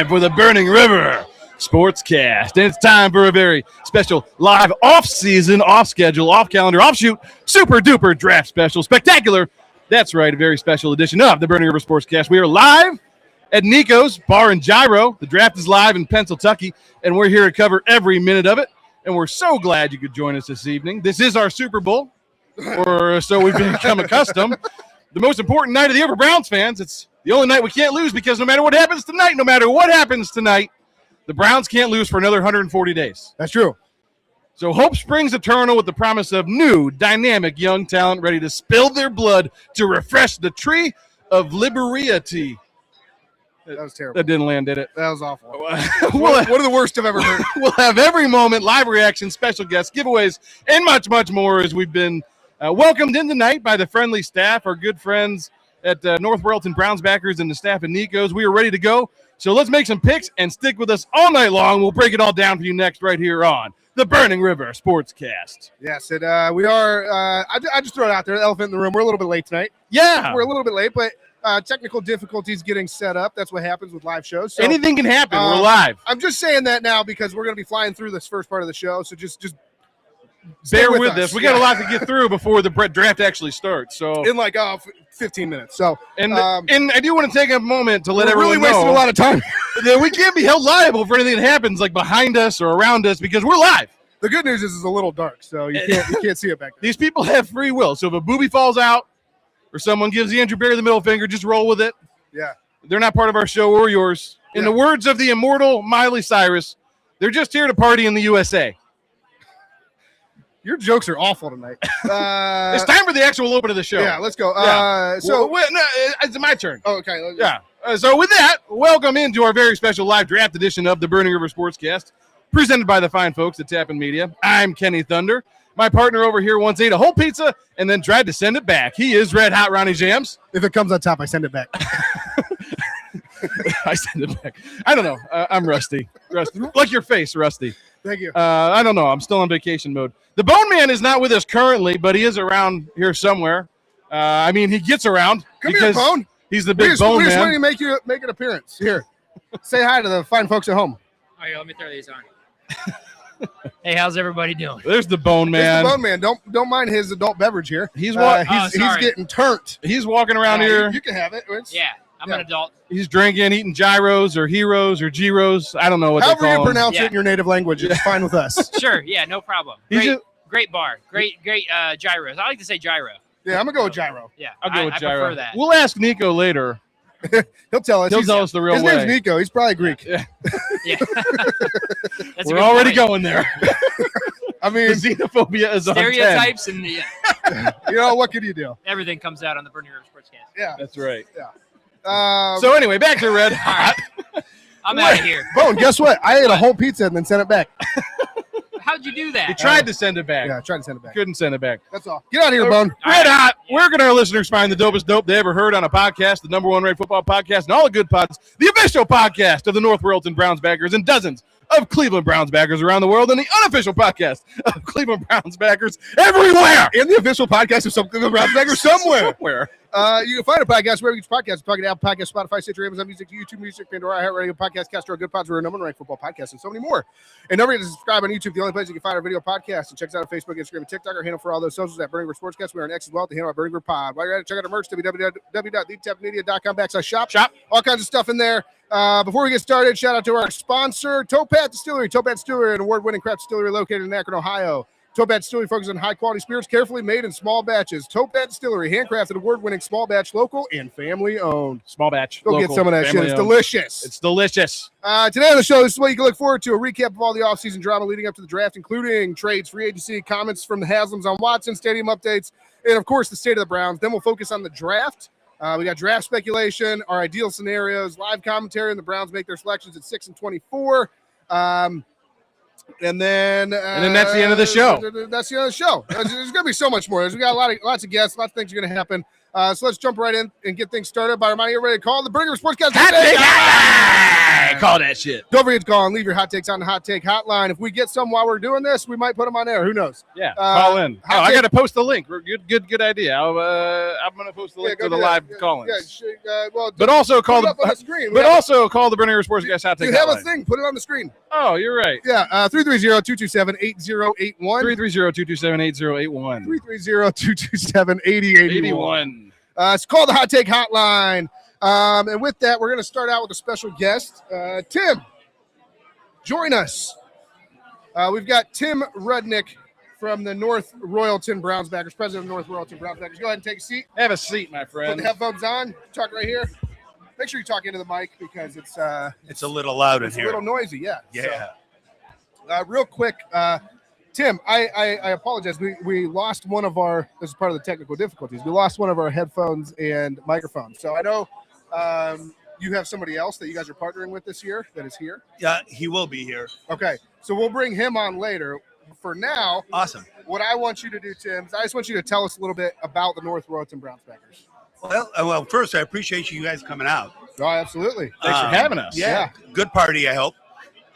live for the Burning River Sportscast. And it's time for a very special live off-season, off-schedule, off-calendar, offshoot, super-duper draft special, spectacular. That's right, a very special edition of the Burning River Sportscast. We are live at Nico's Bar and Gyro. The draft is live in Pennsylvania, and we're here to cover every minute of it. And we're so glad you could join us this evening. This is our Super Bowl, or so we've become accustomed. The most important night of the year for Browns fans. It's the only night we can't lose because no matter what happens tonight, the Browns can't lose for another 140 days. That's true. So hope springs eternal with the promise of new, dynamic, young talent ready to spill their blood to refresh the tree of liberty. That was terrible. That didn't land, did it? That was awful. One of the worst I've ever heard. We'll have every moment, live reactions, special guests, giveaways, and much, much more as we've been welcomed in tonight by the friendly staff, our good friends at North Royalton Browns backers and the staff at Nico's. We are ready to go. So let's make some picks and stick with us all night long. We'll break it all down for you next right here on the Burning River Sportscast. Yes, and we are I just throw it out there, the elephant in the room. We're a little bit late tonight. Yeah. We're a little bit late, but technical difficulties getting set up. That's what happens with live shows. So, anything can happen. We're live. I'm just saying that now because we're going to be flying through this first part of the show. So just bear with us. We got a lot to get through before the draft actually starts. So in like 15 minutes. So and I do want to take a moment to let everyone really wasting know a lot of time that we can't be held liable for anything that happens like behind us or around us because we're live. The good news is it's a little dark, so you can't see it back there. These people have free will. So if a booby falls out or someone gives Andrew Barry the middle finger, just roll with it. Yeah. They're not part of our show or yours. In the words of the immortal Miley Cyrus, they're just here to party in the USA. Your jokes are awful tonight. It's time for the actual open of the show. Yeah, let's go. It's my turn. Oh, okay. Yeah. So with that, welcome into our very special live draft edition of the Burning River Sportscast, presented by the fine folks at Tappan Media. I'm Kenny Thunder. My partner over here once ate a whole pizza and then tried to send it back. He is Red Hot Ronnie Jams. If it comes on top, I send it back. I send it back. I don't know. I'm rusty. Like your face, Rusty. Thank you. I don't know. I'm still on vacation mode. The Bone Man is not with us currently, but he is around here somewhere. He gets around. Come here, Bone. He's the big Bone Man. We just wanted to make an appearance. Here. Say hi to the fine folks at home. All right, let me throw these on. Hey, how's everybody doing? There's the Bone Man. There's the Bone Man. Don't mind his adult beverage here. He's getting turnt. He's walking around here. You can have it. I'm an adult. He's drinking, eating gyros or heroes or gyros. I don't know what they call them. However you pronounce it in your native language, it's fine with us. Sure, yeah, no problem. Great bar. Great gyros. I like to say gyro. Yeah, I'm going to go with gyro. Yeah, I'll go with gyro. I prefer that. We'll ask Nico later. He'll tell us. He'll tell us the real way. His name's Nico. He's probably Greek. Yeah. We're already going there. I mean, the xenophobia is stereotypes on 10. and you know, what can you do? Everything comes out on the Burning River Sportscast. Yeah, that's right. Yeah. So anyway, back to Red Hot. I'm out of here. Bone, guess what? I ate a whole pizza and then sent it back. How'd you do that? He tried to send it back. Yeah, I tried to send it back. Couldn't send it back. That's all. Get out of here, Bone. Red Hot. Where can our listeners find the dopest dope they ever heard on a podcast, the number one rated football podcast, and all the good pods, the official podcast of the North Royalton Browns backers and dozens of Cleveland Browns backers around the world, and the unofficial podcast of Cleveland Browns backers everywhere. And the official podcast of some Cleveland Browns backers somewhere. You can find a podcast wherever you get podcasts. We're talking to Apple Podcasts, Spotify, Stitcher, Amazon Music, YouTube Music, Pandora, iHeartRadio, Podcast, Castro, Good Pods, we're a number one ranked football podcast, and so many more. And don't forget to subscribe on YouTube, the only place you can find our video podcast. And check us out on Facebook, Instagram, and TikTok. Our handle for all those socials at Burning River Sportscast. We are on X as well at the handle at Burning River Pod. While you're at it, check out our merch, www.thetapmedia.com/shop. All kinds of stuff in there. Before we get started, shout out to our sponsor, Towpath Distillery. Towpath Distillery, an award-winning craft distillery located in Akron, Ohio. Towpath Distillery focuses on high-quality spirits, carefully made in small batches. Towpath Distillery, handcrafted, award-winning, small batch, local, and family-owned. Small batch. Go get some of that shit. It's delicious. It's delicious. Today on the show, this is what you can look forward to, a recap of all the offseason drama leading up to the draft, including trades, free agency, comments from the Haslams on Watson, stadium updates, and, of course, the state of the Browns. Then we'll focus on the draft. We got draft speculation, our ideal scenarios, live commentary, and the Browns make their selections at 6 and 24. And then that's the end of the show. That's the end of the show. There's going to be so much more. We got lots of guests, lots of things are going to happen. So let's jump right in and get things started by reminding everybody to call the Burning River Sportscast. Yeah, call that shit. Don't forget to call and leave your hot takes on the hot take hotline. If we get some while we're doing this, we might put them on air. Who knows? Yeah, call in. Oh, I got to post the link. Good idea. I'm going to post the link to the live call-ins. But also call the screen. also call the Bernier Sports Guys hot take. You have a thing. Put it on the screen. Oh, you're right. Yeah, 330-227-8081. 330-227-8081. 330-227-8081. It's called the Hot Take Hotline. And with that, we're going to start out with a special guest. Tim, join us. We've got Tim Rudnick from the North Royalton Brownsbackers, president of North Royalton Brownsbackers. Go ahead and take a seat. Have a seat, my friend. Put the headphones on. Talk right here. Make sure you talk into the mic because it's a little loud in here. A little noisy, yeah. Yeah. So, real quick, Tim, I apologize. We lost one of our. This is part of the technical difficulties. We lost one of our headphones and microphones. So I know you have somebody else that you guys are partnering with this year that is here. Yeah, he will be here. Okay, so we'll bring him on later. For now, awesome. What I want you to do, Tim, is I just want you to tell us a little bit about the North Royalton Brownsbackers. Well, first, I appreciate you guys coming out. Oh, absolutely. Thanks for having us. Yeah. Good party, I hope.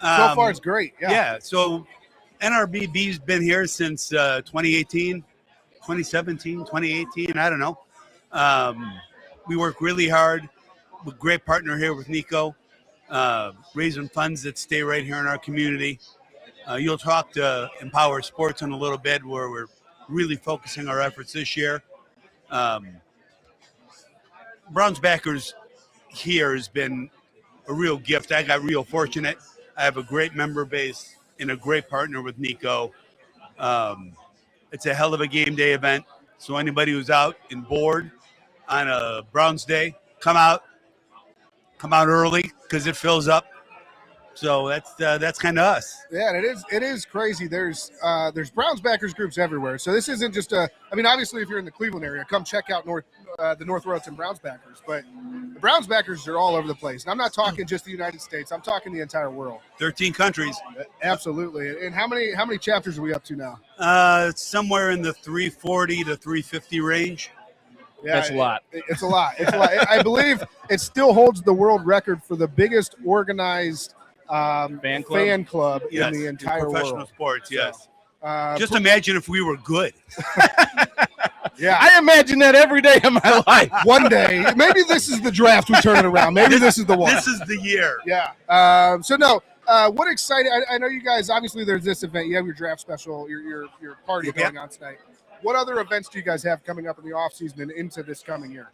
So far, it's great. Yeah. So NRBB's been here since 2018, 2017, 2018. I don't know. We work really hard. We're a great partner here with Nico, raising funds that stay right here in our community. You'll talk to Empower Sports in a little bit, where we're really focusing our efforts this year. Brownsbackers here has been a real gift. I got real fortunate. I have a great member base and a great partner with Nico. It's a hell of a game day event. So anybody who's out and bored on a Browns day, come out early because it fills up. So that's kind of us. Yeah, and it is crazy. There's Brownsbackers groups everywhere. So this isn't just obviously if you're in the Cleveland area, come check out the North Royalton Brownsbackers. But the Brownsbackers are all over the place. And I'm not talking just the United States. I'm talking the entire world. 13 countries. Absolutely. And how many chapters are we up to now? It's somewhere in the 340 to 350 range. Yeah, that's a lot. It's a lot. It's a lot. I believe it still holds the world record for the biggest organized fan club yes, in the entire professional world. Sports, yes. Just imagine if we were good. Yeah, I imagine that every day of my life. One day, maybe this is the draft. We turn it around. Maybe this is the one. This is the year. Yeah. What exciting! I know you guys. Obviously, there's this event. You have your draft special. Your party going on tonight. What other events do you guys have coming up in the off season and into this coming year?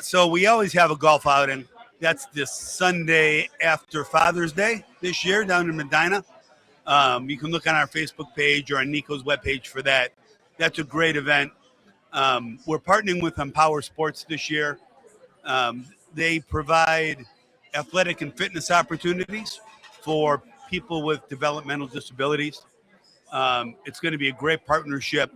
So we always have a golf outing. That's this Sunday after Father's Day this year down in Medina. You can look on our Facebook page or on Nico's webpage for that. That's a great event. We're partnering with Empower Sports this year. They provide athletic and fitness opportunities for people with developmental disabilities. It's going to be a great partnership.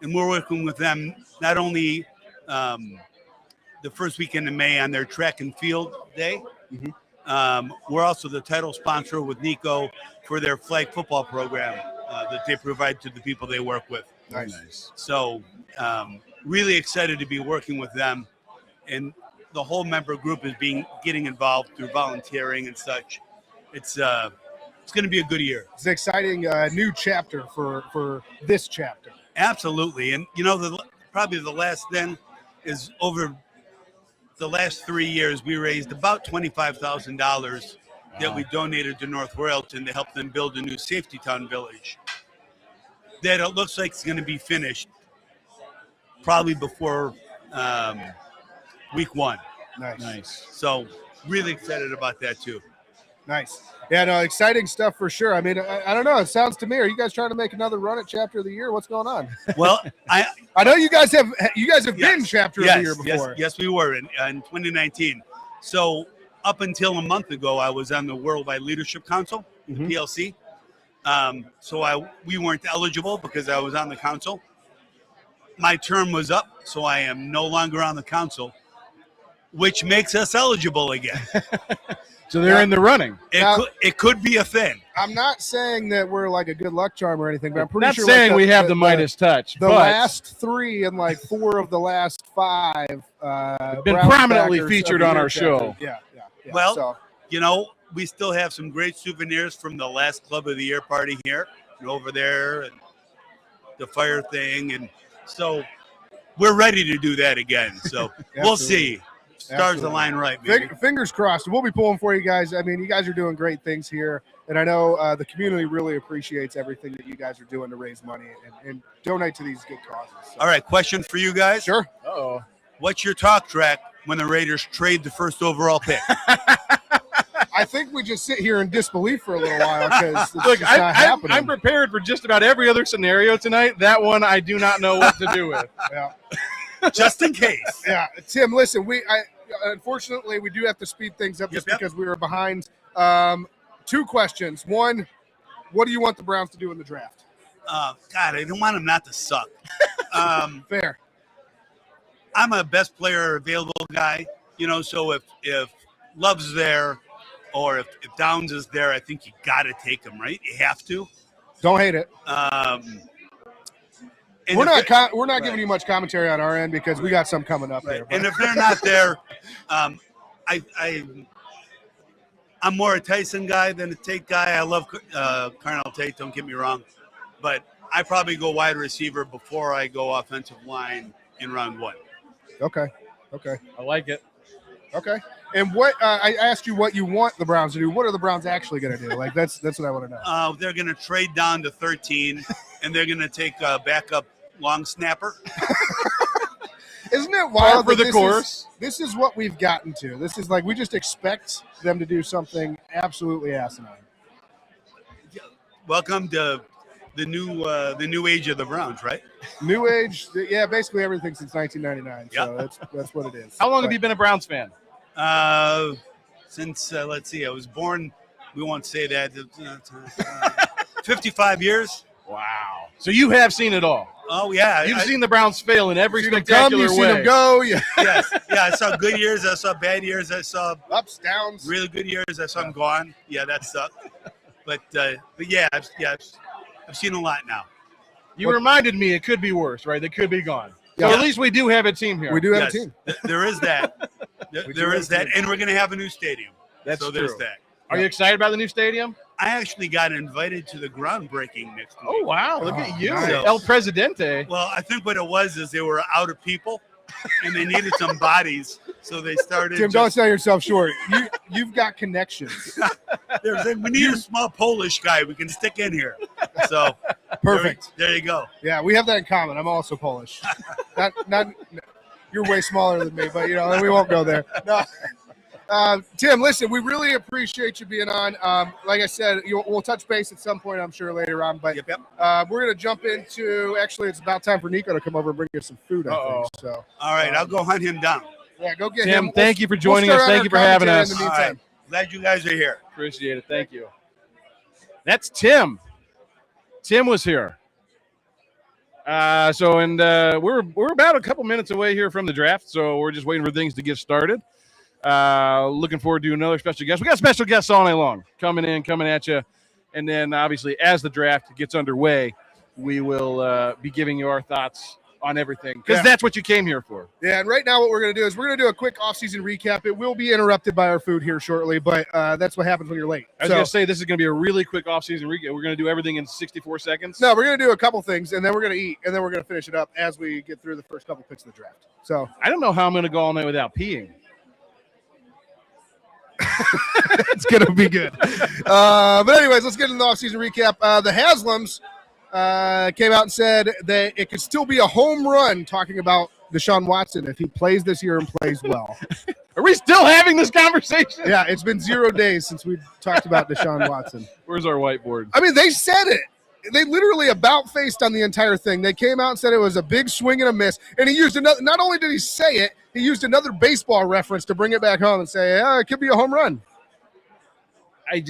And we're working with them not only the first weekend in May on their track and field day. Mm-hmm. We're also the title sponsor with Nico for their flag football program that they provide to the people they work with. Nice. So really excited to be working with them. And the whole member group is getting involved through volunteering and such. It's going to be a good year. It's an exciting new chapter for this chapter. Absolutely. And, probably the last thing is over the last 3 years, we raised about $25,000 that we donated to North Royalton to help them build a new safety town village that it looks like it's going to be finished probably before week one. Nice. So really excited about that too. Nice. Yeah, no, exciting stuff for sure. I mean, I don't know. It sounds to me, are you guys trying to make another run at Chapter of the Year? What's going on? Well, I know you guys have been Chapter of the Year before. Yes, we were in 2019. So up until a month ago, I was on the Worldwide Leadership Council, the PLC. So we weren't eligible because I was on the council. My term was up, so I am no longer on the council, which makes us eligible again. So they're in the running. It could be a thing. I'm not saying that we're like a good luck charm or anything, but I'm pretty not sure saying we have the Midas touch. The last 3 and like 4 of the last 5 been prominently featured on our show. Yeah. Well, we still have some great souvenirs from the last Club of the Year party here and over there, and the fire thing, and so we're ready to do that again. So we'll see. Stars align right, baby. Fingers crossed. We'll be pulling for you guys. I mean, you guys are doing great things here, and I know the community really appreciates everything that you guys are doing to raise money and donate to these good causes. So. All right, question for you guys. Sure. Uh-oh. What's your talk track when the Raiders trade the first overall pick? I think we just sit here in disbelief for a little while because it's Look, just not happening. I'm prepared for just about every other scenario tonight. That one I do not know what to do with. Yeah. Just in case. Yeah, Tim. Listen, unfortunately we do have to speed things up just because we were behind. 2 questions. One, what do you want the Browns to do in the draft? God, I don't want them not to suck. Fair. I'm a best player available guy, so if Love's there or if Downs is there, I think you got to take him, right? You have to. Don't hate it. We're not giving you much commentary on our end because we got some coming up there. And if they're not there, I'm more a Tyson guy than a Tate guy. I love Carnell Tate, don't get me wrong, but I probably go wide receiver before I go offensive line in round 1. Okay. I like it. Okay. And what I asked you what you want the Browns to do. What are the Browns actually going to do? Like that's what I want to know. They're going to trade down to 13, and they're going to take a backup long snapper. Isn't it wild? For the course. This is what we've gotten to. This is like we just expect them to do something absolutely asinine. Welcome to the new age of the Browns, right? New age, yeah, basically everything since 1999. So that's what it is. How long have you been a Browns fan? Since let's see, I was born. We won't say that. 55 years. Wow. So you have seen it all. Oh yeah, You've seen the Browns fail in every You've spectacular way. seen them go. Yeah. Yes, yeah. I saw good years. I saw bad years. I saw Ups, downs. really good years. I saw them gone. Yeah, that sucked. But yeah, I've seen a lot now. You reminded me it could be worse, right? They could be gone. Yeah. So at least we do have a team here. We do have a team. There is that. There is that, and we're going to have a new stadium. That's so true. There's that. Are you excited about the new stadium? I actually got invited to the groundbreaking next week. Oh, wow. Look at you. Nice. El Presidente. Well, I think what it was is they were out of people, and they needed some bodies, so they started. Tim, don't sell yourself short. You've got connections. They were saying, we need a small Polish guy we can stick in here. So Perfect. There you go. Yeah, we have that in common. I'm also Polish. Not you're way smaller than me, but we won't go there. No. Tim, listen, we really appreciate you being on. Like I said, we'll touch base at some point, I'm sure, later on. But we're going to jump into, actually, it's about time for Nico to come over and bring us some food, I think. So, all right, I'll go hunt him down. Yeah, go get him. Tim, thank you for joining us. Thank you for having us. All right. Glad you guys are here. Appreciate it. Thank you. That's Tim. Tim was here. We're about a couple minutes away here from the draft, so we're just waiting for things to get started. Looking forward to another special guest. We got special guests all night long coming at you. And then obviously as the draft gets underway, we will be giving you our thoughts on everything because that's what you came here for. Yeah. And right now what we're going to do is we're going to do a quick off-season recap. It will be interrupted by our food here shortly, but that's what happens when you're late. I was going to say this is going to be a really quick off-season recap. We're going to do everything in 64 seconds. No, we're going to do a couple things and then we're going to eat and then we're going to finish it up as we get through the first couple picks of the draft. So I don't know how I'm going to go all night without peeing. It's going to be good. But anyways, let's get into the offseason recap. The Haslams came out and said that it could still be a home run talking about Deshaun Watson if he plays this year and plays well. Are we still having this conversation? Yeah, it's been 0 days since we talked about Deshaun Watson. Where's our whiteboard? I mean, they said it. They literally about-faced on the entire thing. They came out and said it was a big swing and a miss. And he used another. Not only did he say it, he used another baseball reference to bring it back home and say, it could be a home run. I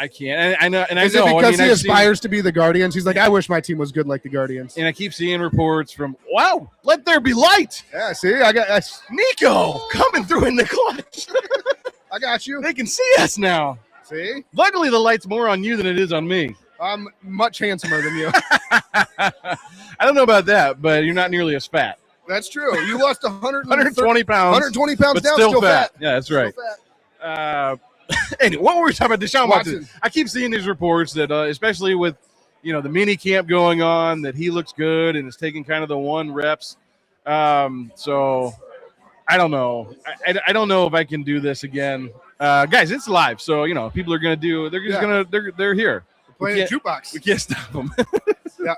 can't. I know. And Is it because he aspires to be the Guardians? He's like, I wish my team was good like the Guardians. And I keep seeing reports from, wow, let there be light. Yeah, see, I got Nico coming through in the clutch. I got you. They can see us now. See? Luckily, the light's more on you than it is on me. I'm much handsomer than you. I don't know about that, but you're not nearly as fat. That's true. You lost 120 pounds. 120 pounds but down, still fat. Yeah, that's right. Anyway, what were we talking about? Deshaun Watson. Watson. I keep seeing these reports that, especially with the mini camp going on, that he looks good and is taking kind of the 1 reps. So I don't know. I don't know if I can do this again, guys. It's live, so people are gonna do. They're just gonna. They're here. Playing a jukebox. We can't stop them. Yeah.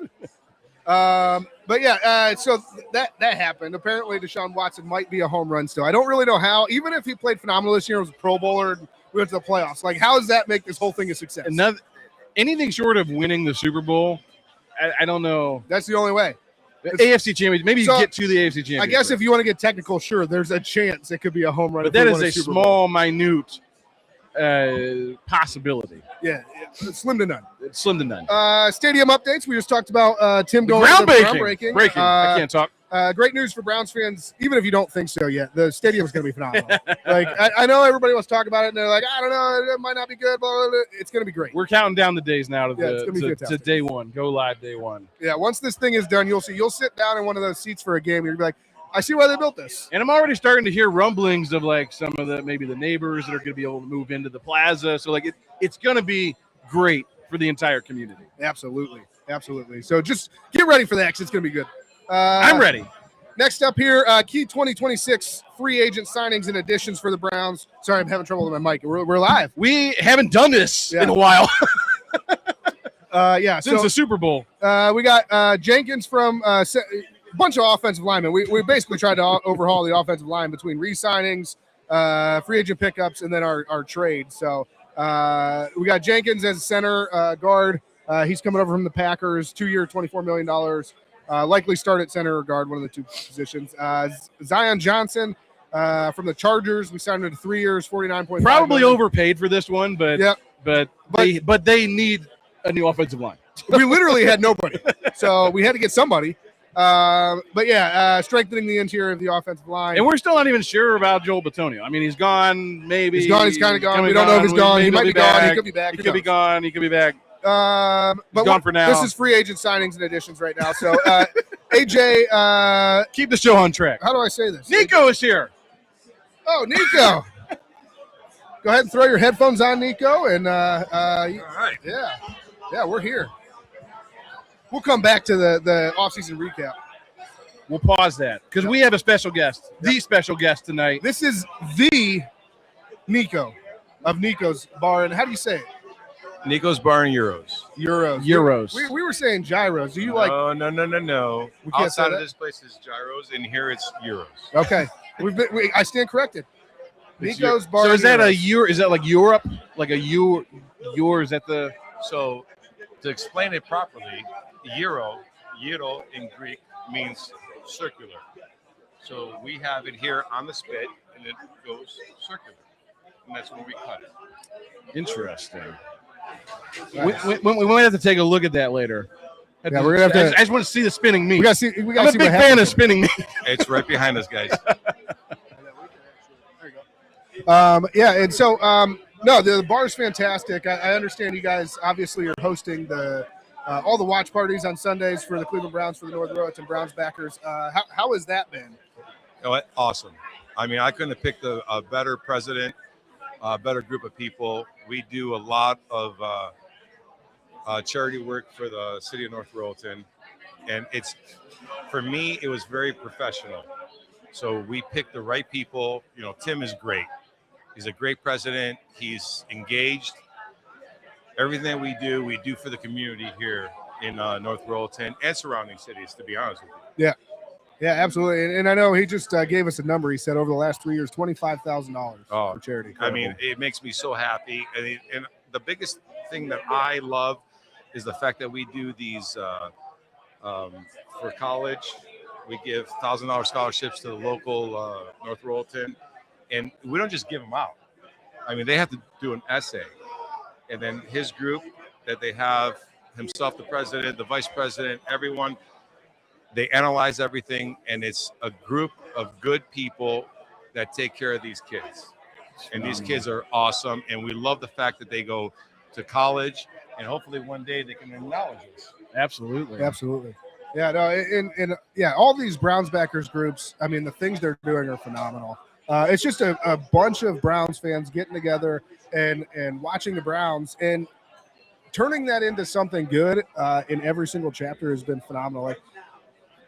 But yeah, so that happened. Apparently, Deshaun Watson might be a home run still. I don't really know how. Even if he played phenomenal this year, was a Pro Bowler, and we went to the playoffs. Like, how does that make this whole thing a success? Anything short of winning the Super Bowl, I don't know. That's the only way. The AFC Championship. Maybe you get to the AFC Championship. I guess if you want to get technical, sure, there's a chance it could be a home run. But that is a small, minute possibility. Yeah, slim to none. It's slim to none. Stadium updates. We just talked about Tim going groundbreaking. I can't talk. Great news for Browns fans, even if you don't think so yet. The stadium is going to be phenomenal. Like I know everybody wants to talk about it, and they're like, I don't know, it might not be good, but it's going to be great. We're counting down the days now to day 1. Go live day 1. Yeah, once this thing is done, you'll see. You'll sit down in one of those seats for a game, and you'll be like, I see why they built this. And I'm already starting to hear rumblings of like some of maybe the neighbors that are going to be able to move into the plaza. So like it's going to be great for the entire community. Absolutely. So just get ready for that because it's going to be good. I'm ready. Next up here, key 2026 free agent signings and additions for the Browns. Sorry, I'm having trouble with my mic. We're live. We haven't done this in a while. Since the Super Bowl. We got Jenkins from a bunch of offensive linemen. We basically tried to overhaul the offensive line between re-signings, free agent pickups, and then our trade. So we got Jenkins as a center guard. He's coming over from the Packers, 2-year, $24 million. Likely start at center or guard, one of the 2 positions. Zion Johnson from the Chargers. We signed him to 3 years, $49.5 Probably million. overpaid for this one, but they need a new offensive line. We literally had nobody, so we had to get somebody. Strengthening the interior of the offensive line. And we're still not even sure about Joel Bitonio. I mean, he's gone. Maybe he's gone. He's kind of gone. We don't know if he's gone. He might be gone. He could be back. He could be gone. He could be back. But gone for now. This is free agent signings and additions right now. So, AJ, keep the show on track. How do I say this? Nico is here. Oh, Nico. Go ahead and throw your headphones on, Nico. And all right. Yeah, we're here. We'll come back to the offseason recap. We'll pause that because we have a special guest, the special guest tonight. This is the Nico of Nico's Bar. And how do you say it? Nico's Bar and Euros. Euros. We were saying gyros. Do you like? No. We can't Outside say of this place is gyros, and here it's Euros. Okay, I stand corrected. Nico's Bar. So is that a Euro? Is that like Europe? Like a Euro? Is that the? So to explain it properly, euro in Greek means circular. So we have it here on the spit, and it goes circular, and that's when we cut it. Interesting. We might have to take a look at that later. Yeah, we're gonna have to. I just want to see the spinning meat. We gotta see. I'm a big fan of spinning meat. It's right behind us, guys. And so no, the bar is fantastic. I understand you guys obviously are hosting all the watch parties on Sundays for the Cleveland Browns, for the North Rowan Browns backers. How has that been? Awesome. I mean, I couldn't have picked a better president, a better group of people. We do a lot of charity work for the city of North Rowan, and for me, it was very professional. So we picked the right people. Tim is great. He's a great president. He's engaged. Everything we do for the community here in North Rowan and surrounding cities, to be honest with you. Yeah, absolutely. And I know he just gave us a number. He said over the last 3 years, $25,000 for charity. I mean, it makes me so happy. And the biggest thing that I love is the fact that we do these for college. We give $1,000 scholarships to the local North Rowan, and we don't just give them out. I mean, they have to do an essay. And then his group that they have, himself, the president, the vice president, everyone, they analyze everything, and it's a group of good people that take care of these kids. And these kids are awesome, and we love the fact that they go to college, and hopefully one day they can acknowledge us. Absolutely. Yeah, no, and all these Browns backers groups, I mean, the things they're doing are phenomenal. It's just a bunch of Browns fans getting together and watching the Browns and turning that into something good in every single chapter has been phenomenal. Like,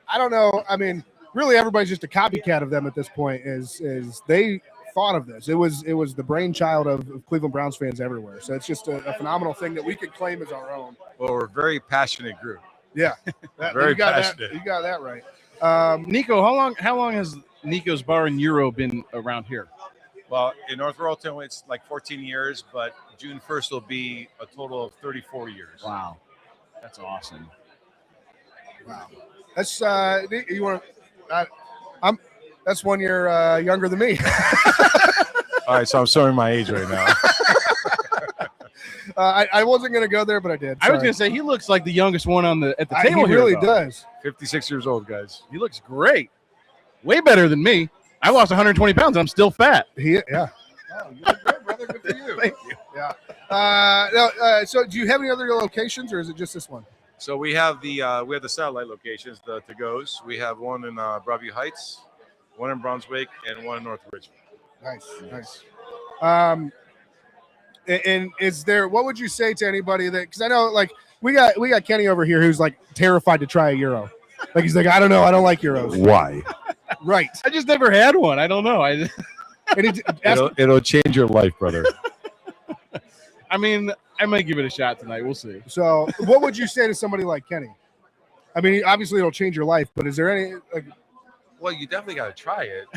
I don't know. I mean, really, everybody's just a copycat of them at this point. Is they thought of this? It was the brainchild of Cleveland Browns fans everywhere. So it's just a phenomenal thing that we could claim as our own. Well, we're a very passionate group. Yeah, Very passionate. You got that right. Nico, how long has Nico's Bar and Euro been around here? Well, in North Royalton, it's like 14 years, but June 1st will be a total of 34 years. Wow, that's awesome. Wow, that's you want to? That's 1 year younger than me. All right, so I'm showing my age right now. I wasn't going to go there, but I did. I was going to say he looks like the youngest one at the table. He here, really though. does. 56 years old, guys. He looks great. Way better than me. I lost 120 pounds. I'm still fat. Yeah. Oh, you look good, brother. Good for you. Thank you. Yeah. So do you have any other locations, or is it just this one? So we have the satellite locations, the to-goes. We have one in Broadview Heights, one in Brunswick, and one in North Richmond. Nice. And is there? What would you say to anybody that? Because I know, like, we got Kenny over here who's like terrified to try a Euro. Like, he's like, I don't know, I don't like Euros. Why? Right. I just never had one. I don't know. It'll change your life, brother. I mean, I might give it a shot tonight. We'll see. So, what would you say to somebody like Kenny? I mean, obviously it'll change your life, but is there any? Like, Well, you definitely got to try it.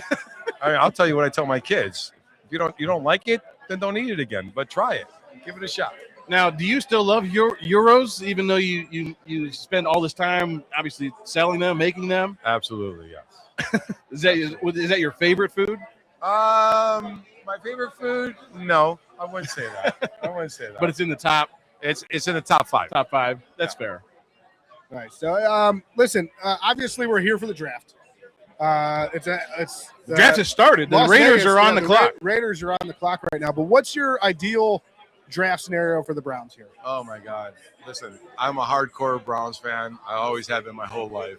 I mean, I'll tell you what I tell my kids. If you don't like it, then don't eat it again. But try it. Give it a shot. Now, do you still love Euros, even though you spend all this time obviously selling them, making them? Absolutely, yes. Is that your favorite food? My favorite food? No, I wouldn't say that. But it's in the top. It's in the top 5. Top 5. That's fair. all right. So, listen. Obviously, we're here for the draft. The Draft has started. The Las Raiders Vegas, are on the clock. Raiders are on the clock right now. But what's your ideal draft scenario for the Browns here? Oh my God! Listen, I'm a hardcore Browns fan. I always have been my whole life.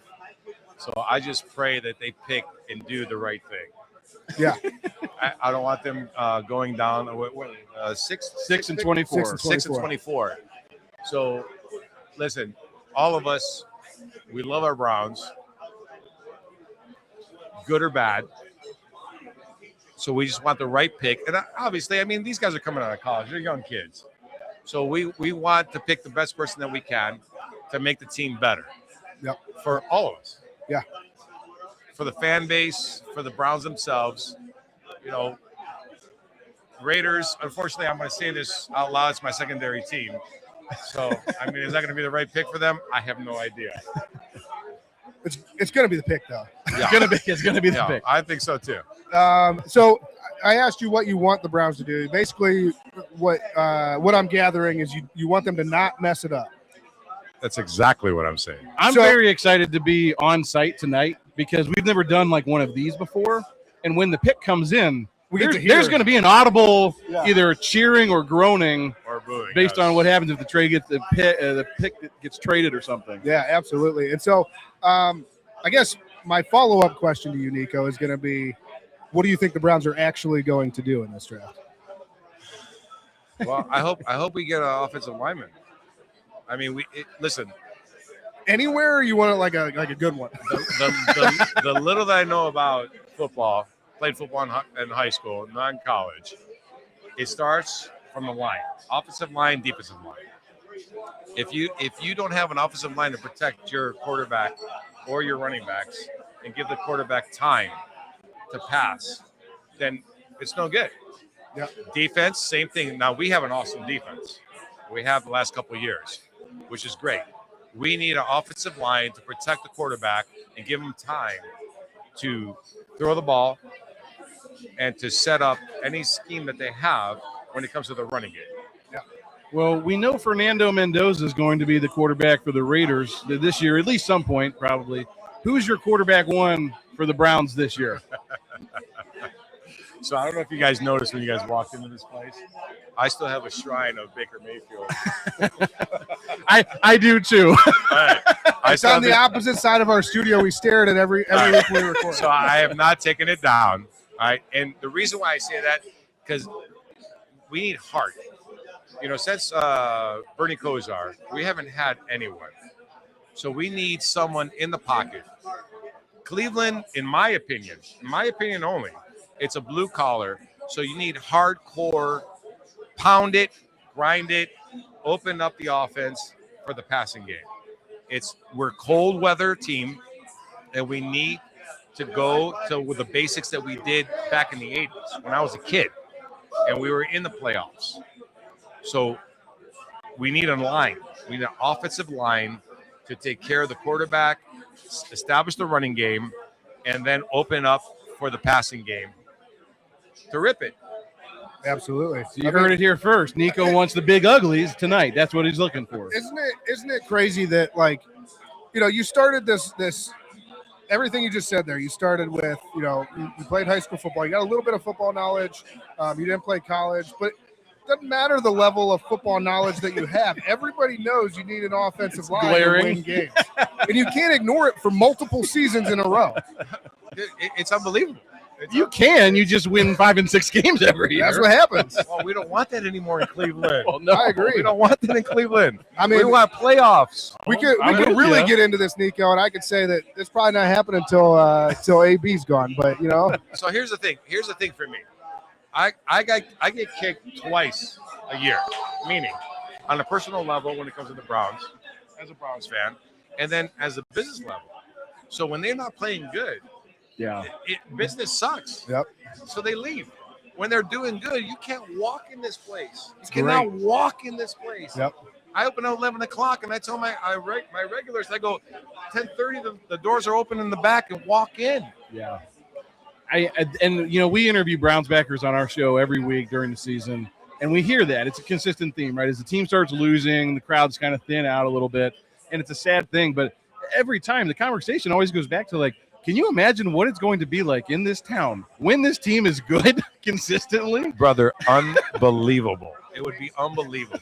So I just pray that they pick and do the right thing. Yeah. I don't want them going down 6 and 24. 6 and 24. So listen, all of us, we love our Browns, good or bad. So we just want the right pick. And obviously, I mean, these guys are coming out of college. They're young kids. So we want to pick the best person that we can to make the team better. Yep. For all of us. Yeah. For the fan base, for the Browns themselves. You know, Raiders, unfortunately, I'm going to say this out loud. It's my secondary team. So, I mean, is that going to be the right pick for them? I have no idea. It's going to be the pick, though. Yeah. It's gonna be the pick. I think so, too. So I asked you what you want the Browns to do. Basically, what I'm gathering is you want them to not mess it up. That's exactly what I'm saying. I'm very excited to be on site tonight because we've never done like one of these before. And when the pick comes in, there's going to be an audible either cheering or groaning or booing, based on what happens if the trade gets the pick gets traded or something. Yeah, absolutely. And so I guess my follow-up question to you, Nico, is going to be, what do you think the Browns are actually going to do in this draft? Well, I hope we get an offensive lineman. I mean, listen. Anywhere, or you want it like a good one? The little that I know about football, played football in high school, not in college. It starts from the line, offensive line, defensive line. If you don't have an offensive line to protect your quarterback or your running backs and give the quarterback time to pass, then it's no good. Yeah. Defense, same thing. Now we have an awesome defense. We have the last couple of years, which is great. We need an offensive line to protect the quarterback and give him time to throw the ball and to set up any scheme that they have when it comes to the running game. Yeah. Well, we know Fernando Mendoza is going to be the quarterback for the Raiders this year, at least some point, probably. Who's your quarterback one for the Browns this year? So I don't know if you guys noticed when you guys walked into this place, I still have a shrine of Baker Mayfield. I do too. Right. It's on the opposite side of our studio. We stare at it every week we record. So I have not taken it down. All right, and the reason why I say that because we need heart. Since Bernie Kosar, we haven't had anyone. So we need someone in the pocket. Cleveland, in my opinion only, it's a blue collar. So you need hardcore, pound it, grind it, open up the offense for the passing game. We're a cold weather team, and we need to go with the basics that we did back in the 80s when I was a kid, and we were in the playoffs. So we need a line. We need an offensive line to take care of the quarterback, establish the running game, and then open up for the passing game to rip it. Absolutely. So you heard it here first. Nico wants the big uglies tonight. That's what he's looking for. Isn't it crazy that, you started this everything you just said there. You started with, you played high school football. You got a little bit of football knowledge. You didn't play college, but doesn't matter the level of football knowledge that you have. Everybody knows you need an offensive line to win games. And you can't ignore it for multiple seasons in a row. It's unbelievable. You just win 5 and 6 games every year. That's what happens. Well, we don't want that anymore in Cleveland. Well, no, I agree. We don't want that in Cleveland. I mean, we want playoffs. We could really get into this, Nico, and I could say that it's probably not happening until AB's gone. But So here's the thing. Here's the thing for me. I get kicked twice a year, meaning on a personal level when it comes to the Browns, as a Browns fan, and then as a business level. So when they're not playing good, business sucks. Yep. So they leave. When they're doing good, you can't walk in this place. You cannot walk in this place. Yep. I open at 11 o'clock, and I tell my regulars, I go, 10:30, the doors are open in the back, and walk in. Yeah. We interview Browns backers on our show every week during the season, and we hear that. It's a consistent theme, right? As the team starts losing, the crowds kind of thin out a little bit, and it's a sad thing. But every time, the conversation always goes back to, can you imagine what it's going to be like in this town when this team is good consistently? Brother, unbelievable. It would be unbelievable.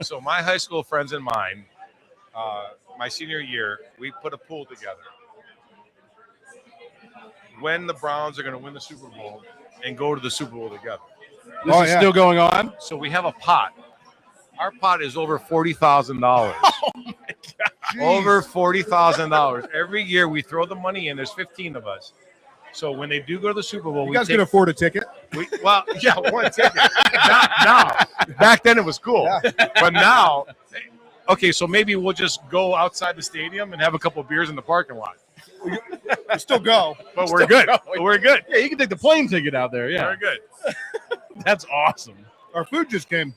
So my high school friends and mine, my senior year, we put a pool together. When the Browns are going to win the Super Bowl and go to the Super Bowl together. This is still going on? So we have a pot. Our pot is over $40,000. Oh, my God. Over $40,000. Every year we throw the money in. There's 15 of us. So when they do go to the Super Bowl, you guys can afford a ticket. One ticket. Now, back then it was cool. Yeah. But now, okay, so maybe we'll just go outside the stadium and have a couple beers in the parking lot. We still go, but we're good. We're good. Yeah, you can take the plane ticket out there. Yeah, we're good. That's awesome. Our food just came.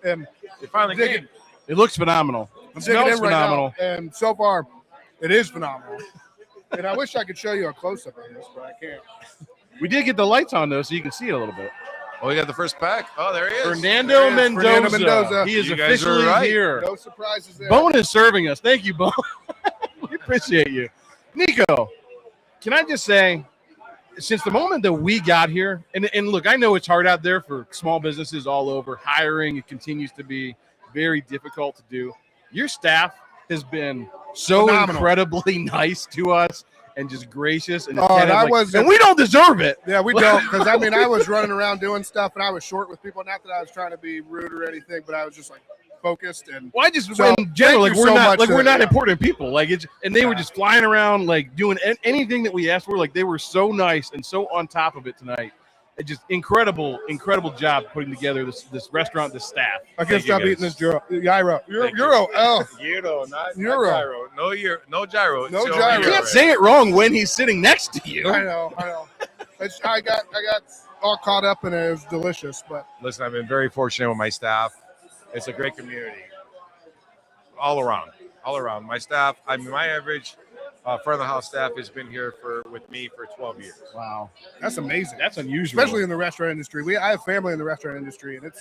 It finally came. It looks phenomenal. It smells phenomenal, and so far, it is phenomenal. And I wish I could show you a close-up of this, but I can't. We did get the lights on though, so you can see it a little bit. Oh, we got the first pack. Oh, there he is. Fernando Mendoza. He is officially here. No surprises there. Bone is serving us. Thank you, Bone. We appreciate you. Nico, can I just say, since the moment that we got here, and look, I know it's hard out there for small businesses all over. Hiring, it continues to be very difficult to do. Your staff has been so incredibly nice to us and just gracious. And and we don't deserve it. Yeah, we don't. Because, I was running around doing stuff, and I was short with people. Not that I was trying to be rude or anything, but I was just focused. And in general, we're not important people. They were just flying around, doing anything that we asked for. They were so nice and so on top of it tonight. It just incredible job putting together this restaurant, this staff. I can't stop eating this gyro. Gyro, not euro. No gyro. No gyro. You can't say it wrong when he's sitting next to you. I know. I got all caught up, and it was delicious. But listen, I've been very fortunate with my staff. It's a great community. All around. My staff, my average front of the house staff has been here with me for 12 years. Wow. That's amazing. That's unusual. Especially in the restaurant industry. I have family in the restaurant industry, and you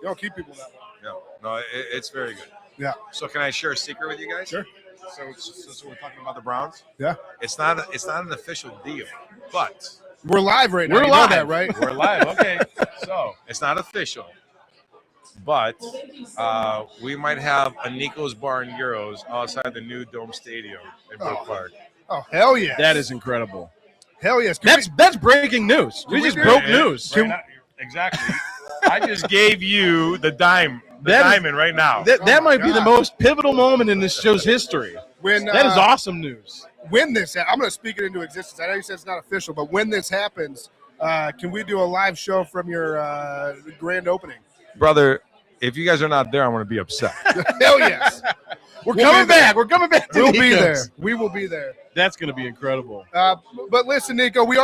don't keep people that long. No, it's very good. Yeah. So can I share a secret with you guys? Sure. So we're talking about the Browns. Yeah. It's not an official deal, but we're live right now. We're live. Know that, right? We're live. Okay. So it's not official. But we might have a Nico's Bar and Euros outside the new Dome Stadium in Brook Park. Oh, hell yeah. That is incredible. Hell yes. That's breaking news. We just broke news. Right now, exactly. I just gave you the diamond right now. That might be the most pivotal moment in this show's history. That is awesome news. When this, I'm going to speak it into existence. I know you said it's not official, but when this happens, can we do a live show from your grand opening? Brother, if you guys are not there, I'm going to be upset. Hell yes. We're coming back. We're coming back to We'll be Nico's. there. We will be there. That's going to be incredible. But listen, Nico, we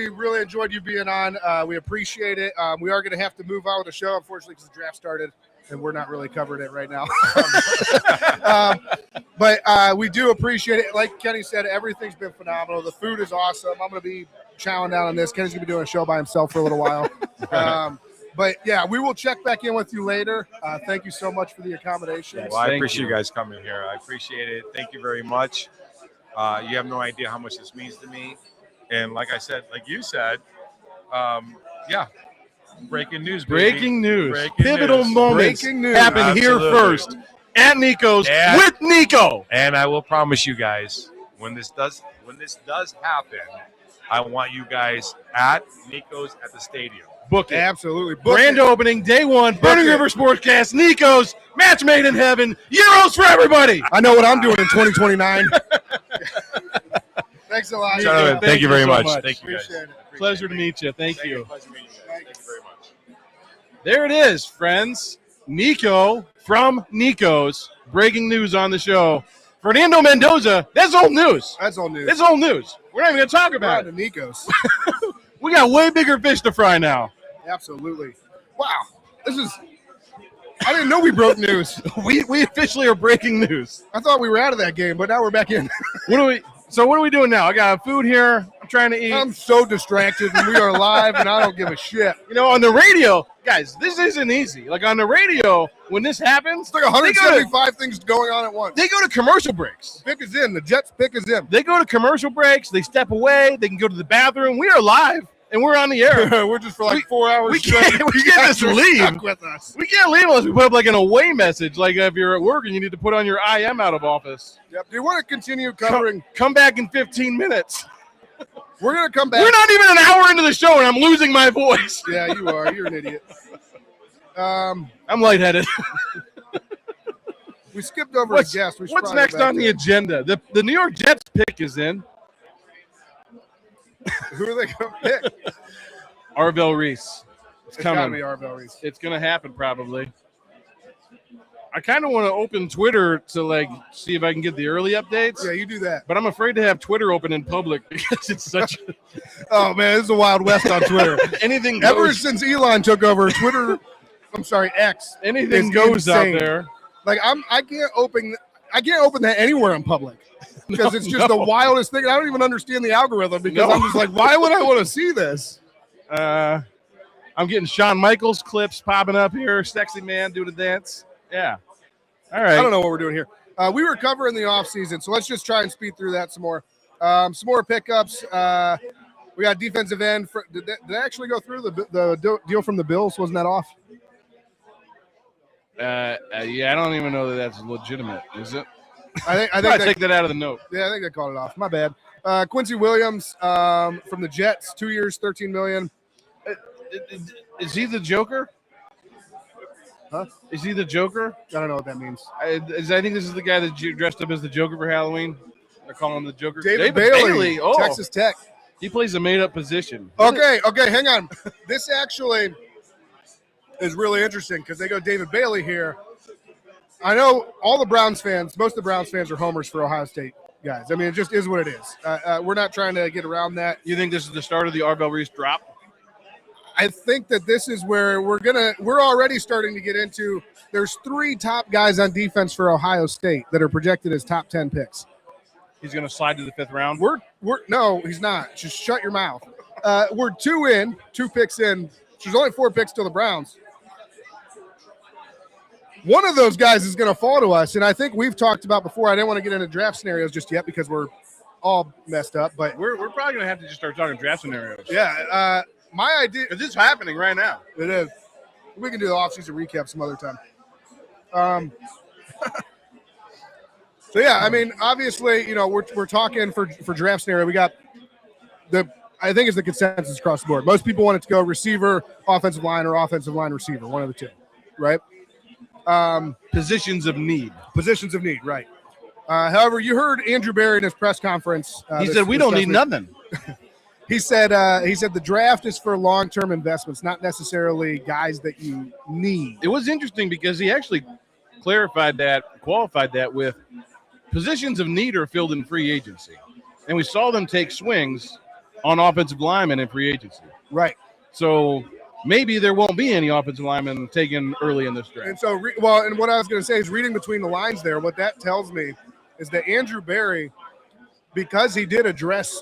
really enjoyed you being on. We appreciate it. We are going to have to move on with the show, unfortunately, because the draft started, and we're not really covering it right now. But we do appreciate it. Like Kenny said, everything's been phenomenal. The food is awesome. I'm going to be chowing down on this. Kenny's going to be doing a show by himself for a little while. But, yeah, we will check back in with you later. Thank you so much for the accommodations. Well, I appreciate you guys coming here. I appreciate it. Thank you very much. You have no idea how much this means to me. And like I said, like you said, yeah, breaking news. Baby. Breaking news. Breaking Pivotal news. moments Breaking news. happen here Absolutely. first at Nico's And- with Nico. And I will promise you guys, when this does happen, I want you guys at Nico's at the stadium. Book it. Absolutely. Book Grand it. opening, day one, Burning it. River Sportscast, Nico's, match made in heaven, Euros for everybody. I know what I'm doing in 2029. Thanks a lot. Nico. Gentlemen, thank you very so much. much. Thank you guys. Appreciate it. Pleasure to meet you. Thank you. Pleasure meeting you guys. Thank you very much. There it is, friends. Nico from Nico's. Breaking news on the show. Fernando Mendoza, that's old news. That's all news. That's old news. We're not even going to talk We're about on it. to Nico's. We got way bigger fish to fry now. Absolutely. Wow. I didn't know we broke news. We officially are breaking news. I thought we were out of that game, but now we're back in. What are we doing now? I got food here. I'm trying to eat. I'm so distracted, and we are live, and I don't give a shit. You know, on the radio, guys, this isn't easy. Like on the radio, when this happens, It's like 175 things going on at once. they go to commercial breaks. Pick is in. The Jets pick is in. They go to commercial breaks. They step away. They can go to the bathroom. We are live, and we're on the air. We're just for like 4 hours. we can't just leave. Stuck with us. We can't leave unless we put up like an away message. Like if you're at work and you need to put on your IM out of office. Yep. Do you want to continue covering? Come back in 15 minutes. We're going to come back. We're not even an hour into the show, and I'm losing my voice. Yeah, you are. You're an idiot. I'm lightheaded. We skipped over What's a guest. We should what's probably next get back on to the it. agenda? The New York Jets pick is in. Who are they going to pick? Arvell Reese. It's It's got to coming. be Arvell Reese. It's going to happen probably. I kind of want to open Twitter to like see if I can get the early updates. Yeah, you do that. But I'm afraid to have Twitter open in public because it's such Oh, man, this is a Wild West on Twitter. anything Ever goes, since Elon took over Twitter, X. anything is goes insane. out there. Like I can't open that anywhere in public because it's just the wildest thing. I don't even understand the algorithm because No. I'm just like, why would I want to see this? I'm getting Shawn Michaels clips popping up here. Sexy man doing a dance. Yeah. All right. I don't know what we're doing here. We were covering the offseason, so let's just try and speed through that some more. Some more pickups. We got defensive end. Did they actually go through the deal from the Bills? Wasn't that off? Yeah, I don't even know that that's legitimate, is it? I I think take that out of the note. Yeah, I think they called it off. My bad. Quincy Williams from the Jets, 2 years, $13 million. Is he the Joker? Huh? Is he the Joker? I don't know what that means. I think this is the guy that dressed up as the Joker for Halloween. They're calling him the Joker. David Bailey, Oh, Texas Tech. he plays a made-up position. Okay, hang on. This actually is really interesting because they go David Bailey here. I know all the Browns fans, most of the Browns fans are homers for Ohio State guys. I mean, it just is what it is. We're not trying to get around that. You think this is the start of the Arvell Reese drop? I think that this is where we're already starting to get into. There's 3 top guys on defense for Ohio State that are projected as top 10 picks. He's going to slide to the 5th round. No, he's not. Just shut your mouth. We're 2 picks in. There's only 4 picks to the Browns. One of those guys is going to fall to us, and I think we've talked about before. I didn't want to get into draft scenarios just yet because we're all messed up. But We're probably going to have to just start talking draft scenarios. yeah, my idea. Because it's happening right now. It is. We can do the offseason recap some other time. So yeah, I mean, obviously, we're talking for draft scenario. We got I think it's the consensus across the board. Most people want it to go receiver, offensive line, or offensive line receiver, one of the two, right? Positions of need. Positions of need, right. However, you heard Andrew Berry in his press conference. He said, we don't need nothing. He said the draft is for long-term investments, not necessarily guys that you need. It was interesting because he actually qualified that with positions of need are filled in free agency. And we saw them take swings on offensive linemen in free agency. Right. So maybe there won't be any offensive linemen taken early in this draft. And so, and what I was going to say is reading between the lines there, what that tells me is that Andrew Berry, because he did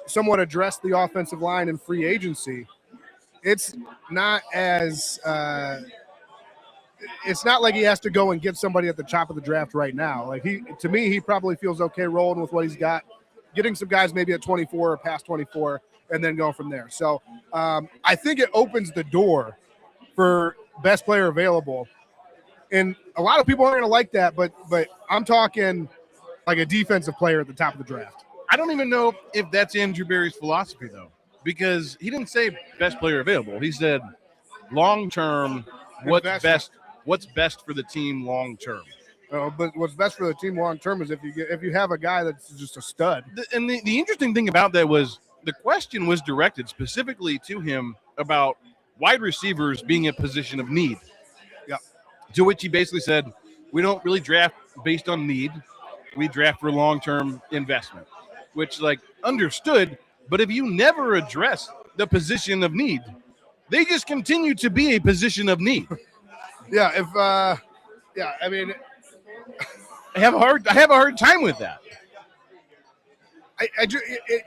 somewhat address the offensive line in free agency, it's not like he has to go and get somebody at the top of the draft right now. Like to me, he probably feels okay rolling with what he's got, getting some guys maybe at 24 or past 24, and then going from there. So I think it opens the door for best player available. And a lot of people aren't going to like that, but I'm talking like a defensive player at the top of the draft. I don't even know if that's Andrew Berry's philosophy, though, because he didn't say best player available. He said long-term, what's best for the team long-term. But what's best for the team long-term is if you have a guy that's just a stud. And the interesting thing about that was the question was directed specifically to him about wide receivers being a position of need. Yeah. To which he basically said, we don't really draft based on need. We draft for long-term investment, which understood. But if you never address the position of need, they just continue to be a position of need. Yeah. I mean, I have a hard time with that.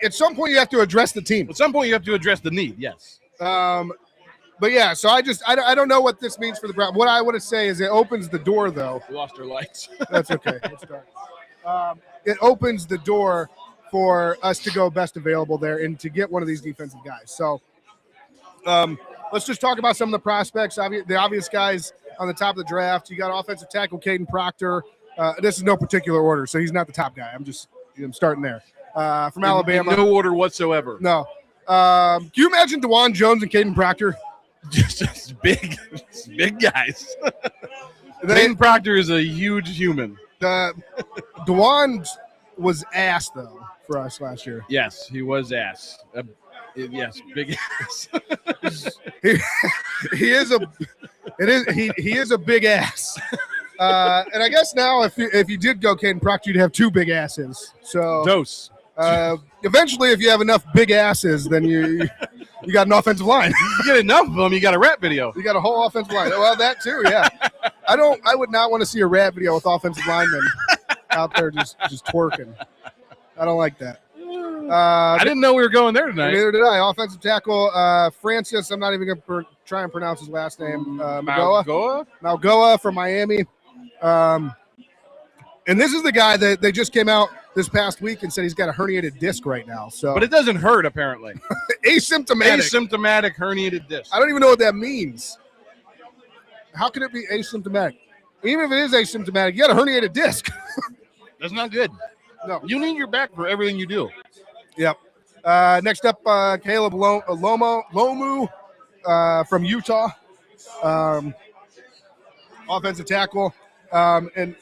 At some point you have to address the team. At some point you have to address the need. Yes. But yeah, so I don't know what this means for the Browns. What I want to say is it opens the door, though. We lost our lights. That's okay. Let's start. It opens the door for us to go best available there and to get one of these defensive guys. So let's just talk about some of the prospects. The obvious guys on the top of the draft. You got offensive tackle Caden Proctor. This is no particular order, so he's not the top guy. I'm starting there. From Alabama. In no order whatsoever. No. Can you imagine DeJuan Jones and Caden Proctor? Just big guys. Caden Proctor is a huge human. DeJuan was ass, though, for us last year. Yes, he was ass. Yes, big ass. he is a big ass. And I guess now if you did go Caden Proctor, you'd have two big asses. So dose. Eventually, if you have enough big asses, then you got an offensive line. You get enough of them, you got a rap video. You got a whole offensive line. Well, that too, yeah. I would not want to see a rap video with offensive linemen out there just twerking. I don't like that. I didn't know we were going there tonight. Neither did I. Offensive tackle Francis. I'm not even going to try and pronounce his last name. Malgoa from Miami. And this is the guy that they just came out this past week and said he's got a herniated disc right now. So, but it doesn't hurt apparently. Asymptomatic herniated disc. I don't even know what that means. How can it be asymptomatic? Even if it is asymptomatic, you got a herniated disc. That's not good. No, you need your back for everything you do. Yep. Next up, Caleb Lomu from Utah, offensive tackle, and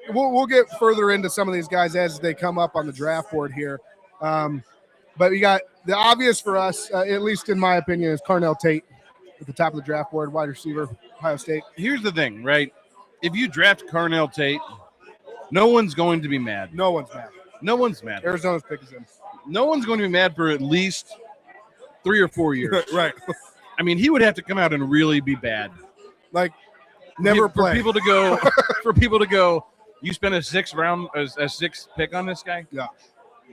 we'll get further into some of these guys as they come up on the draft board here. But you got the obvious for us, at least in my opinion, is Carnell Tate at the top of the draft board, wide receiver, Ohio State. Here's the thing, right? If you draft Carnell Tate, no one's going to be mad. No one's mad. Arizona's pick is him. No one's going to be mad for at least 3 or 4 years. Right. I mean, he would have to come out and really be bad. Like, never play. For people to go, you spent a sixth pick on this guy? Yeah.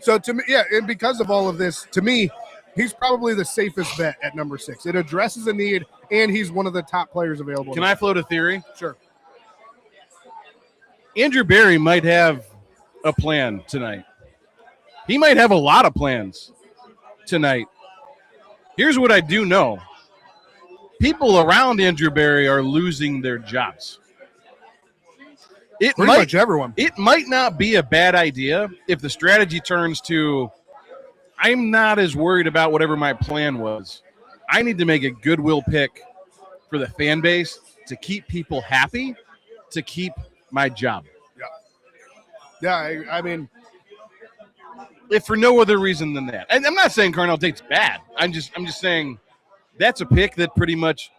So to me, yeah, and because of all of this, to me, he's probably the safest bet at number 6. It addresses a need, and he's one of the top players available. Can I float a theory? Sure. Andrew Berry might have a plan tonight. He might have a lot of plans tonight. Here's what I do know. People around Andrew Berry are losing their jobs. Pretty much everyone. It might not be a bad idea if the strategy turns to, I'm not as worried about whatever my plan was. I need to make a goodwill pick for the fan base to keep people happy, to keep my job. Yeah, I mean, if for no other reason than that. And I'm not saying Carnell Tate's bad. I'm just saying that's a pick that pretty much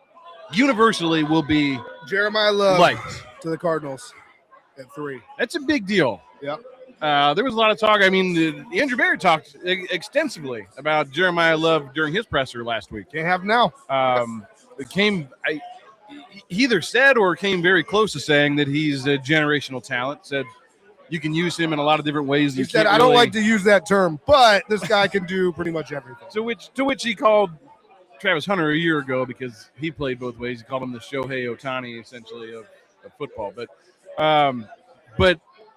universally will be Jeremiah Love liked to the Cardinals at 3. That's a big deal. Yep. There was a lot of talk. I mean, Andrew Berry talked extensively about Jeremiah Love during his presser last week. Can't have him now. He either said or came very close to saying that he's a generational talent. Said you can use him in a lot of different ways. He said, I don't like to use that term, but this guy can do pretty much everything. To which he called Travis Hunter a year ago because he played both ways. He called him the Shohei Ohtani, essentially, of football. But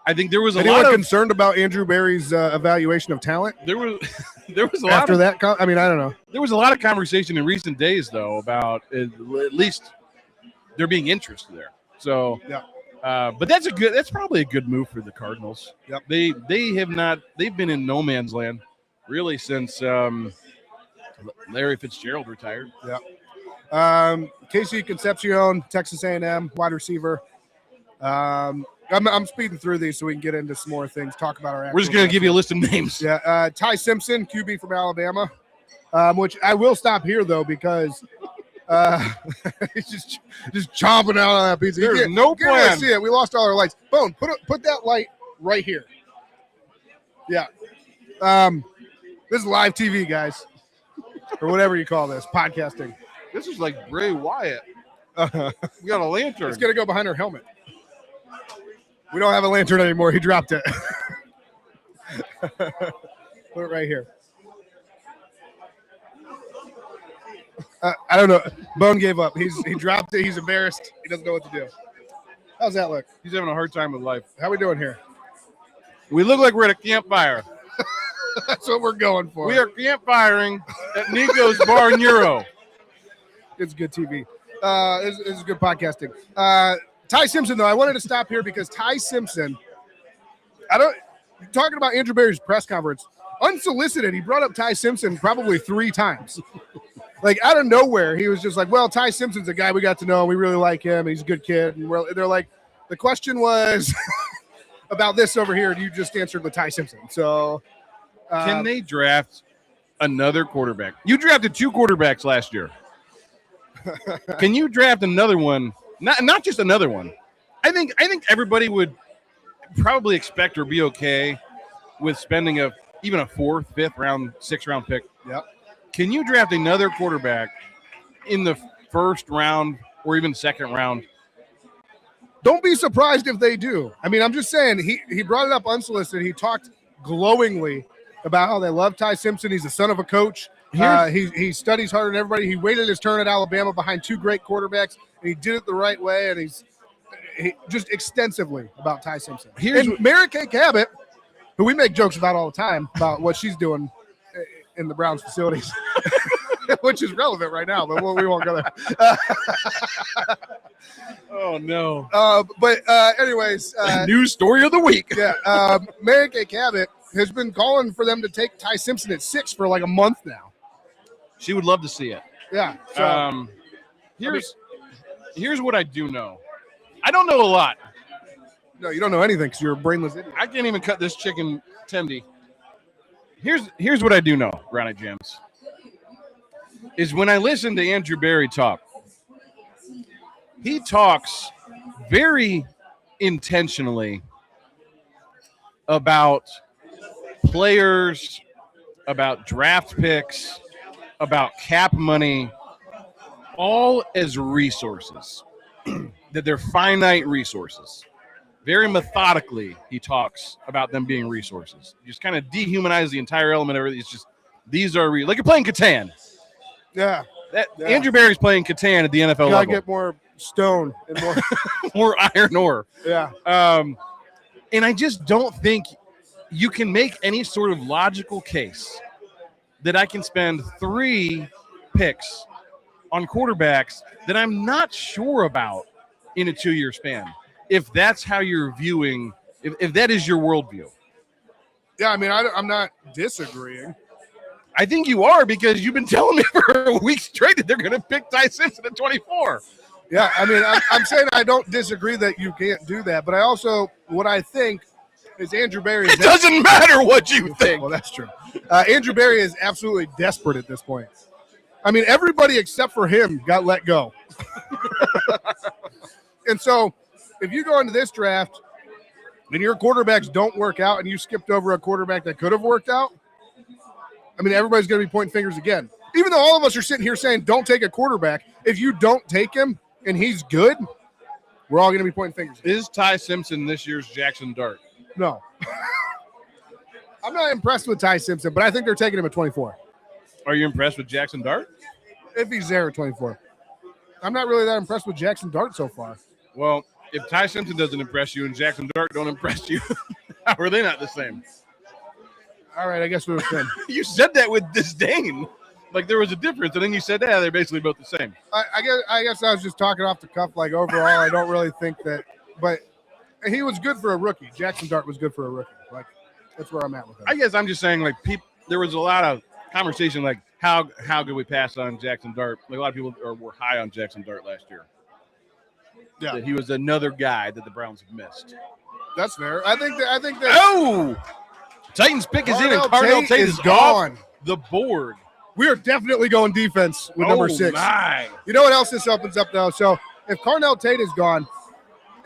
I think there was lot of concerned about Andrew Berry's evaluation of talent. There was a lot after that. I mean, I don't know. There was a lot of conversation in recent days, though, about at least there being interest there. So, yeah. But that's probably a good move for the Cardinals. Yep. They've been in no man's land really since Larry Fitzgerald retired. Yeah. Casey Concepcion, Texas A&M, wide receiver. I'm speeding through these so we can get into some more things. Talk about our. We're just going to give you a list of names. Yeah. Ty Simpson, QB from Alabama, which I will stop here though because he's just chomping out on that pizza. There's no plan. Really see it. We lost all our lights. Bone, put that light right here. Yeah. This is live TV, guys, or whatever you call this, podcasting. This is like Bray Wyatt. We got a lantern. It's gonna go behind her helmet. We don't have a lantern anymore. He dropped it. Put it right here. I don't know. Bone gave up. He dropped it. He's embarrassed. He doesn't know what to do. How's that look? He's having a hard time with life. How we doing here? We look like we're at a campfire. That's what we're going for. We are campfiring at Nico's Bar and Euro. It's good TV. It's good podcasting. Ty Simpson, though, I wanted to stop here because Ty Simpson, talking about Andrew Berry's press conference, unsolicited, he brought up Ty Simpson probably 3 times. Like, out of nowhere, he was just like, well, Ty Simpson's a guy we got to know. We really like him. He's a good kid. And they're like, the question was about this over here, and you just answered with Ty Simpson. So, can they draft another quarterback? You drafted 2 quarterbacks last year. Can you draft another one? Not just another one. I think everybody would probably expect or be okay with spending even a 4th, 5th round, 6th round pick. Yep. Can you draft another quarterback in the 1st round or even 2nd round? Don't be surprised if they do. I mean, I'm just saying he brought it up unsolicited. He talked glowingly about how they love Ty Simpson. He's the son of a coach. He studies harder than everybody. He waited his turn at Alabama behind 2 great quarterbacks, and he did it the right way. And he just extensively about Ty Simpson. And Mary Kay Cabot, who we make jokes about all the time about what she's doing in the Browns facilities, which is relevant right now, but we won't go there. Oh no! But anyways, news story of the week. Yeah, Mary Kay Cabot has been calling for them to take Ty Simpson at 6 for like a month now. She would love to see it. Yeah. So, here's what I do know. I don't know a lot. No, you don't know anything because you're a brainless idiot. I can't even cut this chicken tendy. Here's what I do know, Ronnie James. Is when I listen to Andrew Berry talk, he talks very intentionally about players, about draft picks, about cap money, all as resources, that they're finite resources. Very methodically, he talks about them being resources. Just kind of dehumanize the entire element of it. It's just, these are like you're playing Catan. Yeah. Andrew Berry's playing Catan at the NFL level. Gotta get more stone and more more iron ore. Yeah. And I just don't think you can make any sort of logical case that I can spend 3 picks on quarterbacks that I'm not sure about in a 2-year span. If that's how you're viewing, if that is your worldview. Yeah, I mean, I'm not disagreeing. I think you are because you've been telling me for a week straight that they're going to pick Ty Simpson at 24. Yeah, I mean, I'm saying I don't disagree that you can't do that, but what I think is Andrew Berry. It doesn't matter what you think. Well, that's true. Andrew Berry is absolutely desperate at this point. I mean, everybody except for him got let go. And so if you go into this draft and your quarterbacks don't work out and you skipped over a quarterback that could have worked out, I mean, everybody's going to be pointing fingers again. Even though all of us are sitting here saying don't take a quarterback, if you don't take him and he's good, we're all going to be pointing fingers. Is Ty Simpson this year's Jackson Dart? No. I'm not impressed with Ty Simpson, but I think they're taking him at 24. Are you impressed with Jackson Dart? If he's there at 24. I'm not really that impressed with Jackson Dart so far. Well, if Ty Simpson doesn't impress you and Jackson Dart don't impress you, how are they not the same? All right, I guess we were good. You said that with disdain. Like there was a difference, and then you said, yeah, they're basically both the same. I guess I was just talking off the cuff. Like overall, I don't really think that. But he was good for a rookie. Jackson Dart was good for a rookie. Like that's where I'm at with him. I guess I'm just saying, like, there was a lot of conversation, like how could we pass on Jackson Dart? Like a lot of people were high on Jackson Dart last year. Yeah, that he was another guy that the Browns have missed. That's fair. I think that. Oh, Titans pick is in, and Carnell Tate is gone. Off the board. We are definitely going defense with number 6. My. You know what else this opens up, though? So if Carnell Tate is gone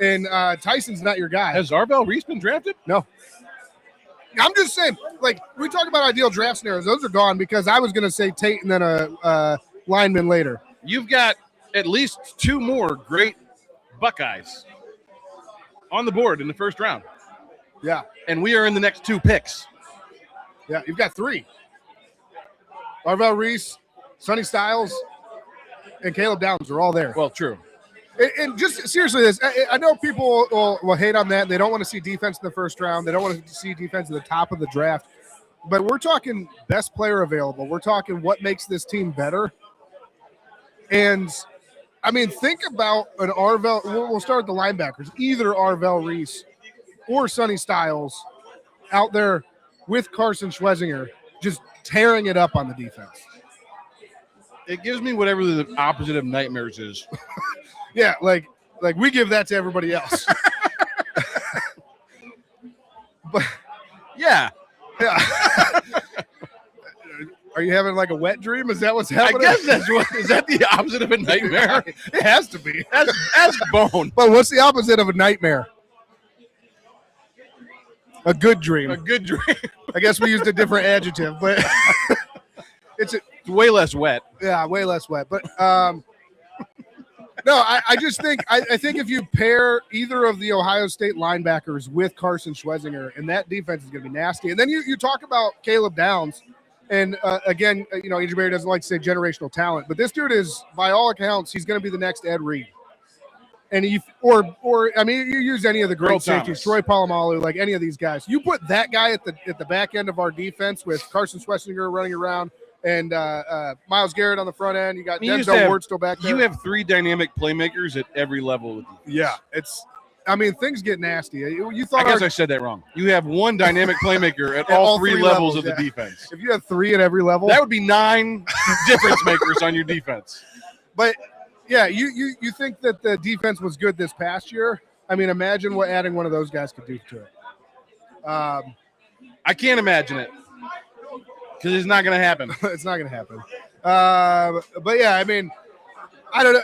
and Tyson's not your guy. Has Arvell Reese been drafted? No. I'm just saying, like, we talk about ideal draft scenarios. Those are gone because I was going to say Tate and then a lineman later. You've got at least 2 more great Buckeyes on the board in the first round. Yeah. And we are in the next 2 picks. Yeah, you've got 3. Arvell Reese, Sonny Styles, and Caleb Downs are all there. Well, true. And just seriously, I know people will hate on that. They don't want to see defense in the first round. They don't want to see defense at the top of the draft. But we're talking best player available. We're talking what makes this team better. And, I mean, think about an Arvell. We'll start with the linebackers. Either Arvell Reese or Sonny Styles out there with Carson Schwesinger just tearing it up on the defense. It gives me whatever the opposite of nightmares is. Yeah, like we give that to everybody else. But yeah. Are you having like a wet dream? Is that what's happening? I guess is that the opposite of a nightmare? It has to be. That's bone. But what's the opposite of a nightmare? A good dream. A good dream. I guess we used a different adjective, but it's way less wet. Yeah, way less wet. But no, I just think I think if you pair either of the Ohio State linebackers with Carson Schwesinger, and that defense is going to be nasty. And then you talk about Caleb Downs, and again, you know, Andrew Berry doesn't like to say generational talent, but this dude is, by all accounts, he's going to be the next Ed Reed. And you use any of the great safeties, Troy Polamalu, like any of these guys. You put that guy at the back end of our defense with Carson Schwesinger running around and Myles Garrett on the front end. You got Denzel Ward still back there. You have 3 dynamic playmakers at every level of defense. Yeah, things get nasty. You thought I said that wrong. You have 1 dynamic playmaker at all 3 levels of the defense. If you have 3 at every level, that would be 9 difference makers on your defense. But yeah, you think that the defense was good this past year? I mean, imagine what adding one of those guys could do to it. I can't imagine it because it's not going to happen. It's not going to happen. But yeah, I mean, I don't know.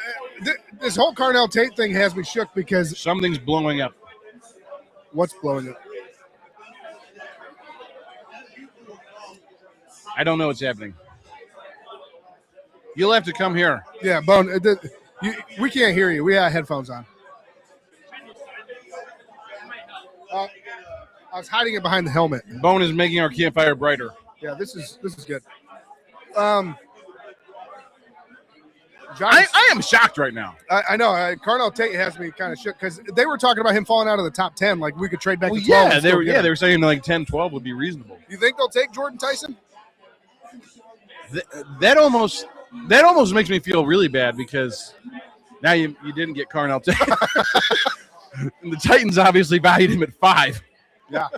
This whole Carnell Tate thing has me shook because something's blowing up. What's blowing up? I don't know what's happening. You'll have to come here. Yeah, Bone. We can't hear you. We have headphones on. I was hiding it behind the helmet. Bone is making our campfire brighter. Yeah, this is good. I am shocked right now. I know. Carnell Tate has me kind of shook because they were talking about him falling out of the top 10. Like we could trade back to 12. Yeah, they were saying like 10, 12 would be reasonable. You think they'll take Jordan Tyson? That almost makes me feel really bad because now you didn't get Carnell Tate. And the Titans obviously valued him at 5. Yeah.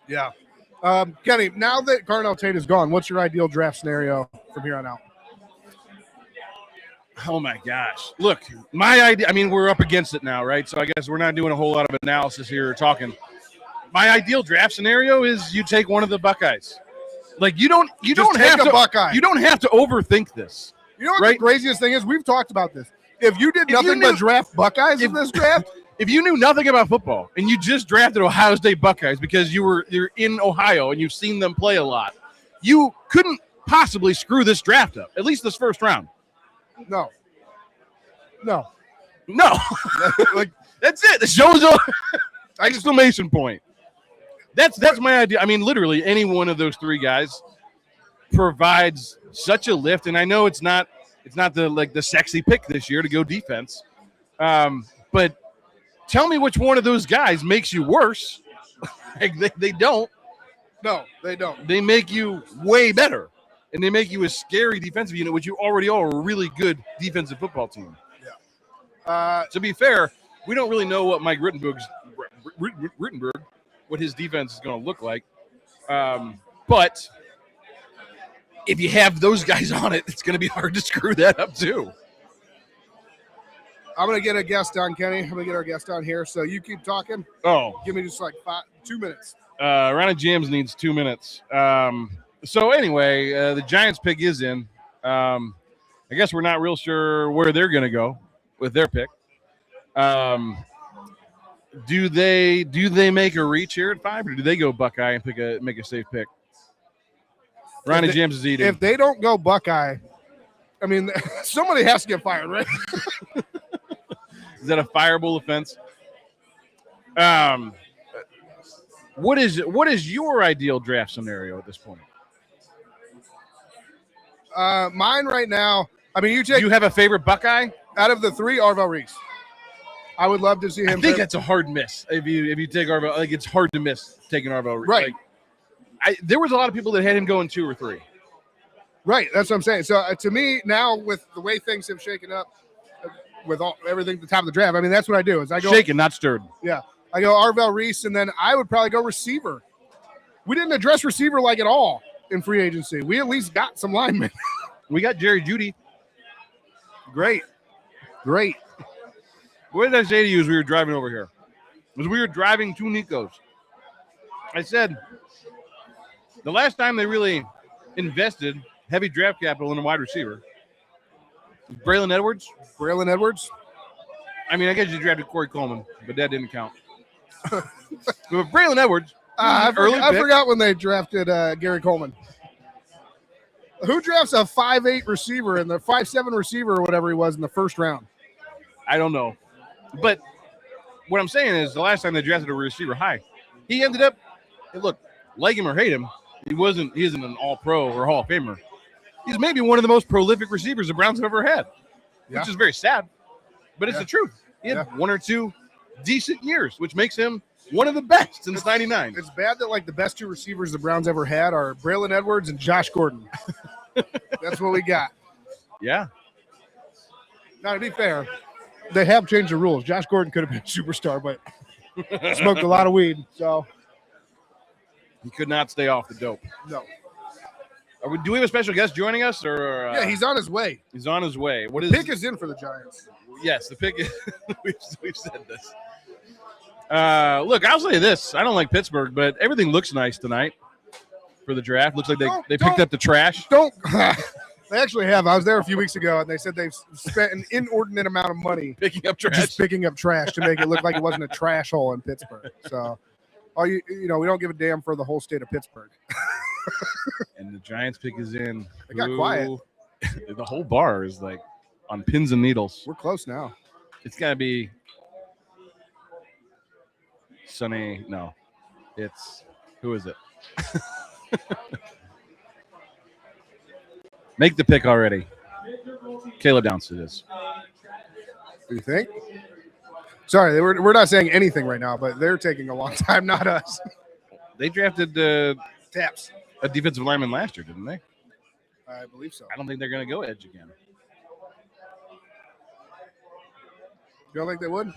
Yeah. Kenny, now that Carnell Tate is gone, what's your ideal draft scenario from here on out? Oh my gosh. Look, my idea, I mean, we're up against it now, right? So I guess we're not doing a whole lot of analysis here or talking. My ideal draft scenario is you take one of the Buckeyes. Like you don't have to Buckeye. You don't have to overthink this. You know what right? the craziest thing is? We've talked about this. If you did nothing but draft Buckeyes in this draft, if you knew nothing about football and you just drafted Ohio State Buckeyes because you're in Ohio and you've seen them play a lot, you couldn't possibly screw this draft up. At least this first round. No. Like that's it. The show's over. Exclamation point. That's my idea. I mean, literally any one of those three guys provides such a lift. And I know it's not the sexy pick this year to go defense. But tell me which one of those guys makes you worse. Like they don't. No, they don't. They make you way better. And they make you a scary defensive unit, which you already are a really good defensive football team. Yeah. To be fair, we don't really know what Mike Rittenberg, what his defense is going to look like. But if you have those guys on it, it's going to be hard to screw that up too. I'm going to get a guest on, Kenny. I'm going to get our guest on here. So you keep talking. Oh. Give me just like 2 minutes. Round of Jams needs 2 minutes. So anyway, the Giants pick is in. I guess we're not real sure where they're going to go with their pick. Do they make a reach here at 5, or do they go Buckeye and make a safe pick? Ronnie James is eating. If they don't go Buckeye, I mean, somebody has to get fired, right? Is that a fireable offense? What is your ideal draft scenario at this point? Mine right now, I mean, Do you have a favorite Buckeye? Out of the 3, Arvell Reese. I would love to see him. I think that's a hard miss. If you take Arvell, like it's hard to miss taking Arvell Reese. Right. Like, there was a lot of people that had him going 2 or 3. Right. That's what I'm saying. So to me now, with the way things have shaken up, with everything at the top of the draft, I mean, that's what I do. Is I go shaken, not stirred. Yeah. I go Arvell Reese, and then I would probably go receiver. We didn't address receiver like at all in free agency. We at least got some linemen. We got Jerry Jeudy. Great. What did I say to you as we were driving over here? As we were driving to Nico's, I said the last time they really invested heavy draft capital in a wide receiver was Braylon Edwards. I mean, I guess you drafted Corey Coleman, but that didn't count. But Braylon Edwards, I forgot when they drafted Gary Coleman. Who drafts a 5'8" receiver and the 5'7" receiver or whatever he was in the first round? I don't know. But what I'm saying is the last time they drafted a receiver high, he ended up, look, like him or hate him, he isn't an all-pro or Hall of Famer. He's maybe one of the most prolific receivers the Browns have ever had, which is very sad. But it's the truth. He had 1 or 2 decent years, which makes him one of the best since '99. It's bad that like the best 2 receivers the Browns ever had are Braylon Edwards and Josh Gordon. That's what we got. Yeah. Now, to be fair, they have changed the rules. Josh Gordon could have been a superstar, but smoked a lot of weed, so he could not stay off the dope. No. Do we have a special guest joining us, or? Yeah, he's on his way. He's on his way. The pick is in for the Giants. Yes, the pick is. we've said this. Look, I'll say this. I don't like Pittsburgh, but everything looks nice tonight for the draft. Looks like they picked up the trash. They actually have. I was there a few weeks ago, and they said they've spent an inordinate amount of money picking up trash to make it look like it wasn't a trash hole in Pittsburgh. So, we don't give a damn for the whole state of Pittsburgh. And the Giants pick is in. It got quiet. The whole bar is like on pins and needles. We're close now. It's got to be Sunny. No, who is it? Make the pick already. Caleb Downs it is. Do you think? Sorry, we're not saying anything right now, but they're taking a long time, not us. They drafted Taps, a defensive lineman last year, didn't they? I believe so. I don't think they're going to go edge again. You don't think they would?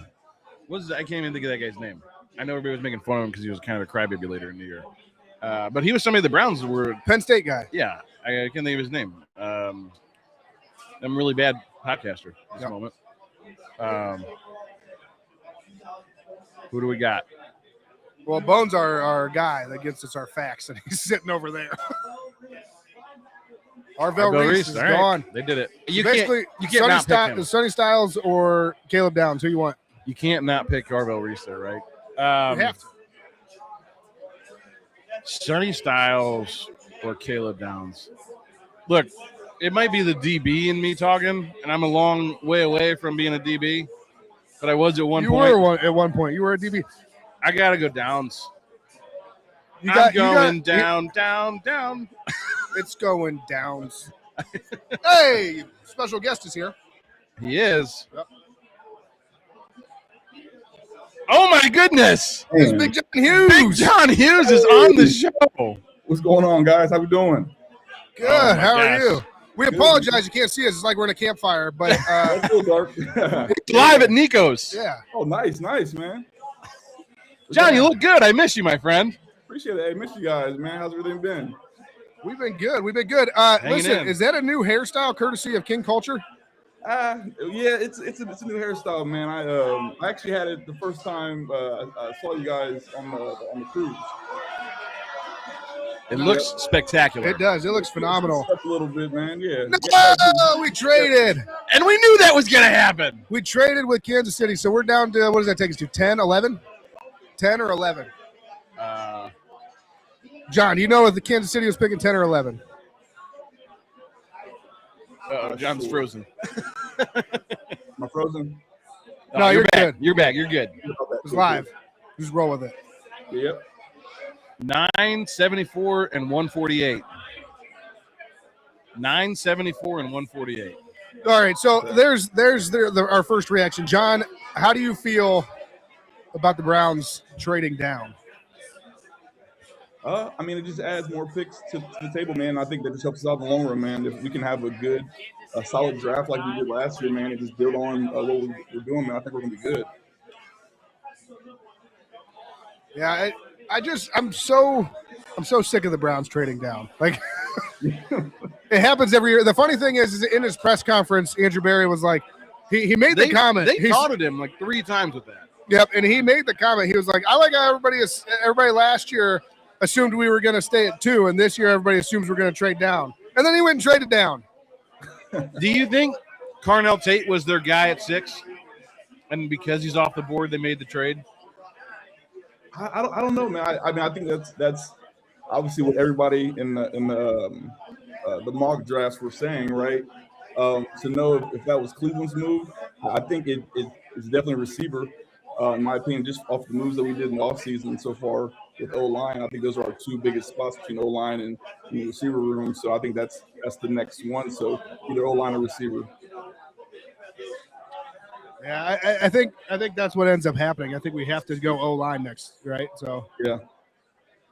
I can't even think of that guy's name. I know everybody was making fun of him because he was kind of a crybaby later in the year. But he was somebody the Browns were. Penn State guy. Yeah, I can't think of his name. I'm a really bad podcaster at this moment. Who do we got? Well, Bones, our guy that gets us our facts, and he's sitting over there. Arvell Reese is gone. They did it. You can't not pick him. Sonny Styles or Caleb Downs. Who you want? You can't not pick Arvell Reese there, right? You have to. Sonny Styles or Caleb Downs. Look, it might be the DB in me talking, and I'm a long way away from being a DB, but I was at one point. You were at one point. You were a DB. I got to go Downs. I'm going down. It's going Downs. Hey, special guest is here. He is. Yep. Oh, my goodness. It's Big John Hughes. Big John Hughes is on the show. What's going on, guys? How we doing? Good. How are you? We apologize. You can't see us. It's like we're in a campfire, but it's still dark. It's live at Nico's. Yeah. Oh, nice, man. John, you look good. I miss you, my friend. Appreciate it. Hey, miss you guys, man. How's everything been? We've been good. Listen, is that a new hairstyle courtesy of King Culture? Yeah, it's a new hairstyle, man. I actually had it the first time I saw you guys on the cruise. It looks spectacular. It does. It looks phenomenal. A little bit, man. Yeah. No, we traded. And we knew that was going to happen. We traded with Kansas City, so we're down to, what does that take us to, 10, 11? 10 or 11? John, you know if the Kansas City was picking 10 or 11? John's frozen. Am I frozen? No, you're back. good. You're back. You're good. It's live. Just roll with it. Yep. 974 and 148. 974 and 148. All right, so there's our first reaction. John, how do you feel about the Browns trading down? I mean, it just adds more picks to the table, man. I think that just helps us out in the long run, man. If we can have a solid draft like we did last year, man, and just build on what we're doing, man, I think we're going to be good. Yeah, I'm so sick of the Browns trading down. Like, it happens every year. The funny thing is in his press conference, Andrew Berry was like, he made the comment. They taunted him like 3 times with that. Yep, and he made the comment. He was like, I like how everybody last year assumed we were going to stay at 2, and this year everybody assumes we're going to trade down. And then he went and traded down. Do you think Carnell Tate was their guy at 6, and because he's off the board, they made the trade? I don't know, man. I mean, I think that's obviously what everybody in the mock drafts were saying, right? To know if that was Cleveland's move, I think it's definitely a receiver. In my opinion, just off the moves that we did in the offseason so far with O-line, I think those are our 2 biggest spots between O-line and the receiver room. So I think that's the next one. So either O-line or receiver. Yeah, I think that's what ends up happening. I think we have to go O-line next, right? So yeah.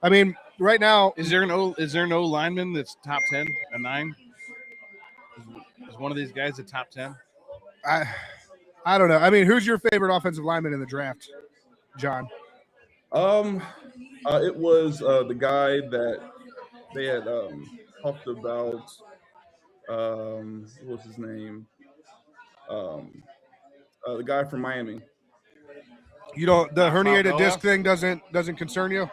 I mean, right now, is there an O lineman that's top 10, a 9? Is one of these guys a top 10? I don't know. I mean, who's your favorite offensive lineman in the draft, John? It was the guy that they had talked about. What was his name? The guy from Miami. You don't. The herniated disc thing doesn't concern you.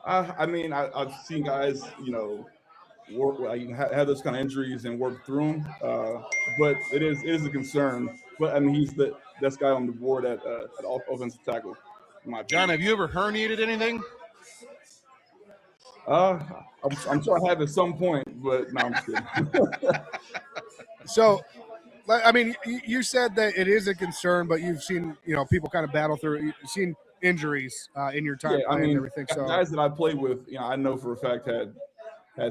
I mean, I've seen guys, work have those kind of injuries and work through them. But it is a concern. But I mean, he's the best guy on the board at offensive tackle. John, have you ever herniated anything? I'm sure I have at some point, but no, I'm just kidding. So, I mean, you said that it is a concern, but you've seen, people kind of battle through it. You've seen injuries in your time playing and everything. So guys that I played with, I know for a fact had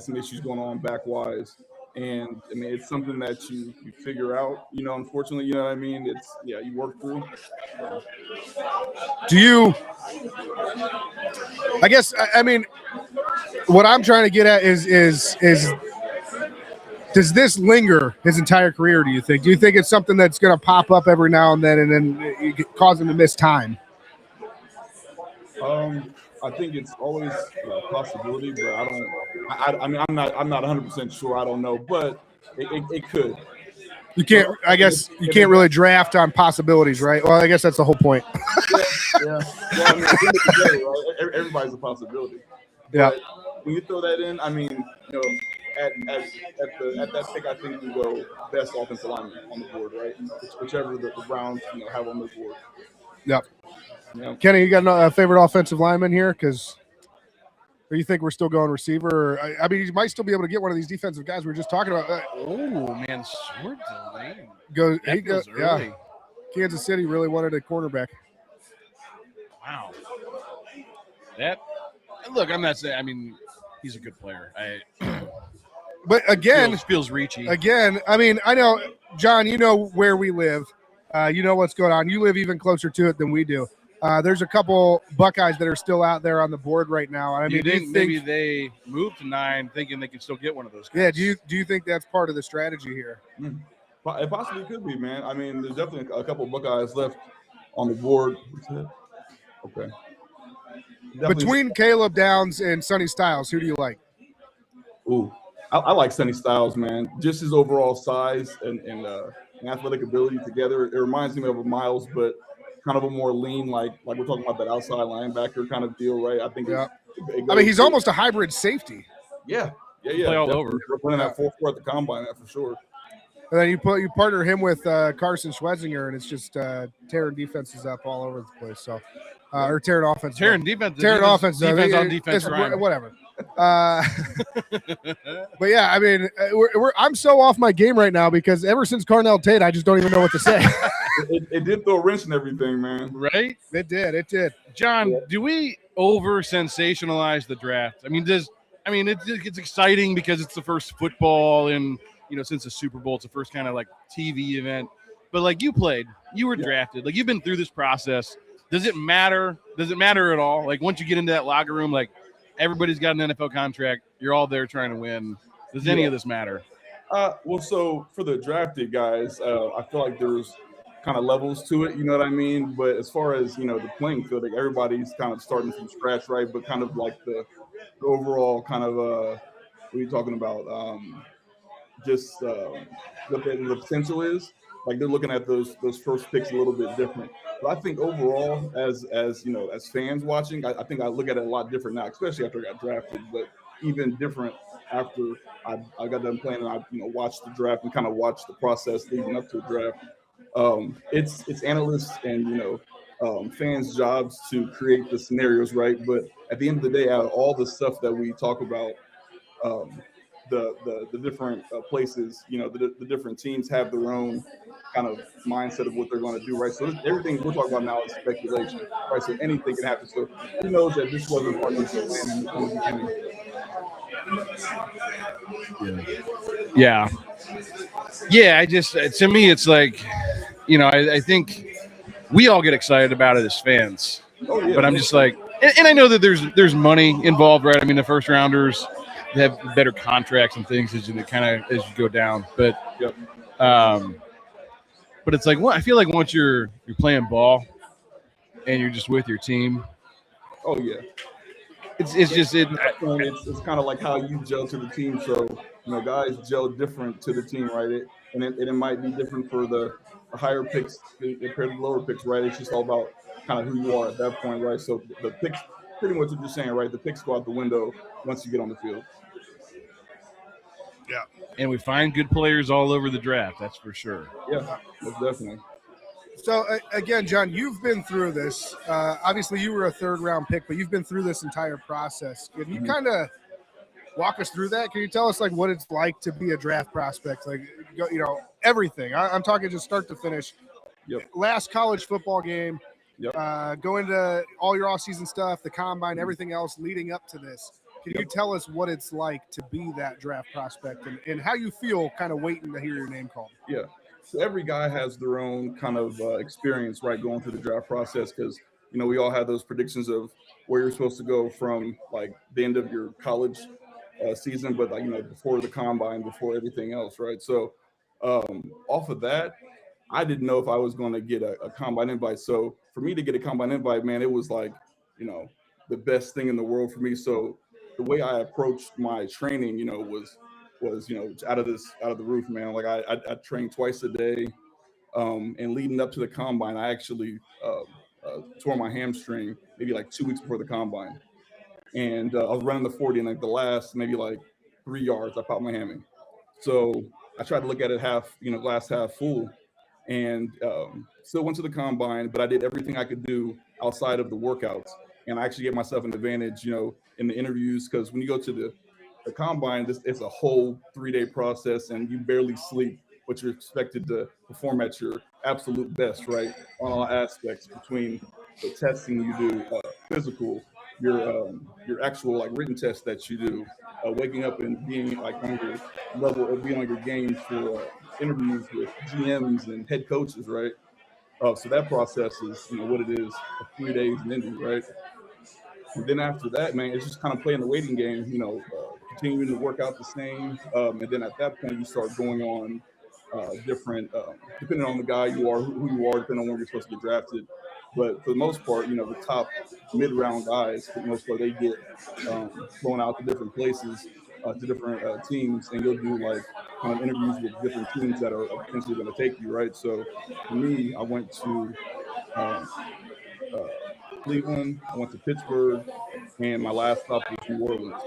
some issues going on back-wise. And, I mean, it's something that you figure out, unfortunately, you know what I mean? You work through. Do you – I guess, I mean, what I'm trying to get at is does this linger his entire career, do you think? Do you think it's something that's going to pop up every now and then you cause him to miss time? I think it's always a possibility, but I don't. I mean, I'm not 100% sure. I don't know, but it could. You can't. I guess you can't really draft on possibilities, right? Well, I guess that's the whole point. Yeah. Well, I mean, at the end of the day, right, everybody's a possibility. Yeah. But when you throw that in, I mean, at that pick, I think you go best offensive lineman on the board, right? Whichever the Browns have on the board. Yep. Yeah. Kenny, you got a favorite offensive lineman here? Or you think we're still going receiver? I mean, you might still be able to get one of these defensive guys we were just talking about. Oh man, short delay. He goes early. Yeah. Kansas City really wanted a cornerback. Wow. That look, I'm not saying. I mean, he's a good player. But again, feels reachy. Again, I mean, I know, John. You know where we live. You know what's going on. You live even closer to it than we do. There's a couple Buckeyes that are still out there on the board right now. I mean, do you think maybe they moved to 9 thinking they can still get one of those guys? Yeah, do you think that's part of the strategy here? It possibly could be, man. I mean, there's definitely a couple Buckeyes left on the board. Okay. Definitely. Between Caleb Downs and Sonny Styles, who do you like? Ooh, I like Sonny Styles, man. Just his overall size and athletic ability together. It reminds me of a Miles, but kind of a more lean, like we're talking about that outside linebacker kind of deal, right? I think. Yeah. I mean, he's almost a hybrid safety. Yeah. Play all over. We're playing that 4-4 at the combine, that for sure. And then you partner him with Carson Schwetzinger, and it's just tearing defenses up all over the place. So, or tearing offense, tearing offense on defense, whatever. But yeah, I mean, I'm so off my game right now because ever since Carnell Tate, I just don't even know what to say. It did throw a wrench in everything, man. Right? It did. John, do we over sensationalize the draft? I mean, it's exciting because it's the first football in since the Super Bowl. It's the first kind of like TV event. But like you were drafted. Like you've been through this process. Does it matter? Does it matter at all? Like once you get into that locker room, like everybody's got an NFL contract. You're all there trying to win. Does any of this matter? Well, so for the drafted guys, I feel like there's kind of levels to it. You know what I mean? But as far as the playing field, like everybody's kind of starting from scratch, right? But kind of like the overall kind of what are you talking about? Just what the potential is. Like they're looking at those first picks a little bit different. But I think overall, as fans watching, I think I look at it a lot different now, especially after I got drafted. But even different after I got done playing and I watched the draft and kind of watched the process leading up to the draft. It's analysts and fans' jobs to create the scenarios, right? But at the end of the day, out of all the stuff that we talk about, the different places, the different teams have their own kind of mindset of what they're going to do, right? So everything we're talking about now is speculation, right? So anything can happen. So who knows that this wasn't part of the plan from the beginning? Yeah. I just, to me, it's like, I think we all get excited about it as fans, but I'm just like, and I know that there's money involved, right? I mean, the first rounders have better contracts and things as you go down, but it's like, I feel like once you're playing ball and you're just with your team. Oh yeah. It's kind of like how you gel to the team. So, guys gel different to the team, right? And it might be different for the higher picks compared to the lower picks, right? It's just all about kind of who you are at that point, right? So the picks, pretty much what you're saying, right? The picks go out the window once you get on the field. Yeah. And we find good players all over the draft, that's for sure. Yeah, most definitely. So, again, John, you've been through this. Obviously, you were a third-round pick, but you've been through this entire process. Can you kind of walk us through that? Can you tell us, like, what it's like to be a draft prospect? Like, everything. I'm talking just start to finish. Yep. Last college football game. Yep. Go into all your off-season stuff, the combine, everything else leading up to this. Can you tell us what it's like to be that draft prospect and how you feel kind of waiting to hear your name called? Yeah. So every guy has their own kind of experience, right, going through the draft process because, we all have those predictions of where you're supposed to go from, like, the end of your college season, but, like, before the combine, before everything else, right? So off of that, I didn't know if I was going to get a combine invite. So for me to get a combine invite, man, it was like, the best thing in the world for me. So the way I approached my training, was out of the roof, man. Like I trained twice a day, and leading up to the combine, I actually tore my hamstring maybe like 2 weeks before the combine, and I was running the 40, and like the last maybe like 3 yards, I popped my hammy. So I tried to look at it glass half full, and still went to the combine, but I did everything I could do outside of the workouts, and I actually gave myself an advantage, in the interviews, because when you go to the combine, it's a whole 3-day process, and you barely sleep, but you're expected to perform at your absolute best, right, on all aspects, between the testing you do, physical, your actual like written tests that you do, waking up and being like on your level of being on your game for interviews with GMs and head coaches, right? So that process is, what it is, 3 days in Indy, right? And then after that, man, it's just kind of playing the waiting game, continuing to work out the same. And then at that point, you start going on different, depending on the guy you are, who you are, depending on when you're supposed to get drafted. But for the most part, the top mid-round guys, for the most part, they get flown out to different places, to different teams, and you'll do like kind of interviews with different teams that are potentially going to take you, right? So for me, I went to Cleveland, I went to Pittsburgh, and my last stop was New Orleans.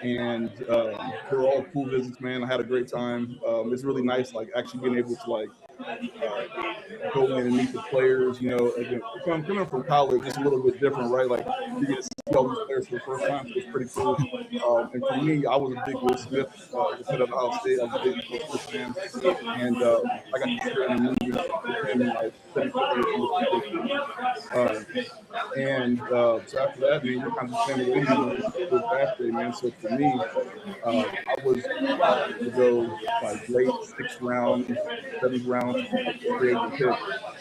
And they were all cool visits, man. I had a great time. It's really nice, like actually being able to like go in and meet the players. Again, coming from college, it's a little bit different, right? Like you get to see all these players for the first time, so it's pretty cool. And for me, I was a big Will Smith, the head of Ohio State. I was a big Will Smith fan, and I got to sit in the movie with him and like study and so after that, man, you're kind of just family with draft day, man. So for me, I was to go like late 6th round, 7th round, free agent pick.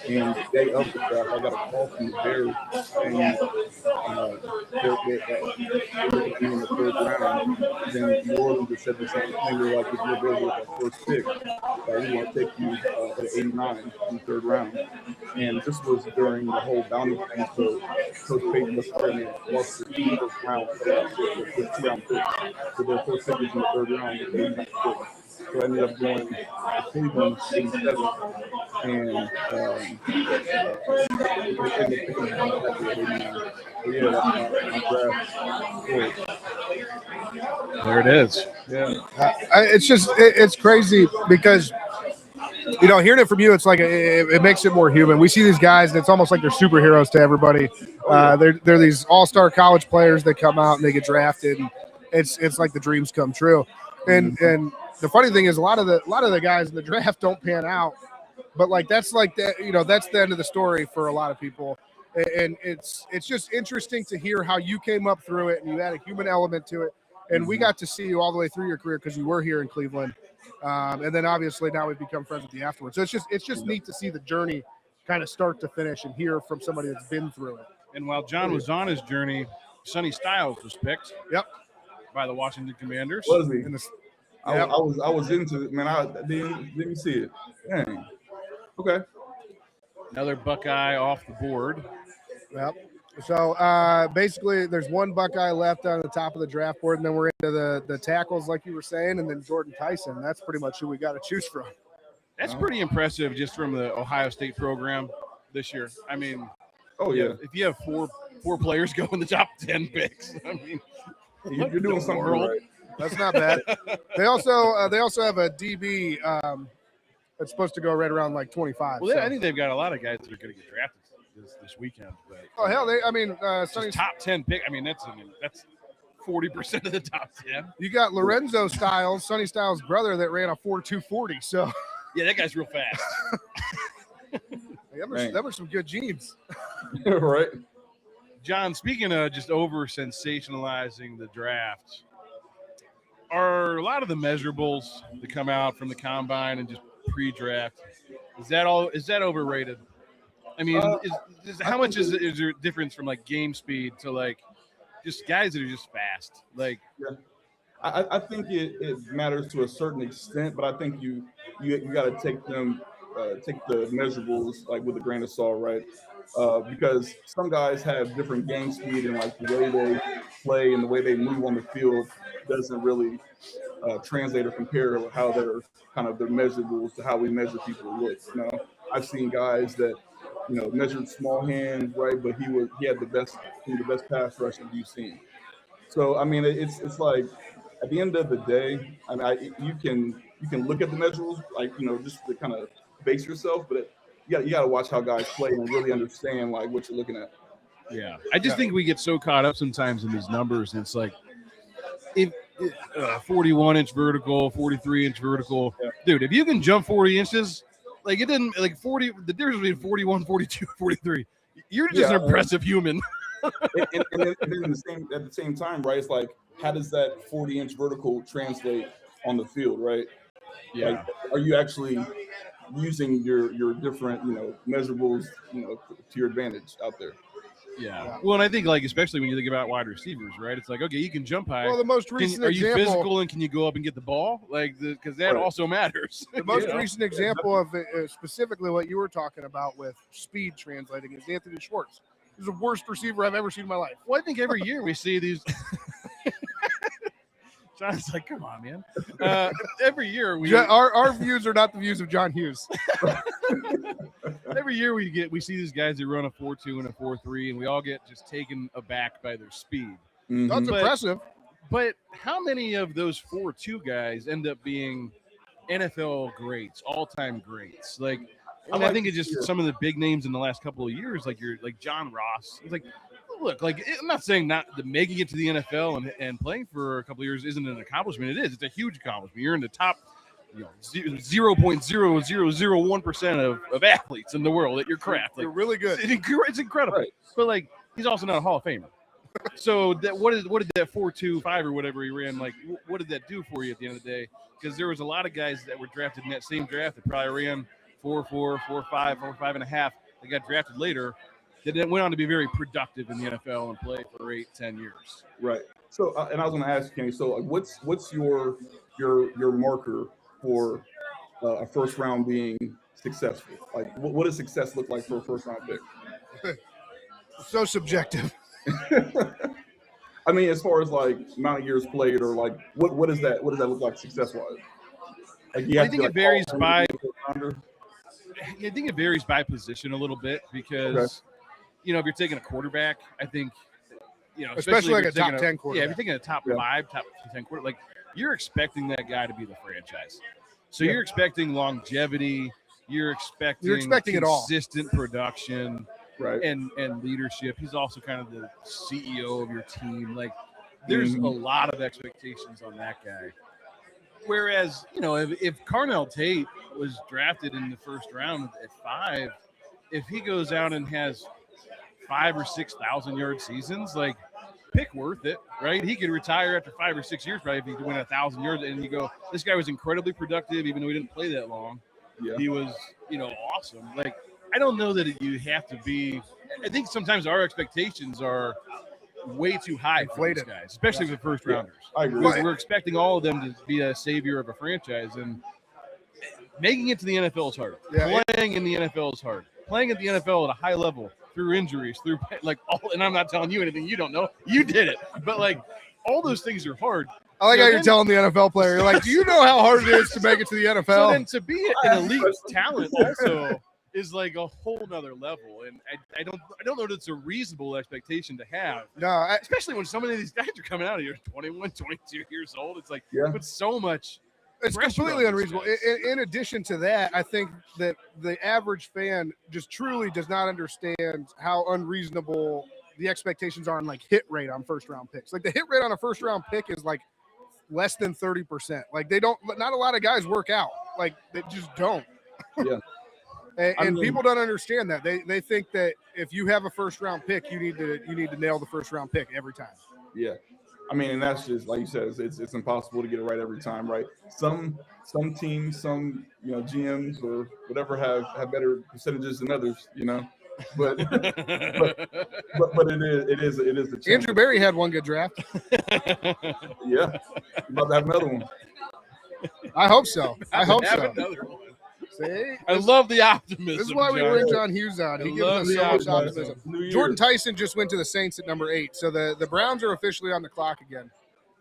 And the day of the draft, I got a call from the Bears saying they're looking at me in the 3rd round. Then New Orleans just said the same thing. They're like, if you're available with that first pick, we want to take you at 89 in the 3rd round. And this was during the whole bounty thing. So Coach Payton must have already lost their 1st round, their 2-round pick. So their first pick was in the 3rd round with 89 pick. So I ended up going to Cleveland 87, and ended up picking exactly at 89. So yeah, that's my draft story. There it is. Yeah, it's crazy because hearing it from you, it's like it makes it more human. We see these guys, and it's almost like they're superheroes to everybody. They're these all-star college players that come out and they get drafted. And it's like the dreams come true. And the funny thing is, a lot of the guys in the draft don't pan out, but like that's the end of the story for a lot of people. And it's just interesting to hear how you came up through it, and you had a human element to it. And we got to see you all the way through your career because you were here in Cleveland. And then obviously now we've become friends with you afterwards. So it's just neat to see the journey kind of start to finish and hear from somebody that's been through it. And while John was on his journey, Sonny Styles was picked. Yep. By the Washington Commanders. Was he? I was into it, man. I didn't see it. Dang. Okay. Another Buckeye off the board. Yep. So basically, there's one Buckeye left on the top of the draft board, and then we're into the tackles, like you were saying, and then Jordan Tyson. That's pretty much who we got to choose from. That's pretty impressive just from the Ohio State program this year. I mean, if you have four players go in the top 10 picks, I mean, you're doing something right. That's not bad. They also have a DB that's supposed to go right around like 25. Well, I think they've got a lot of guys that are going to get drafted this weekend. But, Sonny's top 10 pick. I mean, that's 40% of the top 10. You got Lorenzo Styles, Sonny Styles' brother, that ran a 4.240. So yeah, that guy's real fast. That were some good genes. Right. John, speaking of just over sensationalizing the draft, are a lot of the measurables that come out from the combine and just pre-draft, is that overrated? I mean, how much is there difference from like game speed to like just guys that are just fast? Like, yeah. I think it matters to a certain extent, but I think you got to take the measurables like with a grain of salt, right? because some guys have different game speed and like the way they play and the way they move on the field doesn't really translate or compare with how they're kind of their measurables to how we measure people look. You know, I've seen guys that measured small hands, right, but he had the best pass rush that you've seen. So I mean, it's like at the end of the day, I mean, you can look at the measurables like just to kind of base yourself, but you got to watch how guys play and really understand like what you're looking at. Yeah, I just think we get so caught up sometimes in these numbers, and it's like, 41-inch vertical, 43-inch vertical, dude. If you can jump 40 inches, like it didn't like 40. The difference between 41, 42, 43. You're just an impressive human. and then at the same time, right? It's like, how does that 40-inch vertical translate on the field, right? Yeah. Like, are you actually using your different measurables to your advantage out there? Yeah. Well, and I think like especially when you think about wide receivers, right? It's like, okay, you can jump high. Well, the most recent are example, you physical and can you go up and get the ball? Like because that also matters. The most recent example of specifically what you were talking about with speed translating is Anthony Schwartz. He's the worst receiver I've ever seen in my life. Well, I think every year we see these. John's like, come on, man. Every year our views are not the views of John Hughes. Every year we see these guys that run a 4.2 and a 4.3, and we all get just taken aback by their speed. Mm-hmm. That's impressive. But how many of those 4.2 guys end up being NFL greats, all-time greats? Like, I think it's just some of the big names in the last couple of years, like John Ross. It's like, look, like I'm not saying not making it to the NFL and playing for a couple of years isn't an accomplishment. It is. It's a huge accomplishment. You're in the top 0.0001% of athletes in the world at your craft. Like, you're really good. It's incredible. Right. But like, he's also not a Hall of Famer. So what did that 4.25 or whatever he ran, like, what did that do for you at the end of the day? Because there was a lot of guys that were drafted in that same draft that probably ran 4.4, 4.5, 4.5.5 that got drafted later that went on to be very productive in the NFL and play for 8-10 years. Right. So, and I was going to ask you, Kenny. So, what's your marker for a first round being successful? Like, what does success look like for a first round pick? So subjective. I mean, as far as like amount of years played, or like what does that look like success wise? Like, I think it varies by. I think it varies by position a little bit because, if you're taking a quarterback, I think, especially like a top 10 quarterback. Yeah, if you're taking a top 5, top 10 quarterback, like you're expecting that guy to be the franchise. So you're expecting longevity. You're expecting consistent production, right? And leadership. He's also kind of the CEO of your team. Like, there's a lot of expectations on that guy. Whereas, if Carnell Tate was drafted in the first round at 5, if he goes out and has 5,000 or 6,000 yard seasons, like, pick worth it, right? He could retire after 5 or 6 years, probably, if he win 1,000 yards. And you go, this guy was incredibly productive, even though he didn't play that long. Yeah. He was, awesome. Like, I don't know that you have to be. I think sometimes our expectations are way too high for these guys, especially with first rounders. I agree. We're expecting all of them to be a savior of a franchise, and making it to the NFL is hard. Yeah. Playing in the NFL is hard. Playing at the NFL at a high level through injuries, through and I'm not telling you anything you don't know. You did it, but like all those things are hard. I like how you're telling the NFL player, you're like, do you know how hard it is to make it to the NFL? So then to be an elite talent also is like a whole nother level, and I don't know that it's a reasonable expectation to have. No, especially when some of these guys are coming out of here 21, 22 years old. It's like put so much. It's completely unreasonable. In addition to that, I think that the average fan just truly does not understand how unreasonable the expectations are on like hit rate on first round picks. Like the hit rate on a first round pick is like less than 30%. Like not a lot of guys work out. Like they just don't. Yeah. And people don't understand that. They think that if you have a first round pick, you need to nail the first round pick every time. Yeah. I mean, and that's just like you said, it's impossible to get it right every time, right? Some teams, some GMs or whatever have better percentages than others, But it is the chance. Andrew Berry had one good draft. Yeah, about to have another one. I hope so. Another one. See? I love the optimism. This is why we John. bring John Hughes on. He gives love us the so much optimism. optimism. New year. Jordan Tyson just went to the Saints at number 8, so the Browns are officially on the clock again.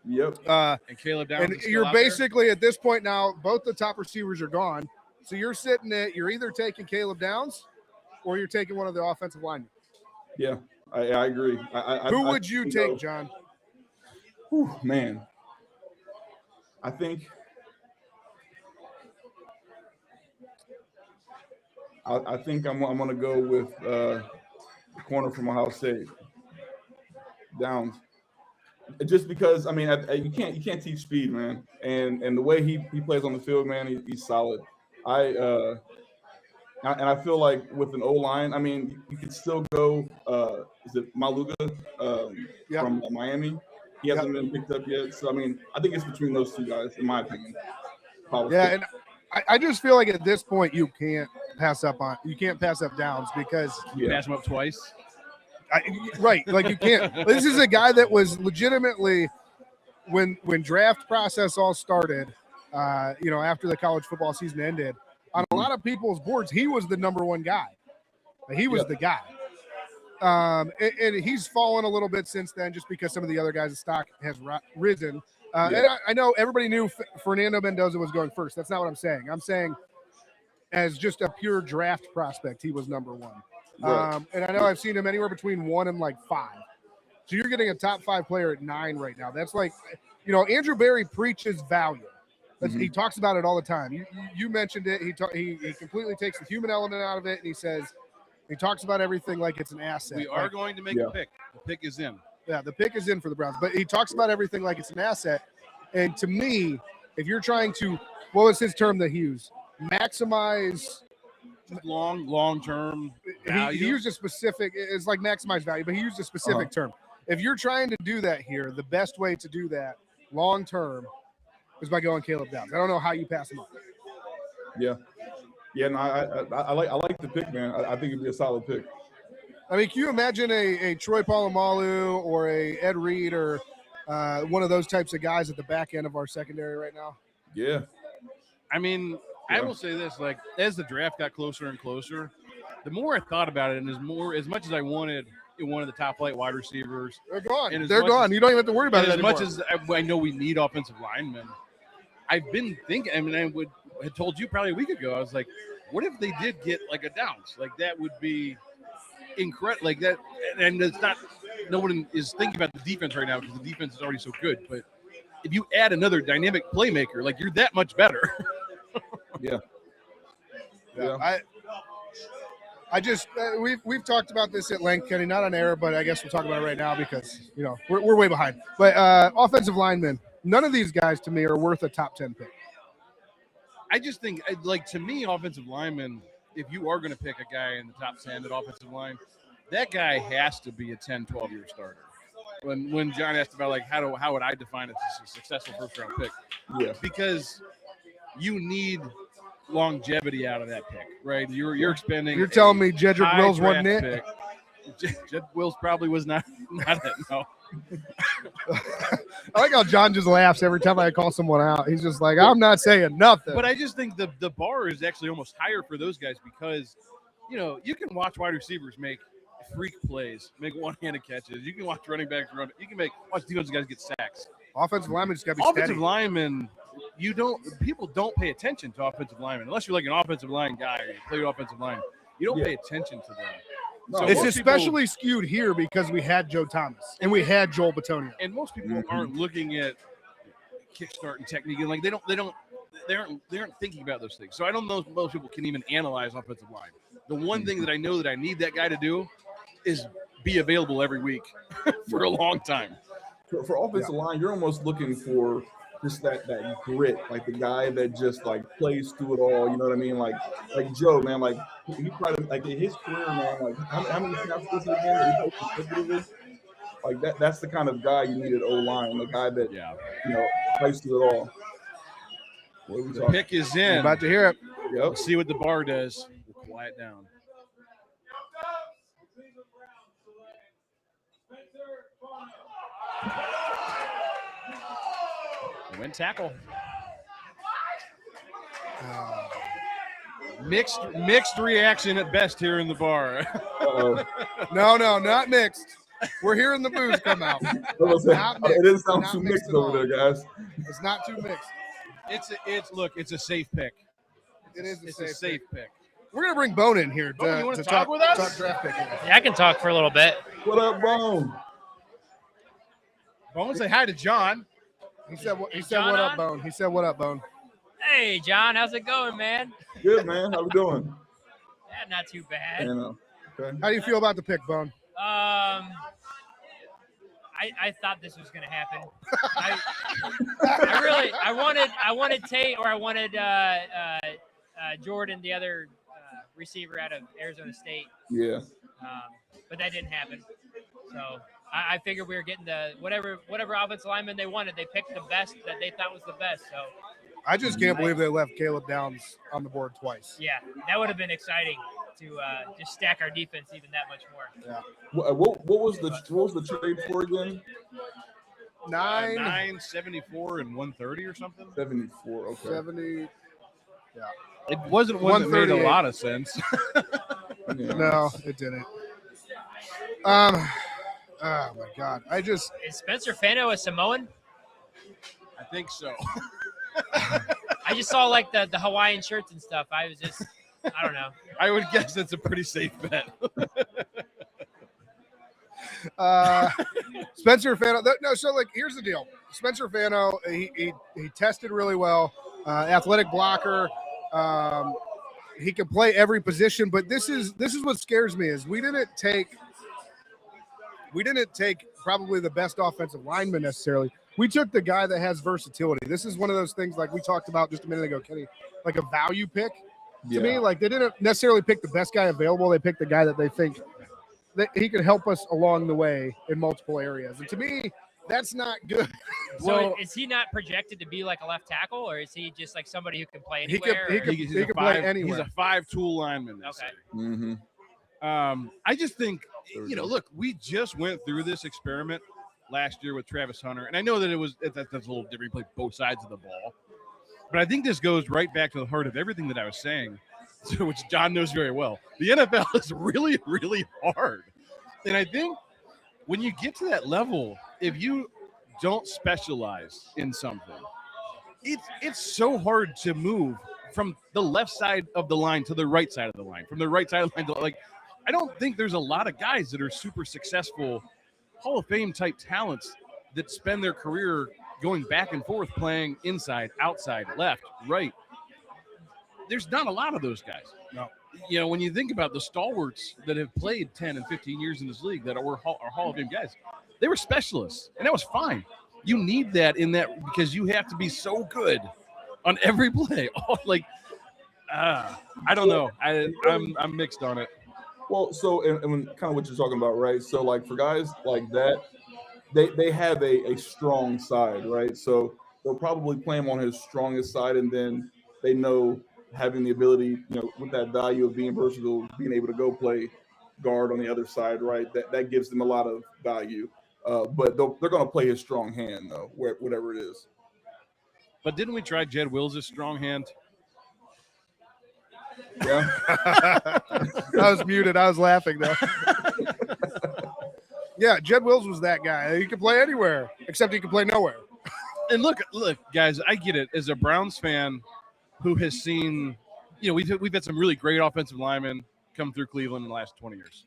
Yep. And Caleb Downs. And is still you're out there? basically at this point now, both the top receivers are gone. So you're sitting at, you're either taking Caleb Downs or you're taking one of the offensive linemen. Yeah, I agree. Who would you take, John? Whew, man, I think I'm going to go with the corner from Ohio State, Downs. Just because, I mean, you can't teach speed, man, and the way he plays on the field, man, he's solid. And I feel like with an O line, I mean, you could still go. Is it Maluga from Miami? He hasn't been picked up yet, so I mean, I think it's between those two guys, in my opinion. Yeah, and I just feel like at this point you can't pass up Downs because You pass him up twice. right, like you can't. This is a guy that was legitimately when draft process all started. After the college football season ended, on a lot of people's boards, he was the number one guy. He was the guy. And he's fallen a little bit since then, just because some of the other guys' stock has risen. And I know everybody knew Fernando Mendoza was going first. That's not what I'm saying. I'm saying as just a pure draft prospect, he was number one. Right. And I know I've seen him anywhere between 1 and like 5. So you're getting a top 5 player at 9 right now. That's like, Andrew Berry preaches value. He talks about it all the time. You mentioned it. He completely takes the human element out of it, and he talks about everything like it's an asset. We are going to make a pick. The pick is in. Yeah, the pick is in for the Browns, but he talks about everything like it's an asset. And to me, if you're trying to, what was his term that he used? Maximize long-term value. He used a specific, it's like maximize value, but he used a specific term. If you're trying to do that here, the best way to do that long-term is by going Caleb Downs. I don't know how you pass him up. Yeah. Yeah, no, I like the pick, man. I think it'd be a solid pick. I mean, can you imagine a Troy Polamalu or a Ed Reed or one of those types of guys at the back end of our secondary right now? Yeah. I mean, I will say this, like, as the draft got closer and closer, the more I thought about it, and as much as I wanted one of the top flight wide receivers. They're gone. They're gone. You don't even have to worry about it anymore. As much as I know we need offensive linemen, I've been thinking, I mean, I had told you probably a week ago, I was like, what if they did get like a Downs? Like, that would be incredible. Like that, and it's not, no one is thinking about the defense right now because the defense is already so good. But if you add another dynamic playmaker, like, you're that much better. Yeah. I just we've talked about this at length, Kenny, not on air, but I guess we'll talk about it right now because we're way behind. But offensive linemen, none of these guys to me are worth a top 10 pick. I just think, like, to me, offensive linemen, if you are going to pick a guy in the top 10 at offensive line, that guy has to be a 10, 12-year starter. When John asked about, like, how would I define it as a successful first-round pick? Yeah. Because you need longevity out of that pick, right? You're expending. You're telling me Jedrick Wills wasn't it? Jed Wills probably was not it. No. I like how John just laughs every time I call someone out. He's just like, I'm not saying nothing. But I just think the bar is actually almost higher for those guys because, you can watch wide receivers make freak plays, make one-handed catches. You can watch running backs run. You can watch defensive guys get sacks. Offensive linemen just got to be steady. Offensive linemen, people don't pay attention to offensive linemen unless you're like an offensive line guy or you play offensive line. You don't pay attention to them. So it's especially skewed here because we had Joe Thomas and we had Joel Bitonio. And most people aren't looking at kickstart and technique, and like they aren't thinking about those things. So I don't know if most people can even analyze offensive line. The one thing that I know that I need that guy to do is be available every week for a long time. For offensive line, you're almost looking for just that grit, like the guy that just like plays through it all. You know what I mean? Like Joe, man. Like he probably like in his career, man. Like how many snaps was it again? Like that's the kind of guy you need at O-line, the guy that plays through it all. The pick is in. I'm about to hear it. Yep. Let's see what the bar does. We'll quiet down. Win tackle. Mixed reaction at best here in the bar. No, not mixed. We're hearing the booze come out. It didn't sound too mixed over there, guys. It's not too mixed. It's a safe pick. It's a safe pick. We're gonna bring Bone in here Bone, you want to to talk with us? Talk draft picking. Yeah, I can talk for a little bit. What up, Bone? Bone, say hi to John. He said what John up, on? Bone. He said what up, Bone. Hey, John, how's it going, man? Good, man. How we doing? Yeah, not too bad. Okay. How do you feel about the pick, Bone? I thought this was gonna happen. I wanted Tate, or I wanted Jordan, the other receiver out of Arizona State. Yeah. But that didn't happen. So I figured we were getting the whatever offensive lineman they wanted. They picked the best that they thought was the best. So I just can't believe they left Caleb Downs on the board twice. yeah, that would have been exciting to just stack our defense even that much more. Yeah. What was the trade for again? 974 and 130 or something. 74. Okay. 70. Yeah. It wasn't one that made a 138. lot of sense. Yeah. No, it didn't. Oh my God! Is Spencer Fano a Samoan? I think so. I just saw like the Hawaiian shirts and stuff. I don't know. I would guess that's a pretty safe bet. Spencer Fano. No, so like here's the deal. Spencer Fano, he tested really well. Athletic blocker. He can play every position, but this is what scares me is we didn't take probably the best offensive lineman necessarily. We took the guy that has versatility. This is one of those things like we talked about just a minute ago, Kenny, like a value pick. To me, like they didn't necessarily pick the best guy available. They picked the guy that they think that he can help us along the way in multiple areas. And to me, that's not good. So is he not projected to be like a left tackle, or is he just like somebody who can play anywhere? He can play anywhere. He's a 5-tool lineman. Okay. Mm-hmm. I just think, look, we just went through this experiment last year with Travis Hunter, and I know that that's a little different. He played both sides of the ball, but I think this goes right back to the heart of everything that I was saying, which John knows very well. The NFL is really, really hard, and I think when you get to that level, if you don't specialize in something, it's so hard to move from the left side of the line to the right side of the line, from the right side of the line to, like, I don't think there's a lot of guys that are super successful Hall of Fame type talents that spend their career going back and forth playing inside, outside, left, right. There's not a lot of those guys. No. When you think about the stalwarts that have played 10 and 15 years in this league that are Hall of Fame guys, they were specialists, and that was fine. You need that in that because you have to be so good on every play. I don't know. I'm mixed on it. Well, so and kind of what you're talking about, right? So like for guys like that, they have a strong side, right? So they'll probably play him on his strongest side, and then they know having the ability, with that value of being versatile, being able to go play guard on the other side, right? That gives them a lot of value. But they're going to play his strong hand, though, whatever it is. But didn't we try Jed Wills' strong hand? Yeah. I was muted. I was laughing, though. Yeah, Jed Wills was that guy. He could play anywhere, except he could play nowhere. And look, guys, I get it. As a Browns fan who has seen, we've had some really great offensive linemen come through Cleveland in the last 20 years.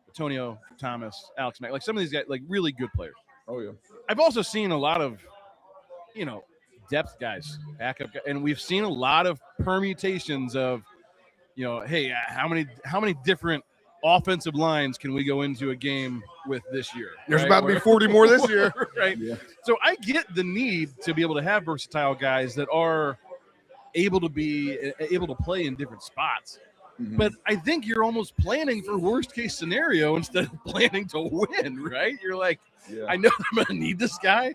Antonio Thomas, Alex Mack, like some of these guys, like really good players. Oh, yeah. I've also seen a lot of, depth guys, backup guys, and we've seen a lot of permutations of, hey, how many different offensive lines can we go into a game with this year? There's about to be 40 more this year. Right. Yeah. So I get the need to be able to have versatile guys that are able to play in different spots. Mm-hmm. But I think you're almost planning for worst case scenario instead of planning to win, right? You're like, Yeah. I know I'm going to need this guy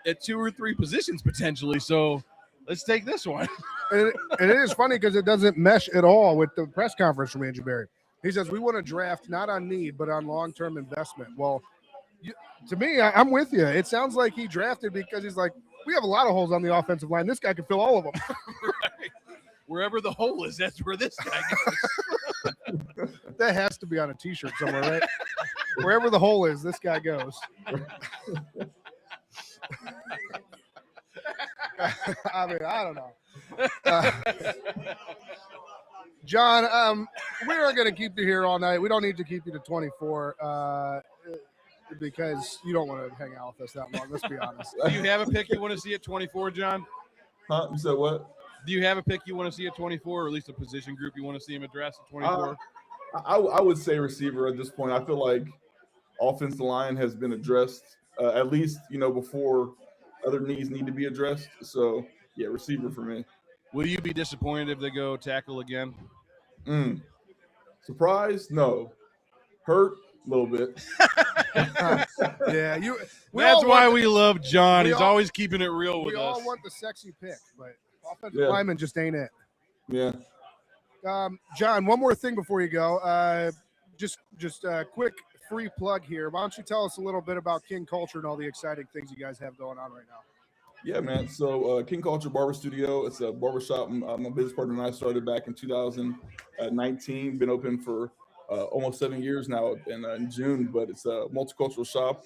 at 2 or 3 positions potentially. So let's take this one. And it is funny because it doesn't mesh at all with the press conference from Andrew Berry. He says, we want to draft not on need, but on long-term investment. Well, to me, I'm with you. It sounds like he drafted because he's like, we have a lot of holes on the offensive line. This guy can fill all of them. Right. Wherever the hole is, that's where this guy goes. That has to be on a T-shirt somewhere, right? Wherever the hole is, this guy goes. I mean, I don't know. John, we are going to keep you here all night. We don't need to keep you to 24 because you don't want to hang out with us that long. Let's be honest. Do you have a pick you want to see at 24, John? Huh? You said what? Do you have a pick you want to see at 24, or at least a position group you want to see him address at 24? I would say receiver at this point. I feel like offensive line has been addressed, at least, before other needs need to be addressed. So, yeah, receiver for me. Will you be disappointed if they go tackle again? Surprised? No. Hurt? A little bit. Yeah, that's why we love John. He's always keeping it real with us. We all want the sexy pick, but offensive lineman just ain't it. Yeah. John, one more thing before you go. Just a quick free plug here. Why don't you tell us a little bit about King Culture and all the exciting things you guys have going on right now? Yeah, man. So King Culture Barber Studio, it's a barbershop my business partner and I started back in 2019. Been open for almost 7 years now in June, but it's a multicultural shop.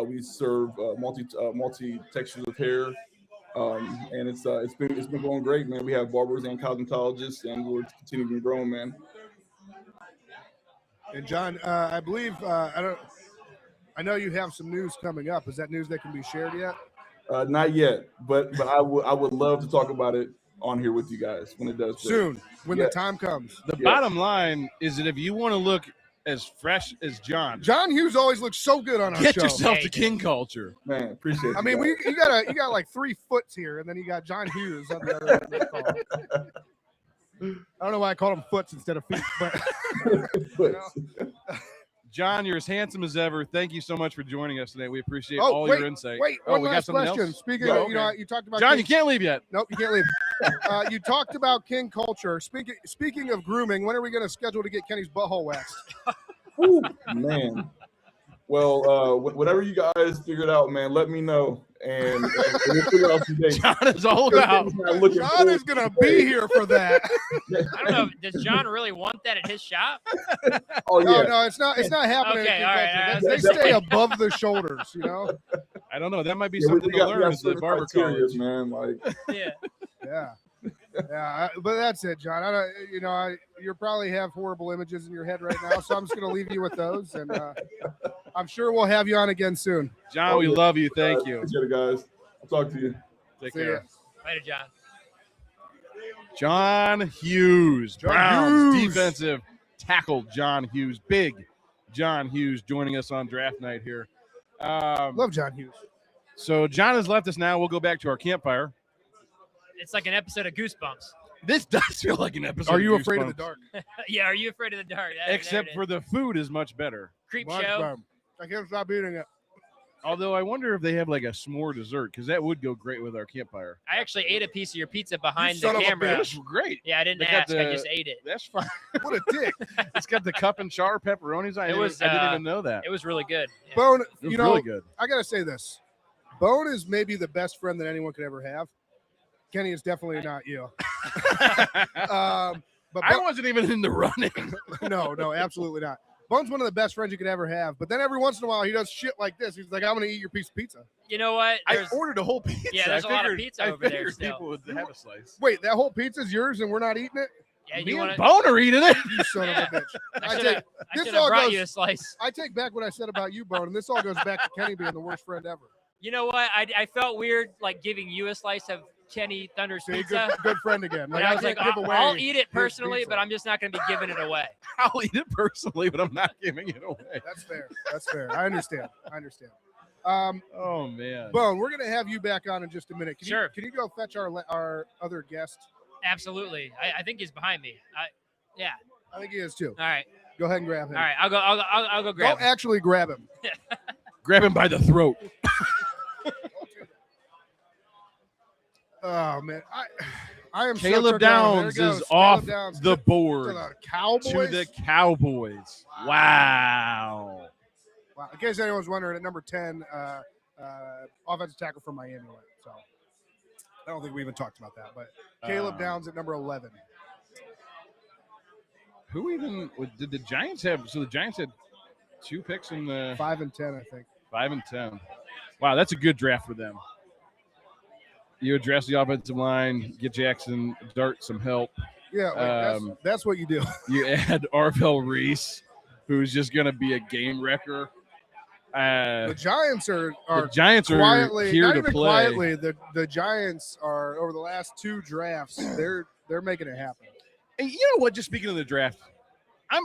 We serve multi textures of hair, and it's been going great, man. We have barbers and cosmetologists, and we're continuing to grow, man. And John, I believe I know you have some news coming up. Is that news that can be shared yet? Not yet, but I would love to talk about it on here with you guys when it does. Soon, when the time comes. The bottom line is that if you want to look as fresh as John Hughes always looks so good on our show. Get yourself to King Culture. Man, appreciate it. I mean, you got like 3 foots here, and then you got John Hughes on the other end of the call. I don't know why I called him foots instead of feet, but John, you're as handsome as ever. Thank you so much for joining us today. We appreciate all your insight. Wait, one last question. Else? Speaking of, you talked about John, you can't leave yet. Nope, you can't leave. You talked about King Culture. Speaking of grooming, when are we going to schedule to get Kenny's butthole waxed? Ooh, man. Well, whatever you guys figured out, man, let me know. And we'll figure out some dates. John is all about. John is going to be here for that. I don't know. Does John really want that at his shop? Oh yeah. No, it's not happening. Okay, all right. They stay above the shoulders, I don't know. That might be something to learn as the barber college, man. Like, yeah. But that's it, John. I don't. You probably have horrible images in your head right now, so I'm just going to leave you with those, and I'm sure we'll have you on again soon. John, we love you. Thank you. Appreciate it, guys. I'll talk to you. Take care. Later, John. John Hughes, Browns defensive tackle. John Hughes, big John Hughes, joining us on draft night here. Love John Hughes. So John has left us now. We'll go back to our campfire. It's like an episode of Goosebumps. This does feel like an episode. Are you of afraid of the dark? Yeah, are you afraid of the dark? Except for the food is much better. Creep Much show. better. I can't stop eating it. Although I wonder if they have like a s'more dessert, because that would go great with our campfire. I actually ate a piece of your pizza behind You the son of a camera. That was great. Yeah, I didn't They got ask. I the- just ate it. That's fine. What a dick. It's got the cup and char pepperonis. I didn't even know that. It was really good. Yeah. Bone, It was really good. I got to say this. Bone is maybe the best friend that anyone could ever have. Kenny is definitely not you. But I wasn't even in the running. no, absolutely not. Bone's one of the best friends you could ever have. But then every once in a while, he does shit like this. He's like, I'm going to eat your piece of pizza. You know what? I ordered a whole pizza. Yeah, there's a lot of pizza over there figured still. people would have a slice. Wait, that whole pizza's yours and we're not eating it? Yeah, Me you and want Bone are eating it. You son of a bitch. I this should all have brought goes- you a slice. I take back what I said about you, Bone, and this all goes back to Kenny being the worst friend ever. You know what? I felt weird like giving you a slice of Kenny Thunder's See, pizza. good friend again. But I was like, can't give away I'll eat it his personally, pizza. but I'm just not going to be giving it away. I'll eat it personally, but I'm not giving it away. That's fair. I understand. Oh man. Bone, we're gonna have you back on in just a minute. Sure. Can you go fetch our other guest? Absolutely. I think he's behind me. Yeah. I think he is too. All right. Go ahead and grab him. All right. I'll go grab Don't him. actually grab him. Grab him by the throat. Oh man, I am. Caleb so Downs there it goes. is off Caleb Downs the to board the Cowboys. to the Cowboys. Wow. Wow. In case anyone's wondering, at number 10, offensive tackle from Miami. So I don't think we even talked about that, but Caleb Downs at number 11. Who even did the Giants have? So the Giants had 2 picks in the 5 and 10, I think. 5 and 10. Wow, that's a good draft for them. You address the offensive line, get Jackson Dart some help. Yeah, that's what you do. You add Arvell Reese, who's just going to be a game wrecker. The Giants are quietly here to play. Quietly, the Giants are over the last 2 drafts. They're making it happen. And you know what? Just speaking of the draft, I'm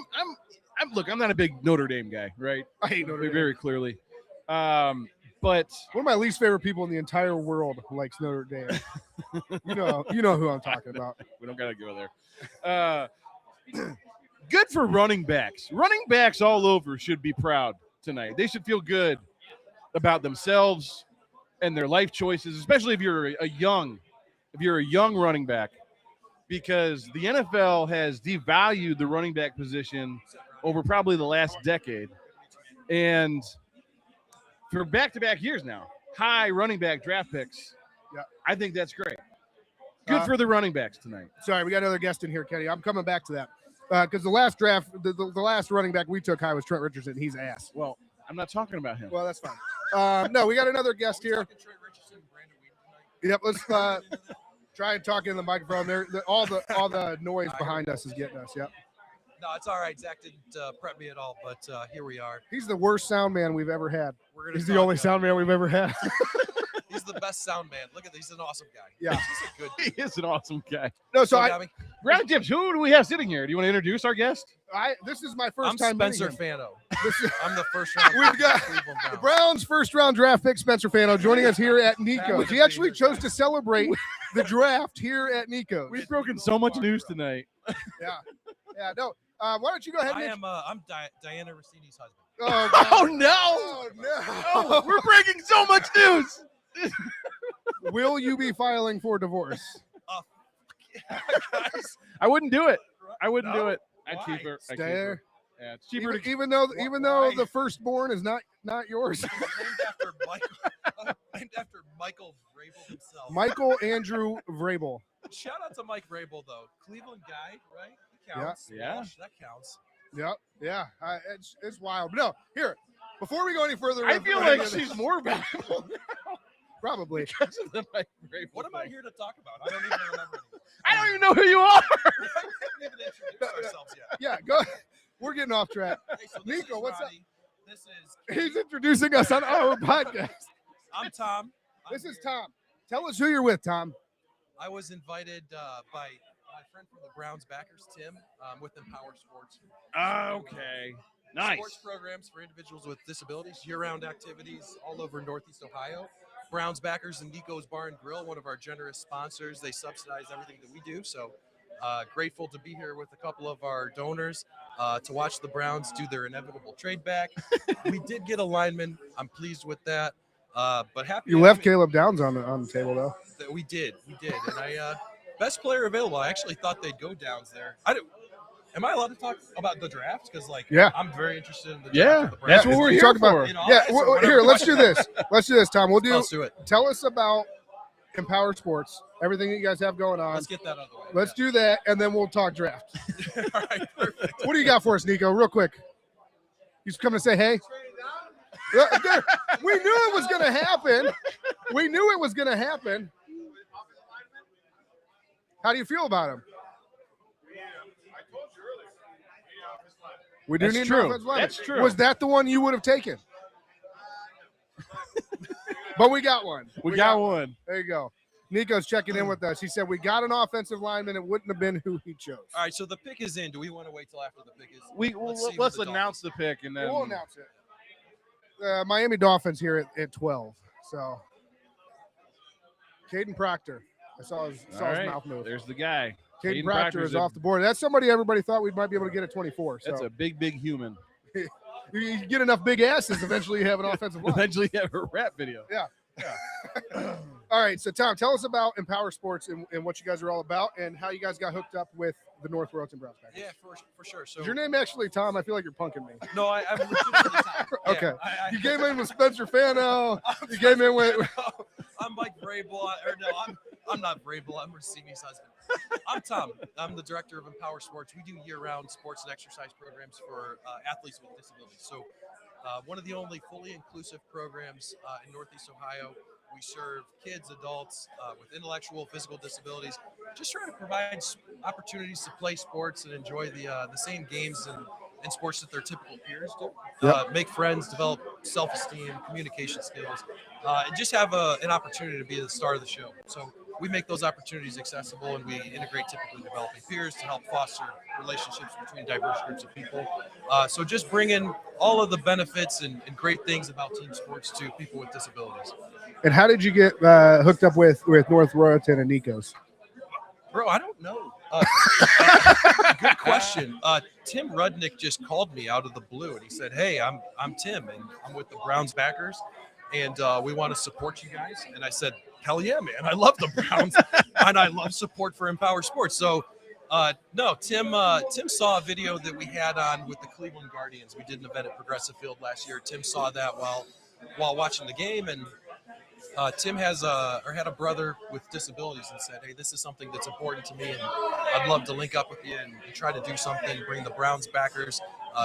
not a big Notre Dame guy, right? I hate Notre Dame very clearly. But one of my least favorite people in the entire world likes Notre Dame. you know who I'm talking about. We don't gotta go there. Good for running backs. Running backs all over should be proud tonight. They should feel good about themselves and their life choices, especially if you're a young running back, because the NFL has devalued the running back position over probably the last decade. And for back-to-back years now, high running back draft picks. Yeah. I think that's great. Good for the running backs tonight. Sorry, we got another guest in here, Kenny. I'm coming back to that. Because the last draft, the last running back we took high was Trent Richardson. He's ass. Well, I'm not talking about him. Well, that's fine. No, we got another guest here. Yep, let's try and talk in the microphone. All the noise behind us is getting us. Yep. No, it's all right. Zach didn't prep me at all, but here we are. He's the worst sound man we've ever had. He's the only sound man we've ever had. He's the best sound man. Look at this. He's an awesome guy. Yeah. He's a good He is an awesome guy. No, so Ground Tips, who do we have sitting here? Do you want to introduce our guest? This is my first I'm time Spencer meeting him. Fano. I'm the first round. We've got the Browns' first-round draft pick, Spencer Fano, joining us here at Nico's. He actually chose to celebrate the draft here at Nico's. We've broken so much news tonight. Yeah. No. Why don't you go ahead? I'm Diana Rossini's husband. Oh no! Oh, no! We're breaking so much news. Will you be filing for divorce? Yeah, guys. I wouldn't do it. do it. I'd Why? keep her. Stay there. Yeah, it's cheaper to Even though the firstborn is not yours. named after Michael Vrabel himself. Michael Andrew Vrabel. Shout out to Mike Vrabel though, Cleveland guy, right? He counts. Yeah. Walsh, that counts. Yep. Yeah. It's wild. But no, here. Before we go any further, I feel like she's more valuable now. Probably. Because of the Mike Vrabel What am I thing. here to talk about? I don't even remember anymore. I don't even know who you are. We haven't even introduced ourselves yet. Yeah. Go. We're getting off track. Hey, so this Nico, is what's up? Ronnie. This is He's introducing us on our podcast. I'm Tom. This is Tom. Tell us who you're with, Tom. I was invited by my friend from the Browns backers, Tim, with Empower Sports. Okay. Nice. Sports programs for individuals with disabilities, year-round activities all over Northeast Ohio. Browns backers and Nico's Bar and Grill, one of our generous sponsors. They subsidize everything that we do. So grateful to be here with a couple of our donors to watch the Browns do their inevitable trade back. We did get a lineman. I'm pleased with that. But happy You left Caleb Downs on the table, though. We did. And I best player available. I actually thought they'd go Downs there. Am I allowed to talk about the draft? Because I'm very interested in the draft. Yeah, of the Browns. that's what we're here Talk for. about. Yeah, here. Let's do this. Let's do this, Tom. Let's do it. Tell us about Empower Sports, everything that you guys have going on. Let's get that out of the way. Let's do that, and then we'll talk draft. All right, perfect. What do you got for us, Nico? Real quick. You just coming to say hey? We knew it was going to happen. How do you feel about him? We do That's need true. an offensive lineman. That's true. Was that the one you would have taken? But we got one. We got one. There you go. Nico's checking in with us. He said we got an offensive lineman. It wouldn't have been who he chose. All right, so the pick is in. Do we want to wait till after the pick is? Let's announce the pick and then We'll announce it. Miami Dolphins here at 12. So, Caden Proctor. I saw his mouth move. There's the guy. Caden Proctor is off the board. That's somebody everybody thought we might be able to get at 24. So. That's a big human. You get enough big asses, eventually you have an offensive line. Eventually you have a rap video. Yeah. All right, so Tom, tell us about Empower Sports and what you guys are all about and how you guys got hooked up with the North Royalton Browns. Yeah, for sure. So is your name actually Tom? I feel like you're punking me. No, I'm legitimately Tom. Okay. Yeah, you came in with Spencer Fano. You came in with I'm Mike Vrabel. I'm not Vrabel. I'm Rossini's husband. I'm Tom. I'm the director of Empower Sports. We do year-round sports and exercise programs for athletes with disabilities. So one of the only fully inclusive programs in Northeast Ohio. We serve kids, adults with intellectual, physical disabilities. Just trying to provide opportunities to play sports and enjoy the same games and sports that their typical peers do. Make friends, develop self-esteem, communication skills, and just have an opportunity to be the star of the show. So we make those opportunities accessible, and we integrate typically developing peers to help foster relationships between diverse groups of people. So just bringing all of the benefits and great things about team sports to people with disabilities. And how did you get hooked up with North Royalton and Nico's? Bro, I don't know. Good question. Tim Rudnick just called me out of the blue, and he said, "Hey, I'm Tim, and I'm with the Browns backers, and we want to support you guys." And I said, "Hell yeah, man! I love the Browns, and I love support for Empower Sports." So, no, Tim saw a video that we had on with the Cleveland Guardians. We did an event at Progressive Field last year. Tim saw that while watching the game, and Tim had a brother with disabilities and said, "Hey, this is something that's important to me, and I'd love to link up with you and try to do something, bring the Browns backers,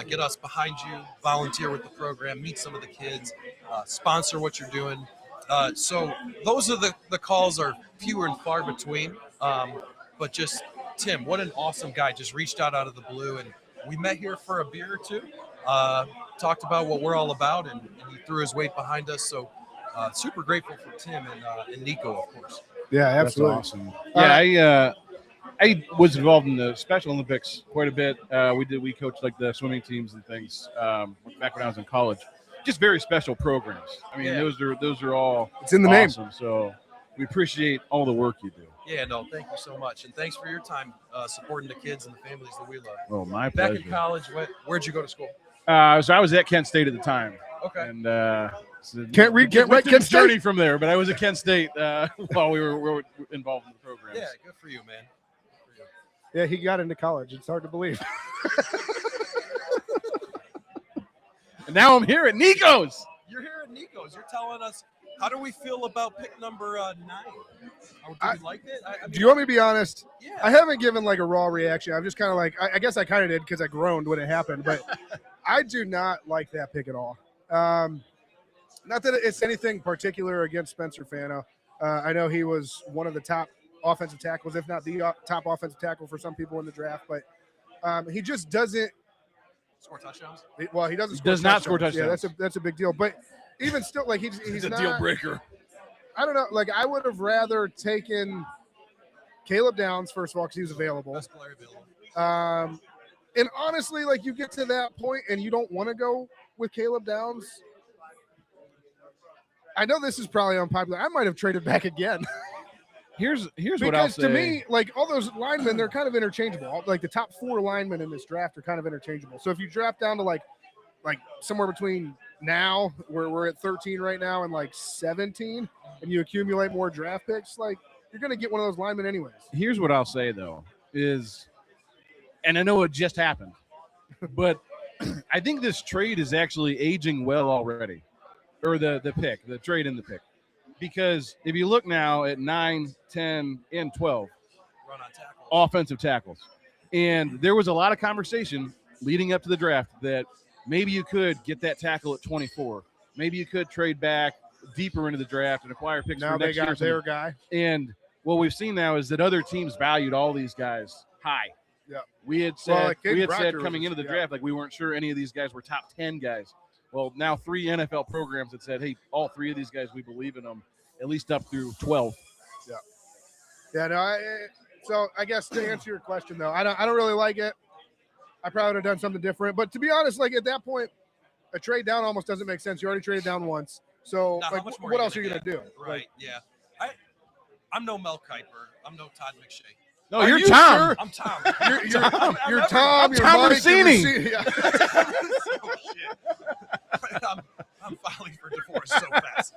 get us behind you, volunteer with the program, meet some of the kids, sponsor what you're doing." So those are the calls are fewer and far between, but just Tim, what an awesome guy, just reached out of the blue, and we met here for a beer or two, talked about what we're all about, and he threw his weight behind us. So super grateful for Tim and Nico, of course. Yeah, absolutely. That's awesome. Yeah, I was involved in the Special Olympics quite a bit. We coached like the swimming teams and things back when I was in college. Just very special programs. I mean, those are all it's in the awesome. name. So we appreciate all the work you do. Yeah, no, thank you so much, and thanks for your time supporting the kids and the families that we love. Oh, my pleasure. Back in college, where'd you go to school? So I was at Kent State at the time. Okay. And so Can't read Kent State journey from there, but I was at Kent State while we were involved in the program. Yeah, good for you, man. Good for you. Yeah, he got into college. It's hard to believe. And now I'm here at Nico's. You're here at Nico's. You're telling us, how do we feel about pick number 9? Do you like it? I mean, do you want me to be honest? Yeah. I haven't given like a raw reaction. I'm just kind of like, I guess I kind of did because I groaned when it happened, but I do not like that pick at all. Not that it's anything particular against Spencer Fano. I know he was one of the top offensive tackles, if not the top offensive tackle for some people in the draft, but he just doesn't score touchdowns. He does not score touchdowns. Yeah, that's a big deal. But even still, like he's a not, deal breaker. I don't know. Like I would have rather taken Caleb Downs first of all because he was available. Best player available. And honestly, like you get to that point and you don't want to go with Caleb Downs. I know this is probably unpopular. I might have traded back again. Here's because what I'll say. To me, like all those linemen, they're kind of interchangeable. Like the top 4 linemen in this draft are kind of interchangeable. So if you draft down to like somewhere between now, where we're at 13 right now, and like 17, and you accumulate more draft picks, like you're going to get one of those linemen anyways. Here's what I'll say though is, and I know it just happened, but I think this trade is actually aging well already, or the trade in the pick. Because if you look now at 9, 10, and 12, Run on tackles. offensive tackles. And there was a lot of conversation leading up to the draft that maybe you could get that tackle at 24. Maybe you could trade back deeper into the draft and acquire picks Now for they next year. got their guy. And what we've seen now is that other teams valued all these guys high. Yeah. We had said, Proctor coming was- into the draft, like we weren't sure any of these guys were top 10 guys. Well, now 3 NFL programs that said, hey, all 3 of these guys, we believe in them, at least up through 12. Yeah. Yeah, no, so I guess to answer your question, though, I don't really like it. I probably would have done something different. But to be honest, like at that point, a trade down almost doesn't make sense. You already traded down once. So Now, like, how much more what are else are you gonna going to do? get? Right, yeah. I'm no Mel Kiper. I'm no Todd McShay. No, Are you're you Tom. sure? I'm Tom. You're Tom. I'm You're Tom Mike, Rossini. you're Yeah. Oh, shit. I'm filing for divorce so fast.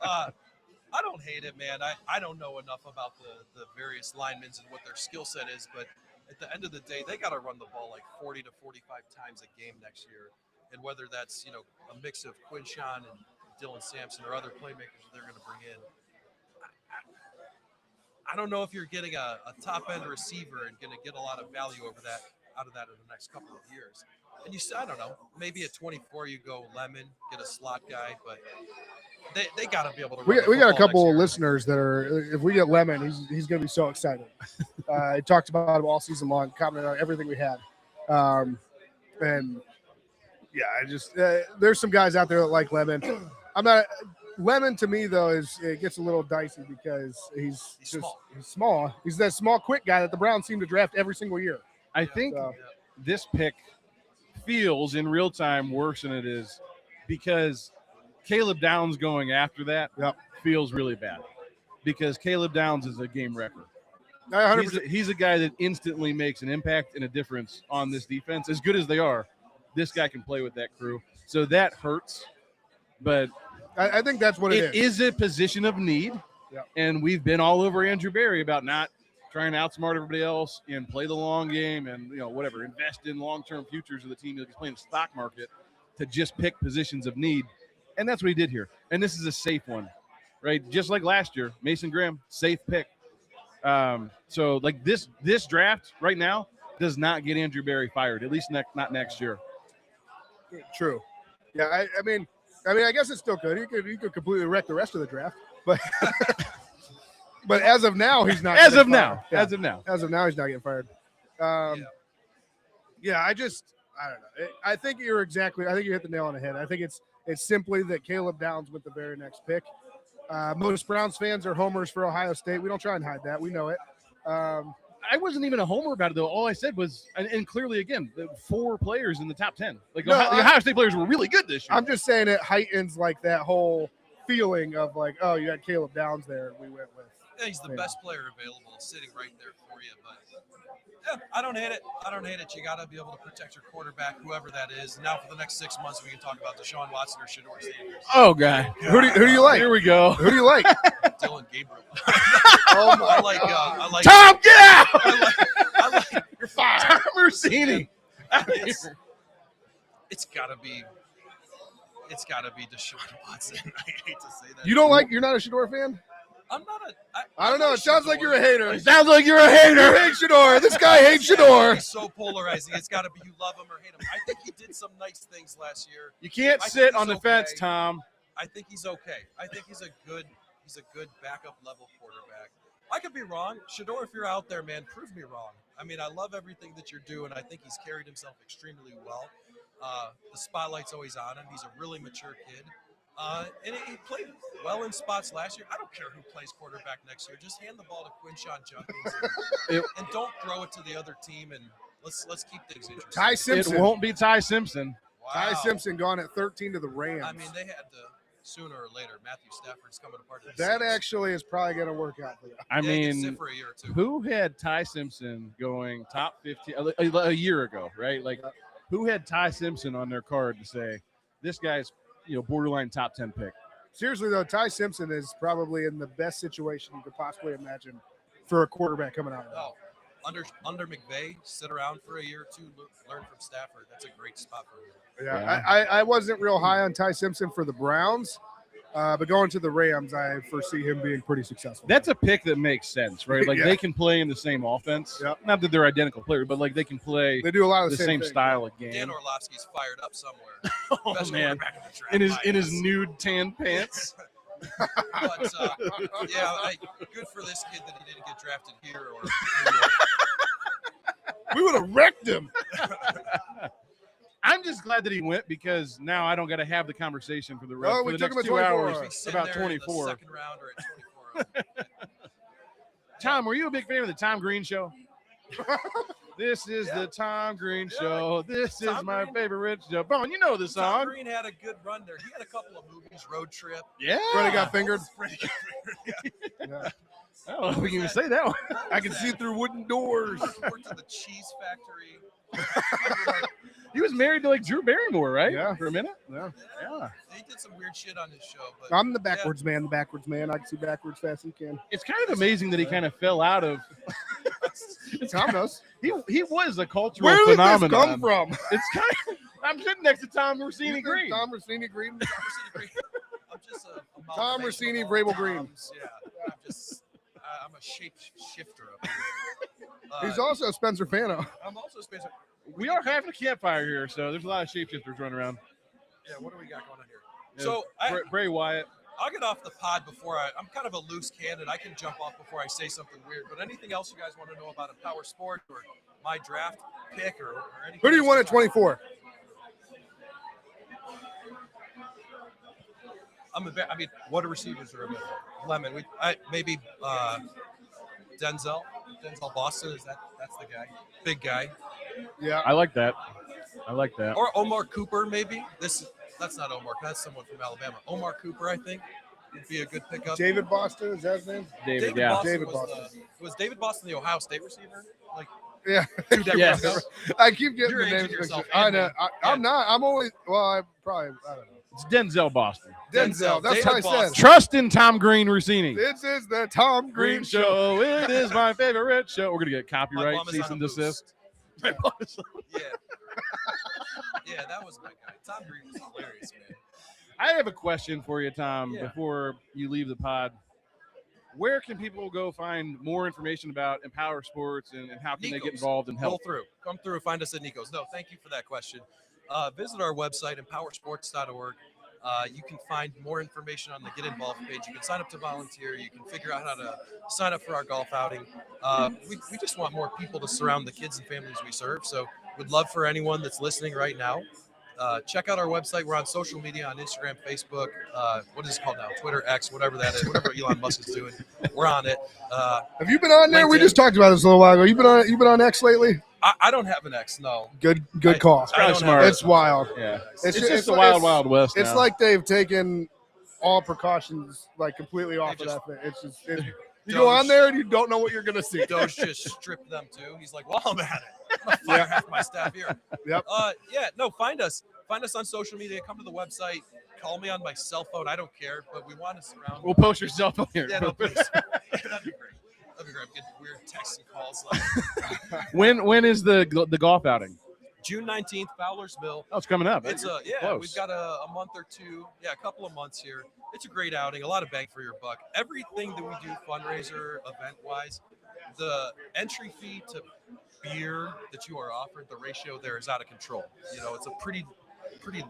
I don't hate it, man. I don't know enough about the various linemen and what their skill set is, but at the end of the day, they got to run the ball like 40 to 45 times a game next year. And whether that's, a mix of Quinshawn and Dylan Sampson or other playmakers they're going to bring in, I don't know if you're getting a top end receiver and going to get a lot of value out of that in the next couple of years. And I don't know, maybe at 24 you go Lemon, get a slot guy, but they got to be able to. We got a couple of listeners that are. If we get Lemon, he's going to be so excited. He talked about him all season long, commented on everything we had, and yeah, I just there's some guys out there that like Lemon. I'm not. Lemon to me though it gets a little dicey because he's small. He's that small, quick guy that the Browns seem to draft every single year. I think this pick feels in real time worse than it is because Caleb Downs going after that feels really bad because Caleb Downs is a game wrecker. He's a guy that instantly makes an impact and a difference on this defense. As good as they are, this guy can play with that crew. So that hurts, but I think that's what it is. It is a position of need, and we've been all over Andrew Berry about not trying to outsmart everybody else and play the long game and whatever, invest in long-term futures of the team that's playing the stock market to just pick positions of need, and that's what he did here. And this is a safe one, right? Just like last year, Mason Graham, safe pick. So like this draft right now does not get Andrew Berry fired, at least not next year. True. Yeah, I mean, I guess it's still good. He could completely wreck the rest of the draft, but but as of now, he's not. As of now, he's not getting fired. I don't know. I think you hit the nail on the head. I think it's simply that Caleb Downs with the very next pick. Most Browns fans are homers for Ohio State. We don't try and hide that. We know it. I wasn't even a homer about it, though. All I said was, and clearly, again, the 4 players in the top 10. Like, the Ohio State players were really good this year. I'm just saying it heightens, like, that whole feeling of, like, oh, you had Caleb Downs there, and we went with. Yeah, he's the best player available, sitting right there for you. But, yeah, I don't hate it. You got to be able to protect your quarterback, whoever that is. Now, for the next 6 months, we can talk about Deshaun Watson or Shedeur Sanders. Oh, God. Who do you like? Here we go. Who do you like? Dylan Gabriel. I like Tom, get out! I like You're fired. Tom Mersini. It's gotta be Deshaun Watson. I hate to say that. You're not a Shedeur fan? I'm not I don't know. It sounds like you're a hater. It sounds like you're a hater. You hate Shedeur. This guy hates Shedeur. He's so polarizing. It's got to be you love him or hate him. I think he did some nice things last year. You can't sit on the fence, Tom. I think he's okay. I think he's a good backup level quarterback. I could be wrong. Shedeur, if you're out there, man, prove me wrong. I mean, I love everything that you're doing. I think he's carried himself extremely well. The spotlight's always on him. He's a really mature kid. And he played well in spots last year. I don't care who plays quarterback next year. Just hand the ball to Quinshon Judkins and don't throw it to the other team. And let's keep things interesting. Ty Simpson. It won't be Ty Simpson. Wow. Ty Simpson gone at 13 to the Rams. I mean, they had to sooner or later. Matthew Stafford's coming apart. That actually is probably going to work out for you. I mean, sit for a year or two. Who had Ty Simpson going top 50 a year ago, right? Like, who had Ty Simpson on their card to say this guy's borderline top 10 pick? Seriously though, Ty Simpson is probably in the best situation you could possibly imagine for a quarterback coming out of it. Under McVay, sit around for a year or two, learn from Stafford. That's a great spot for him. Yeah. I wasn't real high on Ty Simpson for the Browns, but going to the Rams, I foresee him being pretty successful. That's a pick that makes sense, right? Like they can play in the same offense. Yep. Not that they're identical players, but like they can play. They do a lot of the same things. style of game. Dan Orlovsky's fired up somewhere. Oh Best man, quarterback in the draft in by his nude tan pants. But good for this kid that he didn't get drafted here or New York. We would have wrecked him. I'm just glad that he went because now I don't got to have the conversation for the rest we of the took next him 2 at 24. hours about 24. In the second round or at 24. Tom, were you a big fan of the Tom Green Show? This is the Tom Green Show. This is my favorite Rich Joe. Bone, you know the song. Tom Green had a good run there. He had a couple of movies, Road Trip. Yeah. Freddie got fingered. Yeah. I don't know if we can even say that one. I can see through wooden doors. Worked at the cheese factory. He was married to like Drew Barrymore, right? Yeah. For a minute. Yeah. He did some weird shit on his show. But I'm the backwards man. I can see backwards fast as you can. It's kind of amazing that he kind of fell out of. Tom knows. He was a cultural Where did phenomenon. this come from? It's kind of. I'm sitting next to Tom Rossini Green. Tom Rossini Green. I'm just a Tom Rossini, Vrabel Green. Yeah. I'm a shifter up here. He's also Spencer Fano. I'm also Spencer. We are having a campfire here, so there's a lot of shapeshifters running around. Yeah, what do we got going on here? Yeah, So Bray Wyatt. I'll get off the pod before I'm kind of a loose cannon. I can jump off before I say something weird. But anything else you guys want to know about a power sport or my draft pick or anything? Who do you want at 24? I mean, what are receivers are available? Lemon. Maybe Denzel Boston. That's the guy? Big guy. Yeah, I like that. Or Omar Cooper, maybe. That's not Omar. That's someone from Alabama. Omar Cooper, I think, would be a good pickup. David Boston, is that his name? David, yeah. David Boston. Was David Boston the Ohio State receiver? Like Yeah. 2 decades Yes. ago? I keep getting You're the names aging mixed yourself, up. I and know. me. I'm not. I'm only. Well, I don't know. It's Denzel Boston. Denzel. That's David what I Boston. said. Trust in Tom Green Rossini. This is the Tom Green Show. It is my favorite show. We're gonna get My copyright, mom is cease on and a desist. boost. Yeah. Yeah, that was my guy. Tom Green was hilarious, man. I have a question for you, Tom, Yeah. before you leave the pod. Where can people go find more information about Empower Sports and how can they get Nico's. involved and Roll help? through. Come through. Find us at Nico's. No, thank you for that question. Visit our website, empowersports.org. You can find more information on the Get Involved page. You can sign up to volunteer. You can figure out how to sign up for our golf outing. We just want more people to surround the kids and families we serve. So we'd love for anyone that's listening right now. Check out our website. We're on social media, on Instagram, Facebook. What is it called now? Twitter, X, whatever that is, whatever Elon Musk is doing. We're on it. Have you been on there? We LinkedIn. just talked about this a little while ago. You been on X lately? I don't have an X, no. Good call. I don't smart. have It's wild. Yeah. It's just the wild, wild west. It's now. like they've taken all precautions like completely off of just- that thing. It's just you go on there and you don't know what you're gonna see. Doge just stripped them too. He's like, well, I'm at it. I'm gonna fire half my staff here. Yep. Find us. Find us on social media. Come to the website. Call me on my cell phone. I don't care, but we want to surround. We'll post your cell phone here. Yeah, no, please. That'd be great. That'd be great. I'm getting weird texts and calls. Like When is the golf outing? June 19th, Fowler's Mill. Oh, it's coming up. It's Close. we've got a month or two. Yeah, a couple of months here. It's a great outing. A lot of bang for your buck. Everything that we do fundraiser, event-wise, the entry fee to beer that you are offered, the ratio there is out of control. You know, it's a pretty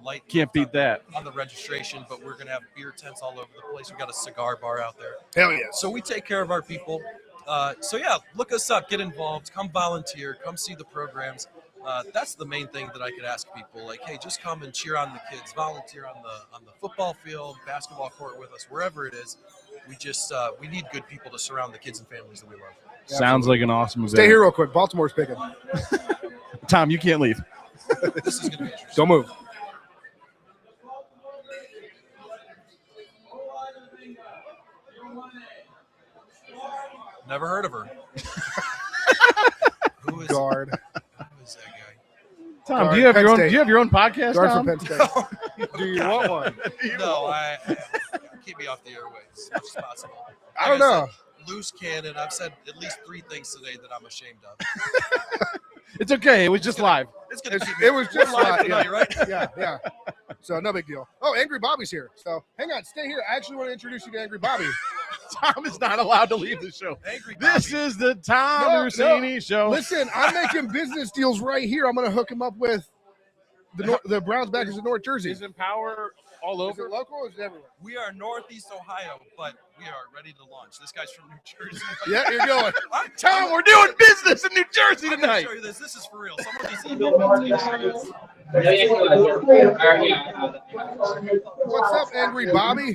light. Can't beat that. On the registration, but we're gonna have beer tents all over the place. We got a cigar bar out there. Hell yeah. So we take care of our people. Look us up, get involved, come volunteer, come see the programs. That's the main thing that I could ask people. Like, hey, just come and cheer on the kids, volunteer on the football field, basketball court with us, wherever it is. We need good people to surround the kids and families that we love. Sounds like an awesome event. Stay here real quick. Baltimore's picking. Tom, you can't leave. This is gonna be interesting. Don't move. Never heard of her. Who is Guard. Who is that guy? Tom, Guard, do you have Penn your own? State. Do you have your own podcast, Guard Tom? from Penn State. Do you want one? No, I keep me off the airwaves as much as possible. I don't know. Loose cannon. I've said at least 3 things today that I'm ashamed of. It's okay. It was just live. It's gonna keep It was just live live, tonight, yeah. right? Yeah. So no big deal. Oh, Angry Bobby's here. So hang on, stay here. I actually want to introduce you to Angry Bobby. Tom is not allowed to leave the show. Angry This Bobby. is the Tom No, Rossini Show. Listen, I'm making business deals right here. I'm going to hook him up with the Browns backers in North Jersey. Is Empower all Is it over? local or is it everywhere? We are Northeast Ohio, but we are ready to launch. This guy's from New Jersey. Yeah, you're going. Tom, we're doing business in New Jersey I'm gonna tonight. show you this. This is for real. Someone needs to email me to What's up, Angry Bobby?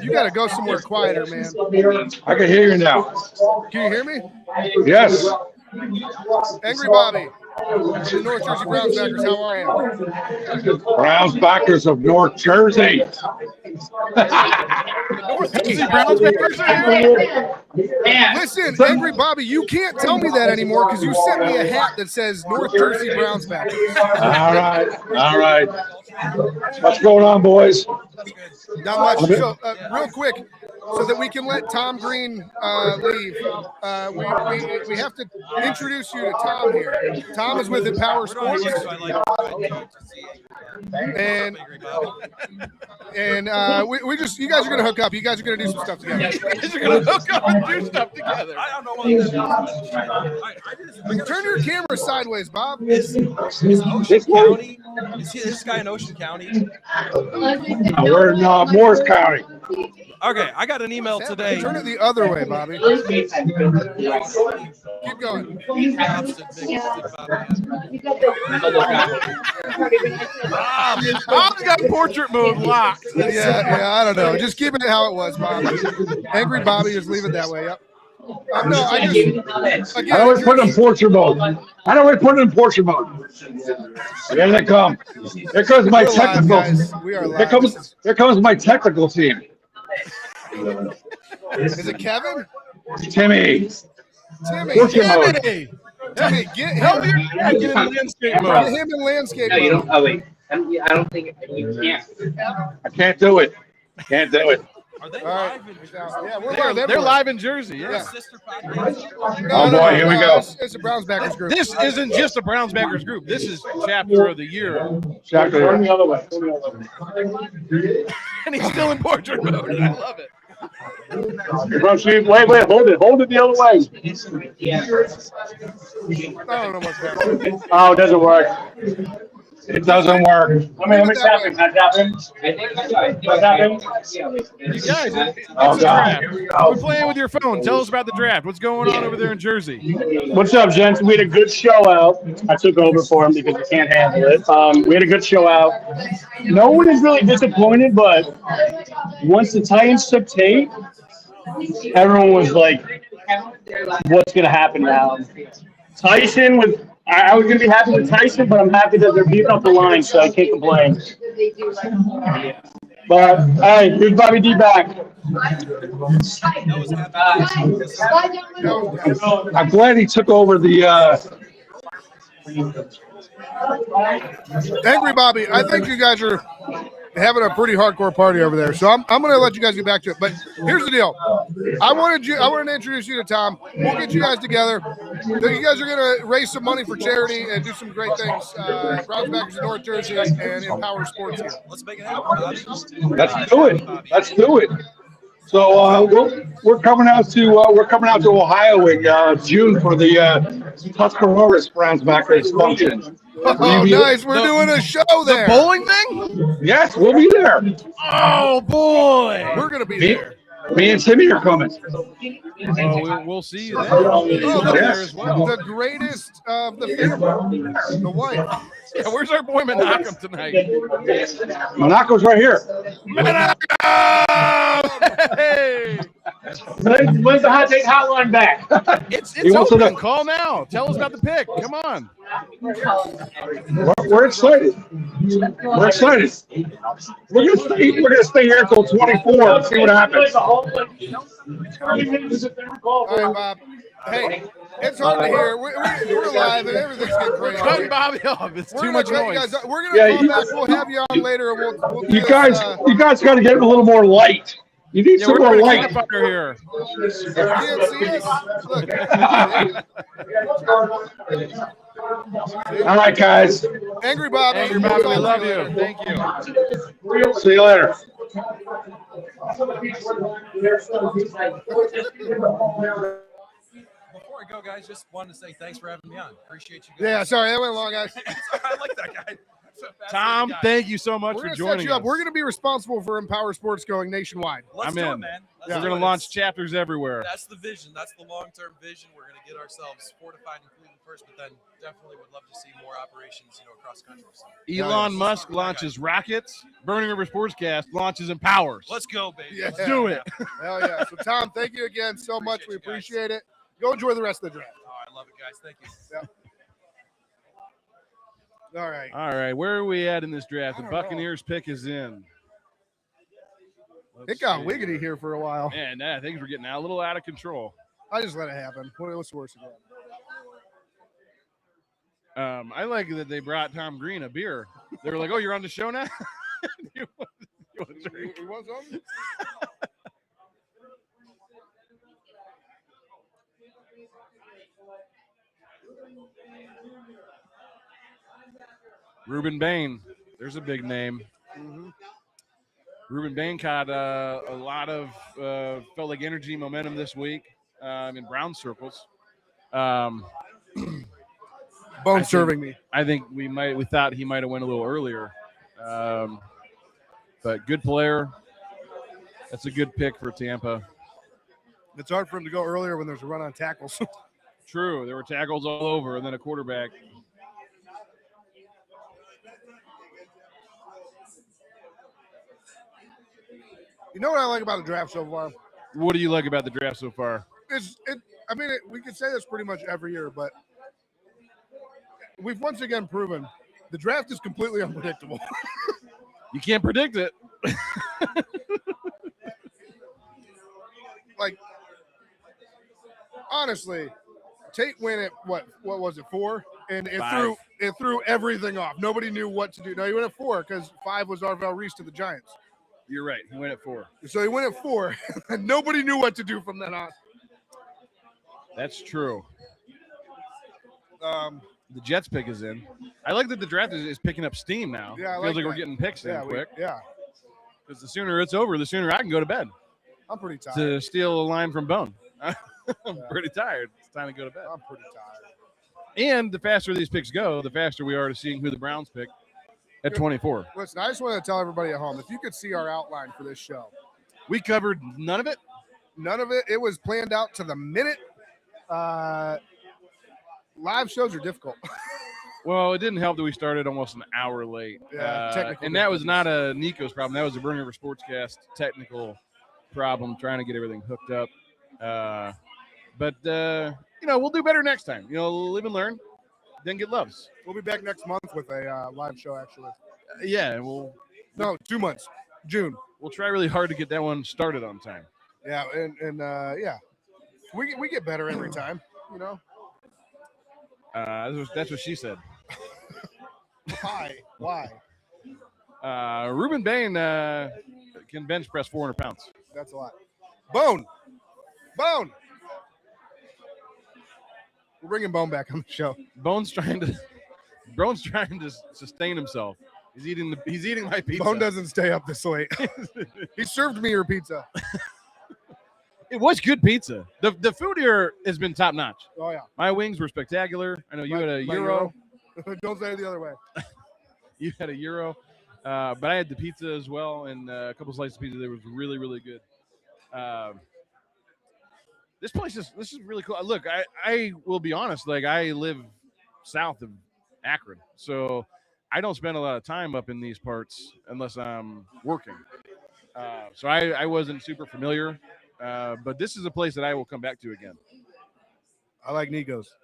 You got to go somewhere quieter, man. I can hear you now. Can you hear me? Yes. Angry Bobby, the North Jersey Browns backers, how are you? Browns backers of North Jersey. Browns backers are here. Listen, Angry Bobby, you can't tell me that anymore because you sent me a hat that says North Jersey Browns backers. All right. What's going on, boys? Not much. So, real quick, so that we can let Tom Green leave, we have to introduce you to Tom here. Tom is with Empower Sports, and we just you guys are gonna hook up. You guys are gonna do some stuff together. You guys are gonna hook up and do stuff together. I don't know what Turn your camera sideways, Bob. Is Ocean County? Is this guy in Ocean County? We're in Morris County. Okay, I got an email today. Turn it the other way, Bobby. Keep going. Bob's got portrait mode locked. Yeah, I don't know. Just keep it how it was, Bob. Angry Bobby, just leave it that way. Yep. No, I always put it in portrait mode. I always put it in portrait mode. Here they come. Here comes my technical. Here comes my technical team. Is it Kevin? Timmy. Portrait mode. Timmy, get him in landscape mode. Get him in landscape mode. No, you don't. Oh wait, I don't think you can't. I can't do it. Can't do it. Are they live? Yeah, we're live. They're live in Jersey. Yeah. Oh boy, here we go. It's a Browns backers group. This isn't just a Browns backers group. This is chapter of the year. Chapter. And he's still in portrait mode. And I love it. Wait, hold it the other way. I don't know what's happening. Oh, it doesn't work. It doesn't work. Let me tap him. You guys, it's a draft. We're playing with your phone. Tell us about the draft. What's going on over there in Jersey? What's up, gents? We had a good show out. I took over for him because he can't handle it. We had a good show out. No one is really disappointed, but once the Titans took Tate, everyone was like, what's going to happen now? Tyson was... I was going to be happy with Tyson, but I'm happy that they're beating up the line, so I can't complain. But, hey, here's Bobby D back. I'm glad he took over the. Angry Bobby, I think you guys are having a pretty hardcore party over there. So I'm going to let you guys get back to it. But here's the deal. I wanted to introduce you to Tom. We'll get you guys together. You guys are going to raise some money for charity and do some great things. Browns backers in North Jersey and Empower Sports here. Let's make it happen, Bobby. Let's do it. Let's do it. So we're coming out to Ohio in June for the Tuscarawas Browns backers function. Oh, nice. We're doing a show there. The bowling thing? Yes, we'll be there. Oh, boy. We're going to be there. Me and Timmy are coming. Oh, we'll see you there. There as well. The greatest of the family, the wife. Yeah, where's our boy Menachem tonight? Monaco's right here. Hey! When's the hot take hotline back? It's open. Call now. Tell us about the pick. Come on. We're excited. We're excited. We're gonna stay here until 24 and see what happens. All right, Bob. Hey, it's hard to hear. We're live and everything's getting crazy. Cut Bobby off. It's too much noise. We're gonna call back. We'll have you on later. And we'll you guys got to get a little more light. You need some more light. Here. You can't see us. Look. All right, guys. Angry Bobby. Angry Bobby, we love you. Thank you. See you later. Before I go, guys, just wanted to say thanks for having me on. Appreciate you guys. Yeah, sorry, that went long, guys. I like that guy. Tom, thank you so much for joining us. We're going to be responsible for Empower Sports going nationwide. Let's do it, man. We're going to launch chapters everywhere. That's the vision. That's the long-term vision. We're going to get ourselves fortified in Cleveland first, but then definitely would love to see more operations, across the country. So. Elon Musk launches rockets. Burning River Sportscast launches Empowers. Let's go, baby. Yeah. Let's do it. Hell yeah. So, Tom, thank you again so much. We appreciate it. Go enjoy the rest of the draft. Oh, I love it, guys. Thank you. Yeah. All right. All right. Where are we at in this draft? The Buccaneers pick is in. It got wiggity here for a while. Man, things were getting a little out of control. I just let it happen. What's the worst again? I like that they brought Tom Green a beer. They were like, "Oh, you're on the show now." You want something? Ruben Bain. There's a big name. Mm-hmm. Ruben Bain caught a lot of felt like energy, momentum this week in Brown circles. Bone serving me. I think we thought he might have went a little earlier, but good player. That's a good pick for Tampa. It's hard for him to go earlier when there's a run on tackles. True, there were tackles all over, and then a quarterback. You know what I like about the draft so far? What do you like about the draft so far? We could say this pretty much every year, but we've once again proven the draft is completely unpredictable. You can't predict it. Like, honestly, Tate went at what was it, 4? And it threw everything off. Nobody knew what to do. No, he went at 4 because 5 was Arvell Reese to the Giants. You're right. He went at 4. So he went at 4, and nobody knew what to do from then on. That's true. The Jets pick is in. I like that the draft is picking up steam now. Yeah, Feels like we're getting picks in quick. Yeah. Because the sooner it's over, the sooner I can go to bed. I'm pretty tired. To steal a line from Bone. I'm pretty tired. It's time to go to bed. I'm pretty tired. And the faster these picks go, the faster we are to seeing who the Browns pick at 24. Listen, I just want to tell everybody at home, if you could see our outline for this show. We covered none of it? None of it. It was planned out to the minute. Live shows are difficult. Well, it didn't help that we started almost an hour late. Yeah, and that was not a Nico's problem. That was a Bring River Sportscast technical problem, trying to get everything hooked up. But we'll do better next time. Live and learn, then get loves. We'll be back next month with a live show, actually. Yeah, 2 months, June. We'll try really hard to get that one started on time. Yeah, and we get better every time, That's what she said. Why? Ruben Bain can bench press 400 pounds. That's a lot. Bone. We're bringing Bone back on the show. Bone's trying to sustain himself. He's eating my pizza. Bone doesn't stay up this late. He served me your pizza. It was good pizza. The food here has been top notch. Oh yeah. My wings were spectacular. I know you had a Euro. Don't say it the other way. You had a Euro, but I had the pizza as well, and a couple slices of pizza that was really, really good. This is really cool. Look, I will be honest. Like, I live south of Akron, so I don't spend a lot of time up in these parts unless I'm working. So I wasn't super familiar, but this is a place that I will come back to again. I like Nico's.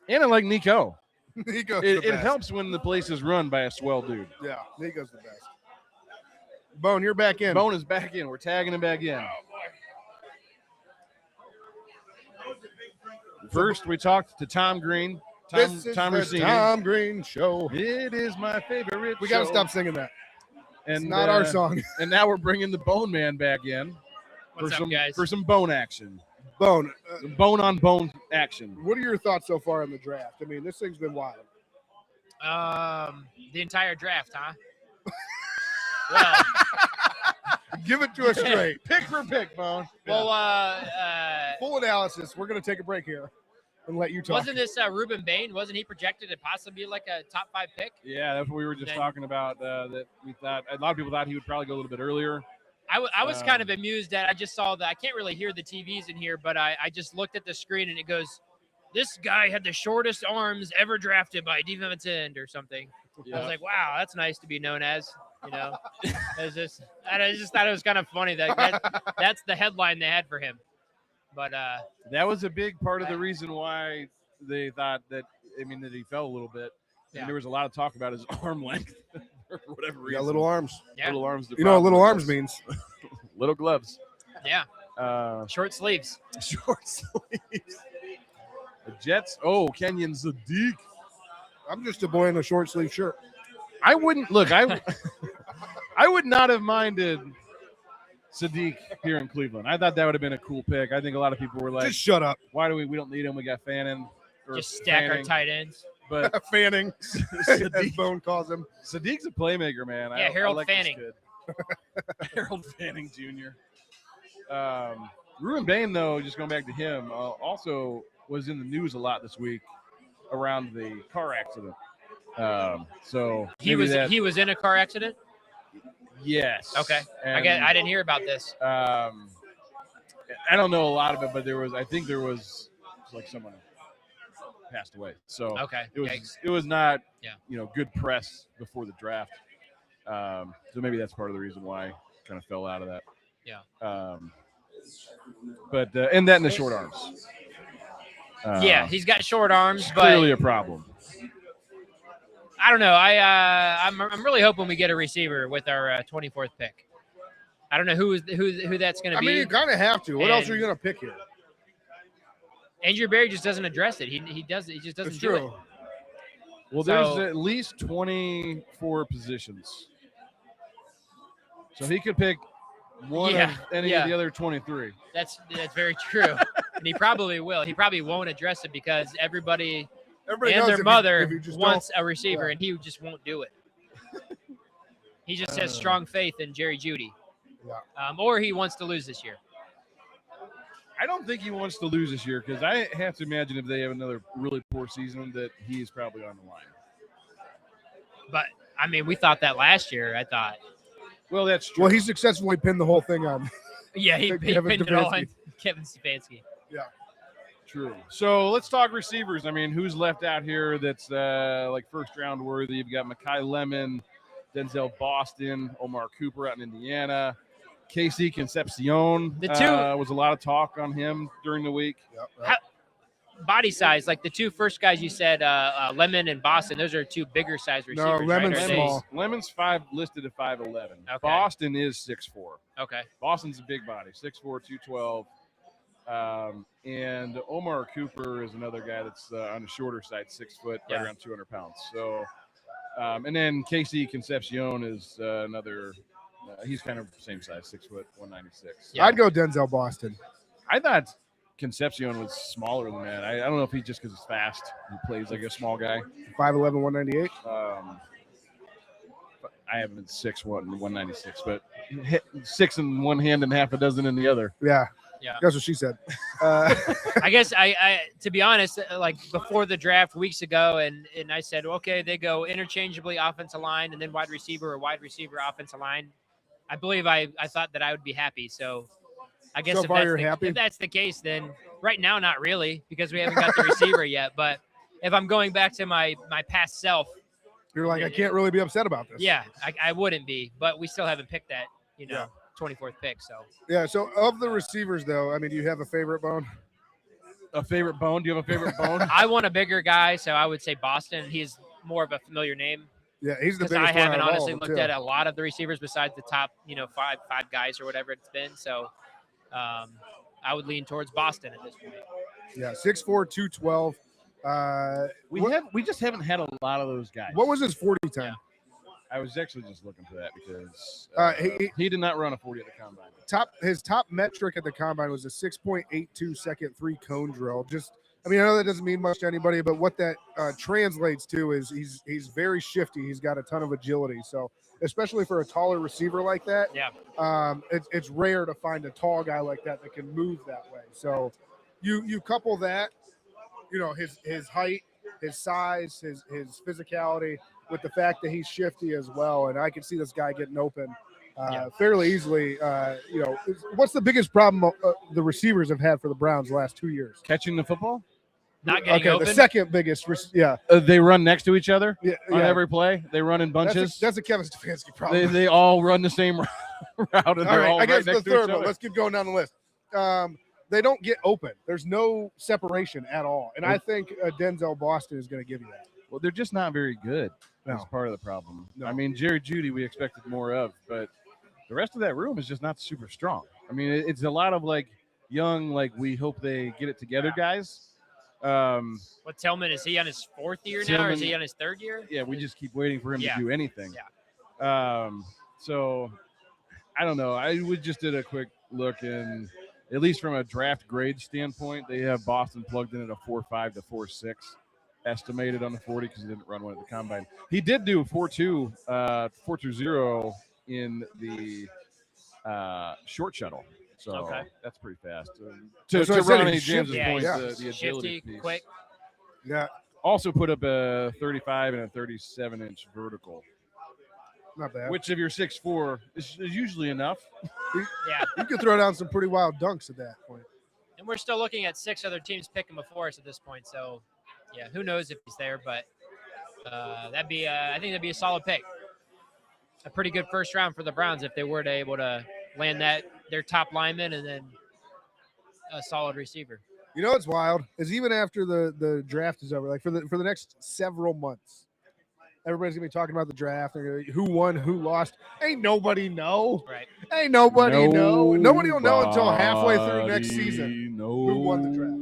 And I like Nico. Nico's it helps when the place is run by a swell dude. Yeah, Nico's the best. Bone, you're back in. Bone is back in. We're tagging him back in. First, we talked to Tom Green. This is Tom the Rossini. Tom Green Show. It is my favorite We got to show. stop singing that. And, it's not our song. And now we're bringing the Bone Man back in What's up, guys? for some bone action. Bone. Bone on bone action. What are your thoughts so far in the draft? I mean, this thing's been wild. The entire draft, huh? Well, give it to us straight. Pick for pick, Bone. Well, full analysis. We're going to take a break here and let you talk. wasn't this Ruben Bain? Wasn't he projected to possibly be like a top 5 pick? Yeah, that's what we were just talking about. That we thought a lot of people thought he would probably go a little bit earlier. I was kind of amused that I just saw that. I can't really hear the TVs in here, but I just looked at the screen and it goes, this guy had the shortest arms ever drafted by a defensive end or something. Yeah. I was like, wow, that's nice to be known as. I just thought it was kind of funny that's the headline they had for him. But that was a big part of the reason why they thought that he fell a little bit. Yeah. And there was a lot of talk about his arm length for whatever reason. Got little arms. Yeah. Little arms. You know what little arms means? Little gloves. Yeah. Short sleeves. Short sleeves. The Jets. Oh, Kenyon Sadiq. I'm just a boy in a short sleeve shirt. I wouldn't look. I would not have minded Sadiq here in Cleveland. I thought that would have been a cool pick. I think a lot of people were like, Just shut up. Why do we don't need him? We got Fannin. Just stack our Fanning. tight ends. But Fanning, as Bone calls him. Sadiq's a playmaker, man. Yeah, Harold I like Fanning. This kid. Harold Fanning Jr. Ruben Bain, though, just going back to him, also was in the news a lot this week around the car accident. So he was in a car accident. Yes. Okay. I didn't hear about this. I don't know a lot of it, but I think there was like someone passed away. So okay. It was not Yeah. Good press before the draft. So maybe that's part of the reason why kind of fell out of that. Yeah. But and that in the short arms. Yeah, he's got short arms, but clearly a problem. I don't know. I'm really hoping we get a receiver with our 24th pick. I don't know who that's going to be. I mean, you kind of have to. What else are you going to pick here? Andrew Berry just doesn't address it. He just doesn't do it. Well, there's at least 24 positions, so he could pick one of any of the other 23. That's very true, and he probably will. He probably won't address it because everybody and their mother wants a receiver, and he just won't do it. He just has strong faith in Jerry Jeudy, or he wants to lose this year. I don't think he wants to lose this year because I have to imagine if they have another really poor season that he's probably on the line. But I mean, we thought that last year. I thought. Well, that's true. Well, he successfully pinned the whole thing on. Yeah, he pinned it all on Kevin Stefanski. Yeah. True. So let's talk receivers. I mean, who's left out here that's like first round worthy? You've got Mekhi Lemon, Denzel Boston, Omar Cooper out in Indiana, Casey Concepcion. The two was a lot of talk on him during the week. Yep. Body size, like the two first guys you said, Lemon and Boston, those are two bigger size receivers. No, Lemon's right? small. Lemon's listed at 5'11". Okay. Boston is 6'4". Okay. Boston's a big body, 6'4", 212. And Omar Cooper is another guy that's on the shorter side, 6 foot, right around 200 pounds. So, and then Casey Concepcion is another. He's kind of the same size, 6 foot, 196. Yeah. I'd go Denzel Boston. I thought Concepcion was smaller than that. I don't know if he's just because he's fast. He plays like a small guy. 5'11", 198. I have him at 6'1", 196, but 6 in one hand and half a dozen in the other. Yeah. Yeah. That's what she said. I guess I to be honest, like before the draft weeks ago, and I said, okay, they go interchangeably offensive line and then wide receiver or wide receiver offensive line. I believe I thought that I would be happy. So I guess if that's the case, then right now, not really, because we haven't got the receiver yet. But if I'm going back to my past self, you're like, I can't really be upset about this. Yeah, I wouldn't be, but we still haven't picked that, 24th pick. So yeah. So of the receivers, though, I mean, do you have a favorite bone? A favorite bone? Do you have a favorite bone? I want a bigger guy, so I would say Boston. He's more of a familiar name. Yeah, he's the biggest. I haven't one honestly looked at a lot of the receivers besides the top, five guys or whatever it's been. So I would lean towards Boston at this point. Yeah, 6'4", 212. We just haven't had a lot of those guys. What was his 40 time? Yeah. I was actually just looking for that because he did not run a 40 at the combine. His top metric at the combine was a 6.82 second 3 cone drill. I know that doesn't mean much to anybody, but what that translates to is he's very shifty. He's got a ton of agility. So especially for a taller receiver like that, it's rare to find a tall guy like that can move that way. So you couple that, his height, his size, his physicality with the fact that he's shifty as well, and I can see this guy getting open fairly easily. What's the biggest problem the receivers have had for the Browns the last 2 years? Catching the football? Not getting open? The second biggest. They run next to each other on every play. They run in bunches. That's a Kevin Stefanski problem. They all run the same route. And they're all I guess right next the to each third one. other. Let's keep going down the list. They don't get open. There's no separation at all, and I think Denzel Boston is going to give you that. Well, they're just not very good. No. That's part of the problem. No. I mean, Jerry Jeudy we expected more of, but the rest of that room is just not super strong. I mean, it's a lot of young, we hope they get it together guys. What Tillman, is he on his 4th year now, or is he on his 3rd year? Yeah, we just keep waiting for him to do anything. Yeah. So I don't know. We just did a quick look, and at least from a draft grade standpoint, they have Boston plugged in at a 4.5 to 4.6 estimated on the 40 because he didn't run one at the combine. He did do 4.2, 4.20 in the short shuttle. So that's pretty fast. To Ronnie James's point, the agility piece. Quick. Yeah. Also put up a 35 and a 37-inch vertical. Not bad. Which, if you're 6'4", is usually enough. Yeah. You could throw down some pretty wild dunks at that point. And we're still looking at 6 other teams picking before us at this point. So, yeah, who knows if he's there, but I think that'd be a solid pick. A pretty good first round for the Browns if they were to able to land their top lineman and then a solid receiver. You know what's wild is even after the draft is over, like for the next several months, everybody's gonna be talking about the draft. They're gonna, who won, who lost. Ain't nobody know. Right. Ain't nobody know. Nobody will know until halfway through next season who won the draft.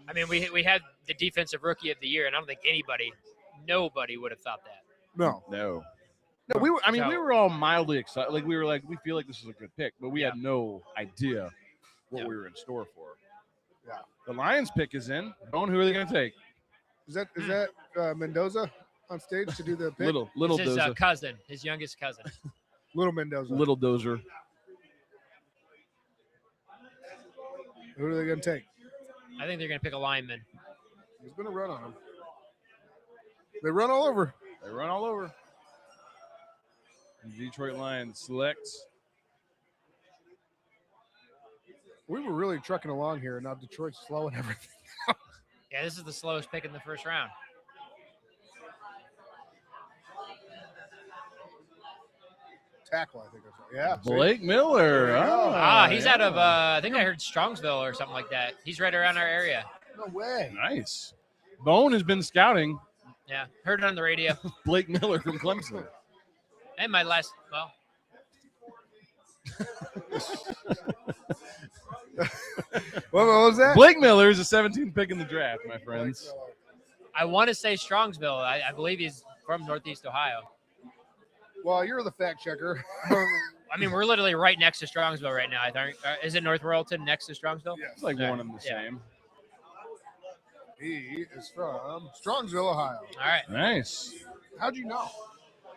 I mean, we had the defensive rookie of the year, and I don't think nobody would have thought that. No. We were all mildly excited. Like we feel like this is a good pick, but we had no idea what we were in store for. Yeah. The Lions pick is in. Bone, who are they going to take? Is that Mendoza on stage to do the pick? Little his Dozer. Cousin, his youngest cousin. Little Mendoza. Little Dozer. Who are they going to take? I think they're going to pick a lineman. He's going to run on him. They run all over. Detroit Lions selects. We were really trucking along here, and now Detroit's slowing everything. Yeah, this is the slowest pick in the first round. Tackle, I think. Yeah. Blake Miller. He's out of, I think I heard Strongsville or something like that. He's right around our area. No way. Nice. Bone has been scouting. Yeah, heard it on the radio. Blake Miller from Clemson. And my last, what was that? Blake Miller is a 17th pick in the draft, my friends. I want to say Strongsville. I believe he's from Northeast Ohio. Well, you're the fact checker. I mean, we're literally right next to Strongsville right now. I think. Is it North Royalton next to Strongsville? Yes. It's like one and the same. He is from Strongsville, Ohio. All right. Nice. How'd you know?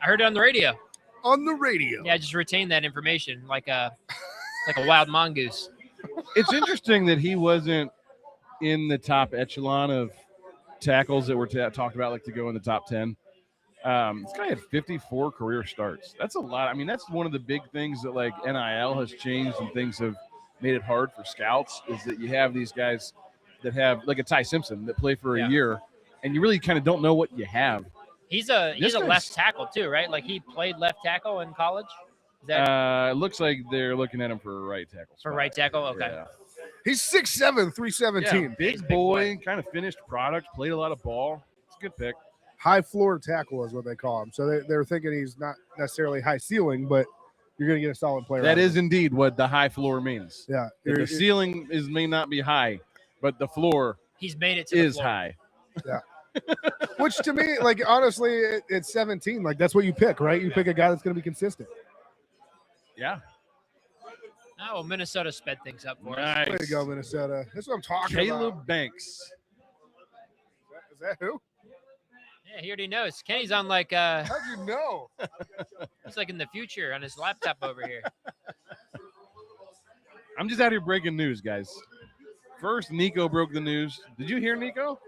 I heard it on the radio. On the radio. Yeah, I just retained that information like a wild mongoose. It's interesting that he wasn't in the top echelon of tackles that were talked about, like to go in the top 10. This guy had 54 career starts. That's a lot. I mean, that's one of the big things that like NIL has changed and things have made it hard for scouts is that you have these guys that have like a Ty Simpson that play for a year, and you really kind of don't know what you have. He's a left tackle too, right? Like he played left tackle in college. Is that it looks like they're looking at him for a right tackle. For right tackle, okay. Yeah. He's 6'7", 317. Yeah, big boy, kind of finished product. Played a lot of ball. It's a good pick. High floor tackle is what they call him. So they're thinking he's not necessarily high ceiling, but you're going to get a solid player. That is indeed what the high floor means. Yeah, the ceiling may not be high, but the floor he's made it to is the floor. high. Yeah. Which to me, like honestly, it's 17. Like that's what you pick, right? You pick a guy that's going to be consistent. Yeah. Oh, well, Minnesota sped things up for Nice. us. Way to go, Minnesota. That's what I'm talking about. Caleb Banks. Is that who? Yeah, he already knows. Kenny's on like How'd you know? he's like in the future on his laptop over here. I'm just out here breaking news, guys. First, Nico broke the news. Did you hear Nico?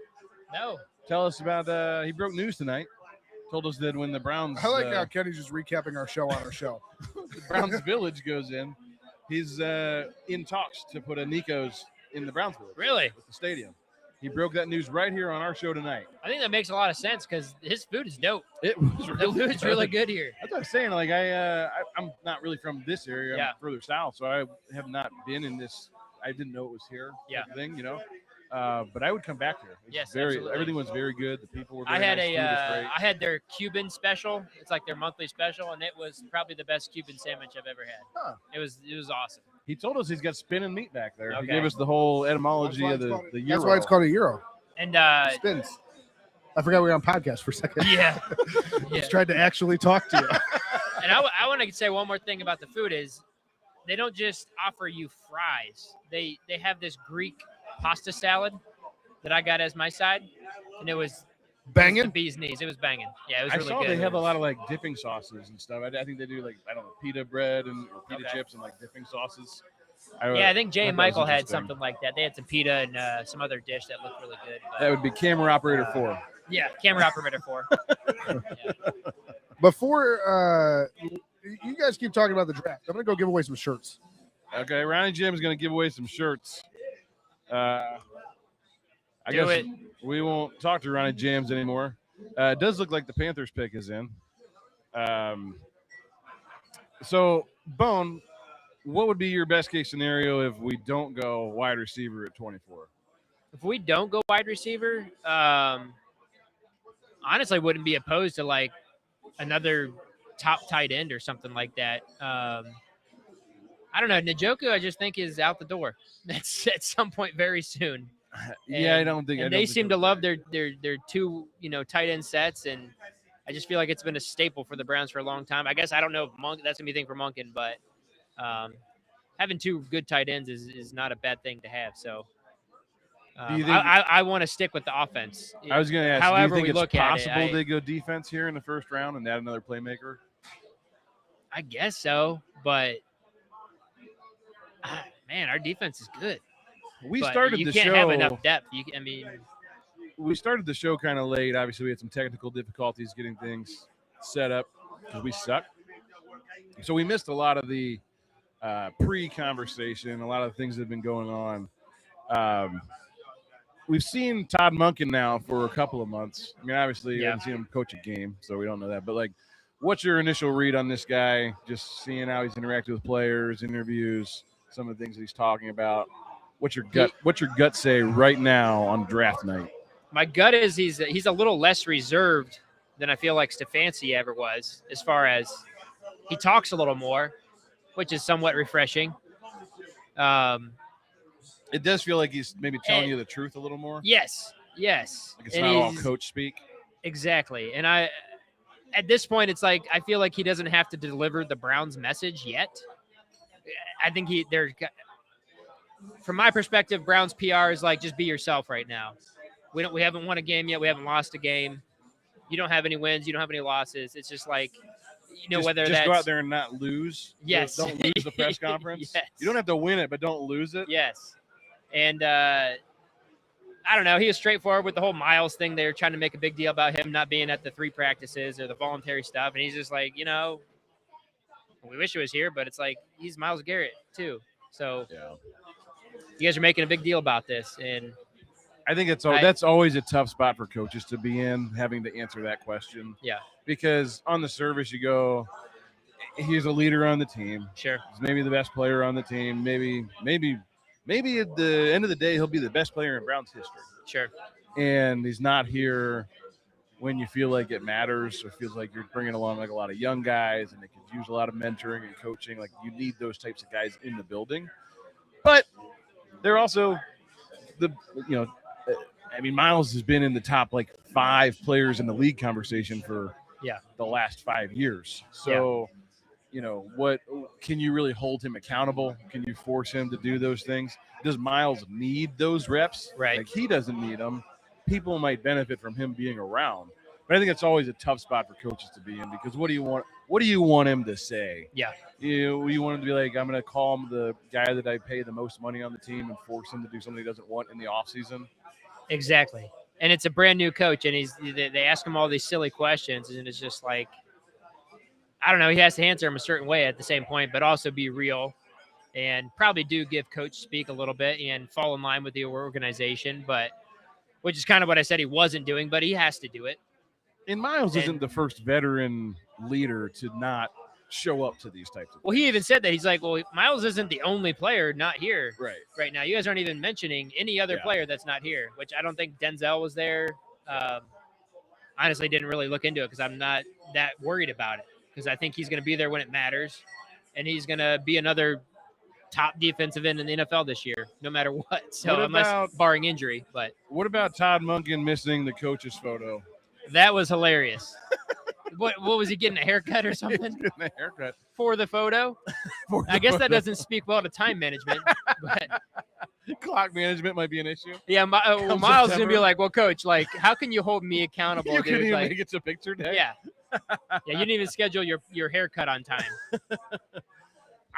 No. Tell us about he broke news tonight. Told us that when the Browns I like how Kenny's just recapping our show on our show. the Browns Village goes in, he's in talks to put a Nico's in the Browns Village. Really? With the stadium. He broke that news right here on our show tonight. I think that makes a lot of sense because his food is dope. It was The really food's really good here. That's what I'm saying. Like I'm not really from this area. Yeah. I'm further south, so I have not been in this. I didn't know it was here. Yeah. Type of thing, you know. But I would come back here. It's Yes, very. absolutely. Everything was very good. The people were. I Very had nice. Food was great. I had their Cuban special. It's like their monthly special, and it was probably the best Cuban sandwich I've ever had. Huh. It was awesome. He told us he's got spinning meat back there. He Okay. gave us the whole etymology of the euro. That's why it's called a euro. And Spins. I forgot we were on podcast for a second. yeah, Just tried to actually talk to you. And I want to say one more thing about the food is they don't just offer you fries. They have this Greek pasta salad that I got as my side, and it was banging. The bee's knees. It was banging. Yeah, it was I really saw good. they have a lot of like dipping sauces and stuff. I think they do like, I don't know, pita bread and or pita chips and like dipping sauces. I think Jay and thought that was Michael had interesting. something like that. They had some pita and some other dish that looked really good. But, That would be camera operator 4. yeah, camera operator 4. Before you guys keep talking about the draft, I'm gonna go give away some shirts. Okay, Ronnie Jim is going to give away some shirts. I Do guess it. we won't talk to Ronnie James anymore. It does look like the Panthers pick is in. So, Bone, what would be your best case scenario if we don't go wide receiver at 24? If we don't go wide receiver, honestly, I wouldn't be opposed to like another top tight end or something like that. I don't know. Njoku, I just think is out the door. That's at some point very soon. Yeah, I don't think. And they seem to love their two tight end sets, and I just feel like it's been a staple for the Browns for a long time. I guess I don't know if that's gonna be a thing for Monken, but having two good tight ends is not a bad thing to have. So Do you think, I want to stick with the offense. I was going to ask, however do you we think look it's at possible it, they go defense here in the first round and add another playmaker? I guess so, but man, our defense is good. We But started you the can't show. have enough depth. We started the show kind of late. Obviously, we had some technical difficulties getting things set up because we suck. So we missed a lot of the pre-conversation, a lot of the things that have been going on. We've seen Todd Monken now for a couple of months. I mean, obviously, we haven't seen him coach a game, so we don't know that. But, like, what's your initial read on this guy, just seeing how he's interacted with players, interviews, some of the things that he's talking about? What's your gut say right now on draft night? My gut is he's a little less reserved than I feel like Stefanski ever was, as far as he talks a little more, which is somewhat refreshing. It does feel like he's maybe telling you the truth a little more. Yes. Like it's not all coach speak. Exactly. And at this point, it's like I feel like he doesn't have to deliver the Browns' message yet. I think from my perspective, Browns PR is like, just be yourself right now. We haven't won a game yet. We haven't lost a game. You don't have any wins. You don't have any losses. It's just like, whether that's go out there and not lose. Yes. Don't lose the press conference. Yes. You don't have to win it, but don't lose it. Yes. And I don't know. He was straightforward with the whole Miles thing. They were trying to make a big deal about him not being at the 3 practices or the voluntary stuff. And he's just like, we wish he was here, but it's like he's Myles Garrett too. So you guys are making a big deal about this. And I think that's always a tough spot for coaches to be in, having to answer that question. Yeah. Because on the surface, you go, he's a leader on the team. Sure. He's maybe the best player on the team. Maybe at the end of the day, he'll be the best player in Browns history. Sure. And he's not here when you feel like it matters, or feels like you're bringing along like a lot of young guys and they could use a lot of mentoring and coaching. Like you need those types of guys in the building. But they're also Miles has been in the top like 5 players in the league conversation for the last 5 years. So, what can you really hold him accountable? Can you force him to do those things? Does Miles need those reps? Right. Like he doesn't need them. People might benefit from him being around. But I think it's always a tough spot for coaches to be in, because what do you want him to say? Yeah. You want him to be like, I'm going to call him the guy that I pay the most money on the team and force him to do something he doesn't want in the offseason? Exactly. And it's a brand new coach, and they ask him all these silly questions, and it's just like, I don't know, he has to answer them a certain way at the same point, but also be real and probably do give coach speak a little bit and fall in line with the organization, but which is kind of what I said he wasn't doing, but he has to do it. And Miles isn't the first veteran leader to not show up to these types of things. Well, he even said that. He's like, well, Miles isn't the only player not here right now. You guys aren't even mentioning any other player that's not here, which I don't think Denzel was there. Honestly, didn't really look into it because I'm not that worried about it, because I think he's going to be there when it matters, and he's going to be another top defensive end in the NFL this year, no matter what. So unless barring injury. But what about Todd Monken missing the coach's photo? That was hilarious. What was he getting, a haircut or something? Getting a haircut. For the photo? I guess that doesn't speak well to time management. But clock management might be an issue. yeah, Miles is gonna be like, well, coach, like, how can you hold me accountable? You dude? couldn't even Like, make it to picture day. yeah, you didn't even schedule your haircut on time.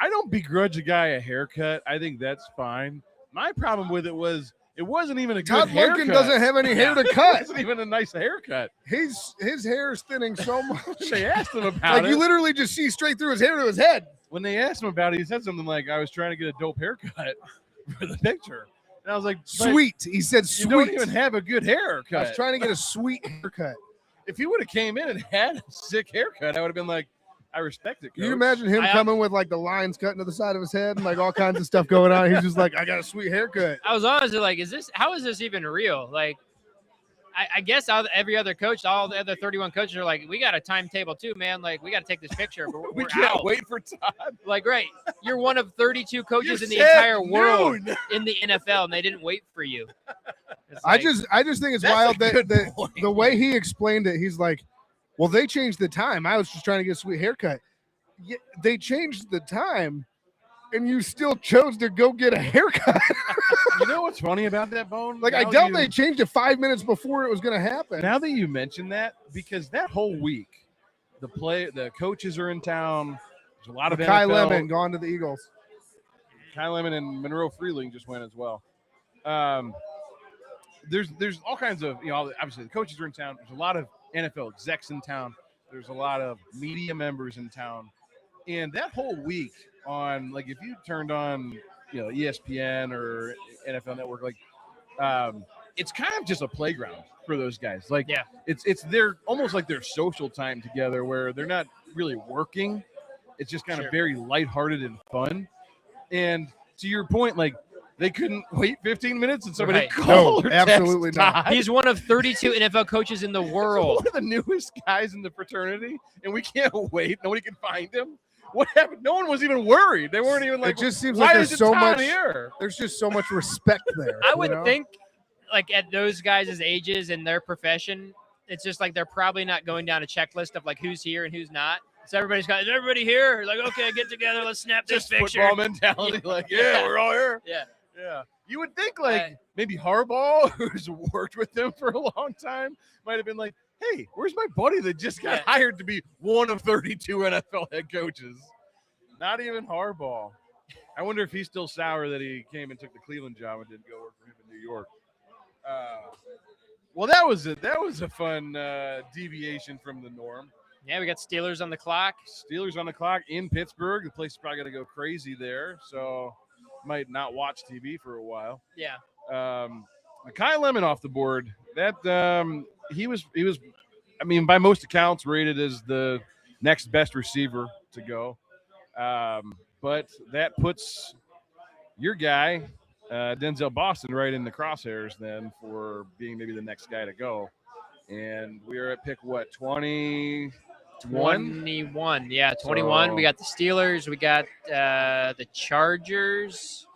I don't begrudge a guy a haircut. I think that's fine. My problem with it wasn't even a good Todd haircut. Monken doesn't have any hair to cut. It wasn't even a nice haircut. His hair is thinning so much. They asked him about it. You literally just see straight through his hair to his head. When they asked him about it, he said something like, I was trying to get a dope haircut for the picture. And I was like, sweet. He said sweet. You don't even have a good haircut. I was trying to get a sweet haircut. If he would have came in and had a sick haircut, I would have been like, I respect it, coach. You imagine him coming with like the lines cutting to the side of his head and like all kinds of stuff going on. He's just like, I got a sweet haircut. I was honestly like, how is this even real? Like, I guess every other coach, all the other 31 coaches are like, we got a timetable too, man. Like, we got to take this picture. But we we're can't out. wait for Todd. Like, right. You're one of 32 coaches You in the said entire world noon. in the NFL, and they didn't wait for you. It's I like, just think it's That's wild a that good point. the way he explained it, he's like, well, they changed the time. I was just trying to get a sweet haircut. Yeah, they changed the time, and you still chose to go get a haircut. You know what's funny about that, Bone? Like, I Now doubt you- they changed it 5 minutes before it was going to happen. Now that you mention that, because that whole week, the coaches are in town. There's a lot of Kai NFL. Lemon gone to the Eagles. Kai Lemon and Monroe Freeling just went as well. There's all kinds of, obviously the coaches are in town. There's a lot of NFL execs in town. There's a lot of media members in town. And that whole week on, like, if you turned on, ESPN or NFL Network, like, it's kind of just a playground for those guys. Like, yeah. it's their almost like their social time together where they're not really working. It's just kind of very lighthearted and fun. And to your point, like, they couldn't wait 15 minutes and somebody Right. called No, or text absolutely not. Todd. He's one of 32 NFL coaches in the world. One of the newest guys in the fraternity, and we can't wait. Nobody can find him. What happened? No one was even worried. They weren't even like, It just seems why like there's is so Todd much here? There's just so much respect there. I would think, like, at those guys' ages and their profession, it's just like they're probably not going down a checklist of like who's here and who's not. So everybody's got, is everybody here? Like, okay, get together, let's snap this Just picture. football mentality. Like, yeah, we're all here. Yeah. Yeah. You would think, like, maybe Harbaugh, who's worked with them for a long time, might have been like, hey, where's my buddy that just got hired to be one of 32 NFL head coaches? Not even Harbaugh. I wonder if he's still sour that he came and took the Cleveland job and didn't go work for him in New York. Well, that was a fun deviation from the norm. Yeah, we got Steelers on the clock. Steelers on the clock in Pittsburgh. The place is probably going to go crazy there, so might not watch TV for a while. Yeah. Kai Lemon off the board. That he was. I mean, by most accounts, rated as the next best receiver to go. But that puts your guy, Denzel Boston, right in the crosshairs then for being maybe the next guy to go. And we are at pick, what, 21? 21. Yeah, 21. So- We got the Steelers. We got the Chargers.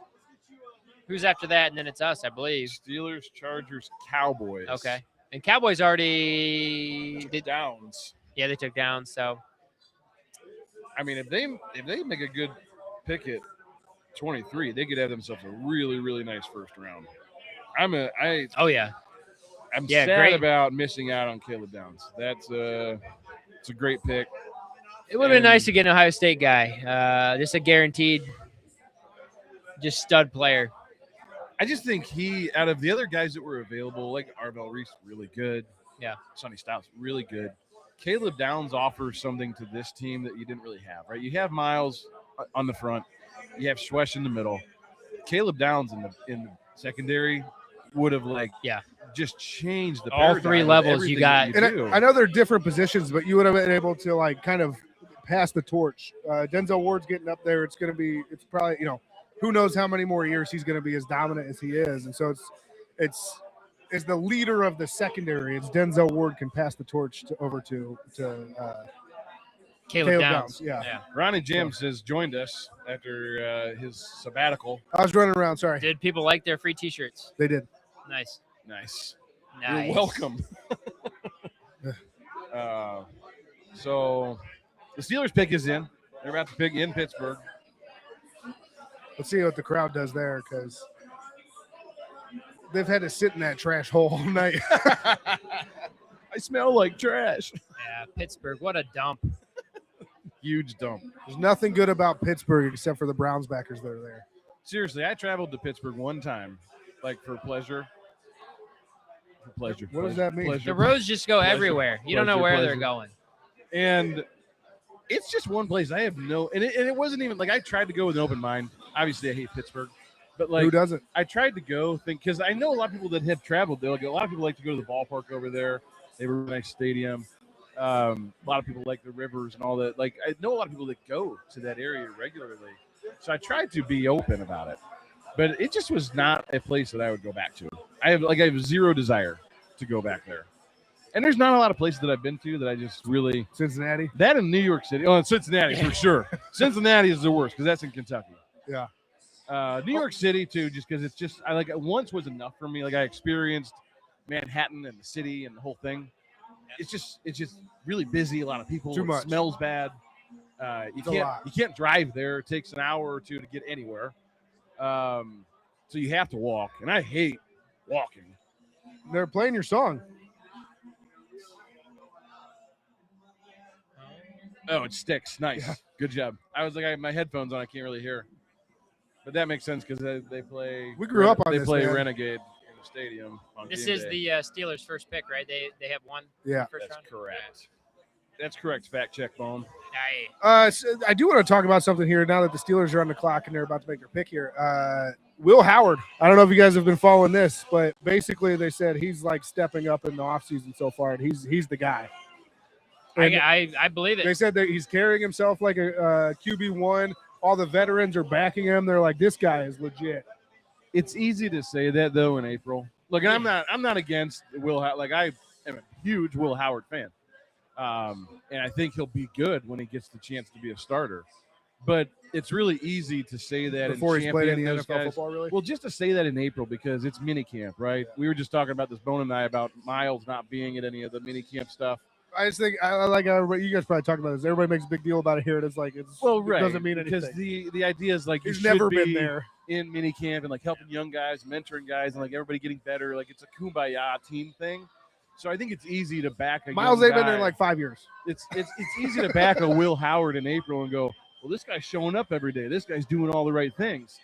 Who's after that? And then it's us, I believe. Steelers, Chargers, Cowboys. Okay. And Cowboys already Downs. Yeah, they took down. So I mean, if they make a good pick at 23, they could have themselves a really, really nice first round. Oh yeah. I'm Yeah, sad great. about missing out on Caleb Downs. It's a great pick. It would have been nice to get an Ohio State guy. Just a guaranteed, just stud player. I just think out of the other guys that were available, like Arvell Reese, really good. Yeah. Sonny Stouts, really good. Caleb Downs offers something to this team that you didn't really have, right? You have Miles on the front. You have Schwesh in the middle. Caleb Downs in the secondary would have just changed the All paradigm three of levels you everything got. that And you do. I know they're different positions, but you would have been able to like kind of pass the torch. Denzel Ward's getting up there. It's probably, who knows how many more years he's going to be as dominant as he is. And so it's the leader of the secondary. It's Denzel Ward can pass the torch over to Caleb Downs. Yeah. Ronnie James has joined us after his sabbatical. I was running around. Sorry. Did people like their free T-shirts? They did. Nice. Nice. Nice. You're welcome. So the Steelers pick is in. They're about to pick in Pittsburgh. Let's see what the crowd does there, because they've had to sit in that trash hole all night. I smell like trash. Yeah, Pittsburgh. What a dump. Huge dump. There's nothing good about Pittsburgh except for the Browns backers that are there. Seriously, I traveled to Pittsburgh one time, like for pleasure. For pleasure. What does that mean? Pleasure. The roads just go Pleasure. everywhere. You don't know Pleasure, where pleasure. they're going. And it's just one place. I have no, and it wasn't even like I tried to go with an open mind. Obviously, I hate Pittsburgh, but like Who doesn't? I tried to go because I know a lot of people that have traveled there. Like a lot of people like to go to the ballpark over there. They have a really nice stadium. A lot of people like the rivers and all that. Like I know a lot of people that go to that area regularly. So I tried to be open about it, but it just was not a place that I would go back to. I have zero desire to go back there. And there's not a lot of places that I've been to that I just really Cincinnati. That in New York City. Oh, and Cincinnati for sure. Cincinnati is the worst because that's in Kentucky. Yeah. New York City too, just because it's just I like it once was enough for me. Like I experienced Manhattan and the city and the whole thing. It's just really busy. A lot of people. Too much. It smells bad. You can't drive there. It takes an hour or two to get anywhere. So you have to walk, and I hate walking. They're playing your song. Oh, it sticks. Nice. Yeah. Good job. I was like, I have my headphones on. I can't really hear. But that makes sense because they play. We grew up on They this, play man. Renegade in the stadium. On This game is day. the Steelers' first pick, right? They have one. Yeah. First That's round? correct. That's correct. Fact check, Bone. Aye. So I do want to talk about something here now that the Steelers are on the clock and they're about to make their pick here. Will Howard. I don't know if you guys have been following this, but basically they said he's like stepping up in the offseason so far, and he's the guy. And I believe it. they said that he's carrying himself like a QB1. All the veterans are backing him. They're like, this guy is legit. It's easy to say that though in April. Look, I'm not against Will. Like I am a huge Will Howard fan, and I think he'll be good when he gets the chance to be a starter. But it's really easy to say that Before and he's played any champion those NFL guys. football, really? Well, just to say that in April because it's minicamp, right? We were just talking about this, Bone and I, about Miles not being at any of the minicamp stuff. I just think I like you guys probably talk about this. Everybody makes a big deal about it here. It doesn't mean anything because the idea is like he's you never should been be there in minicamp and like helping young guys, mentoring guys, and like everybody getting better. Like it's a kumbaya team thing. So I think it's easy to back a Miles. young They've been there guy. like 5 years. It's easy to back a Will Howard in April and go, well, this guy's showing up every day. This guy's doing all the right things.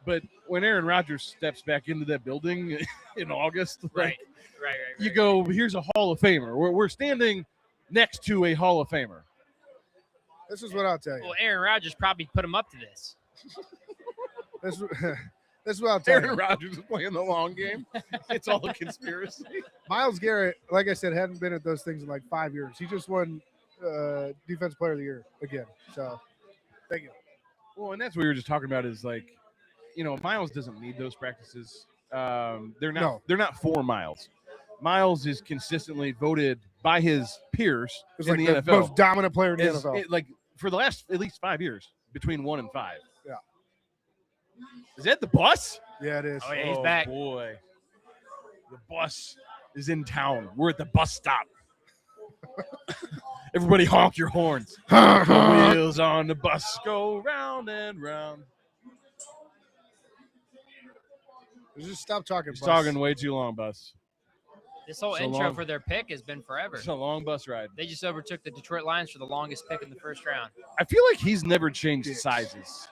But when Aaron Rodgers steps back into that building in August, Right. You go, here's a Hall of Famer. We're standing next to a Hall of Famer. This is what I'll tell you. Well, Aaron Rodgers probably put him up to this. This is what I'll tell Aaron you. Rodgers is playing the long game. It's all a conspiracy. Myles Garrett, like I said, hadn't been at those things in like 5 years. He just won Defensive Player of the Year again. So, thank you. Well, and that's what we were just talking about is like, Miles doesn't need those practices. They're not for Miles. Miles is consistently voted by his peers It's in like the the NFL. most dominant player in the Is- NFL. like for the last at least 5 years, between 1 and 5. Yeah. Is that the bus? Yeah, it is. Oh, yeah, he's back. Boy. The bus is in town. We're at the bus stop. Everybody honk your horns. The wheels on the bus go round and round. Just stop talking. He's bus. talking way too long, bus. This whole So intro long. for their pick has been forever. It's a long bus ride. They just overtook the Detroit Lions for the longest pick in the first round. I feel like he's never changed sizes.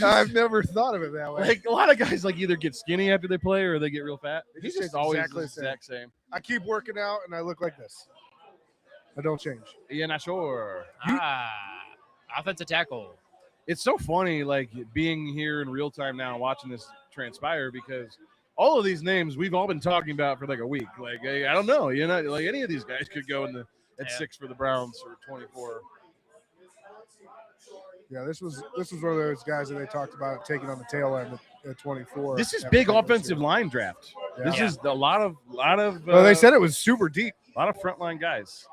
I've never thought of it that way. Like a lot of guys, like either get skinny after they play or they get real fat. They He's just just stay always exactly the the same. exact same. I keep working out and I look like this. I don't change. Yeah, not sure. Offensive tackle. It's so funny, like being here in real time now, watching this transpire because all of these names we've all been talking about for like a week. Like I don't know, like any of these guys could go at 6 for the Browns or 24. Yeah, this was one of those guys that they talked about taking on the tail end at 24. This is after big taking this offensive year. line draft. Yeah. This is a lot of. Well, they said it was super deep. A lot of frontline guys.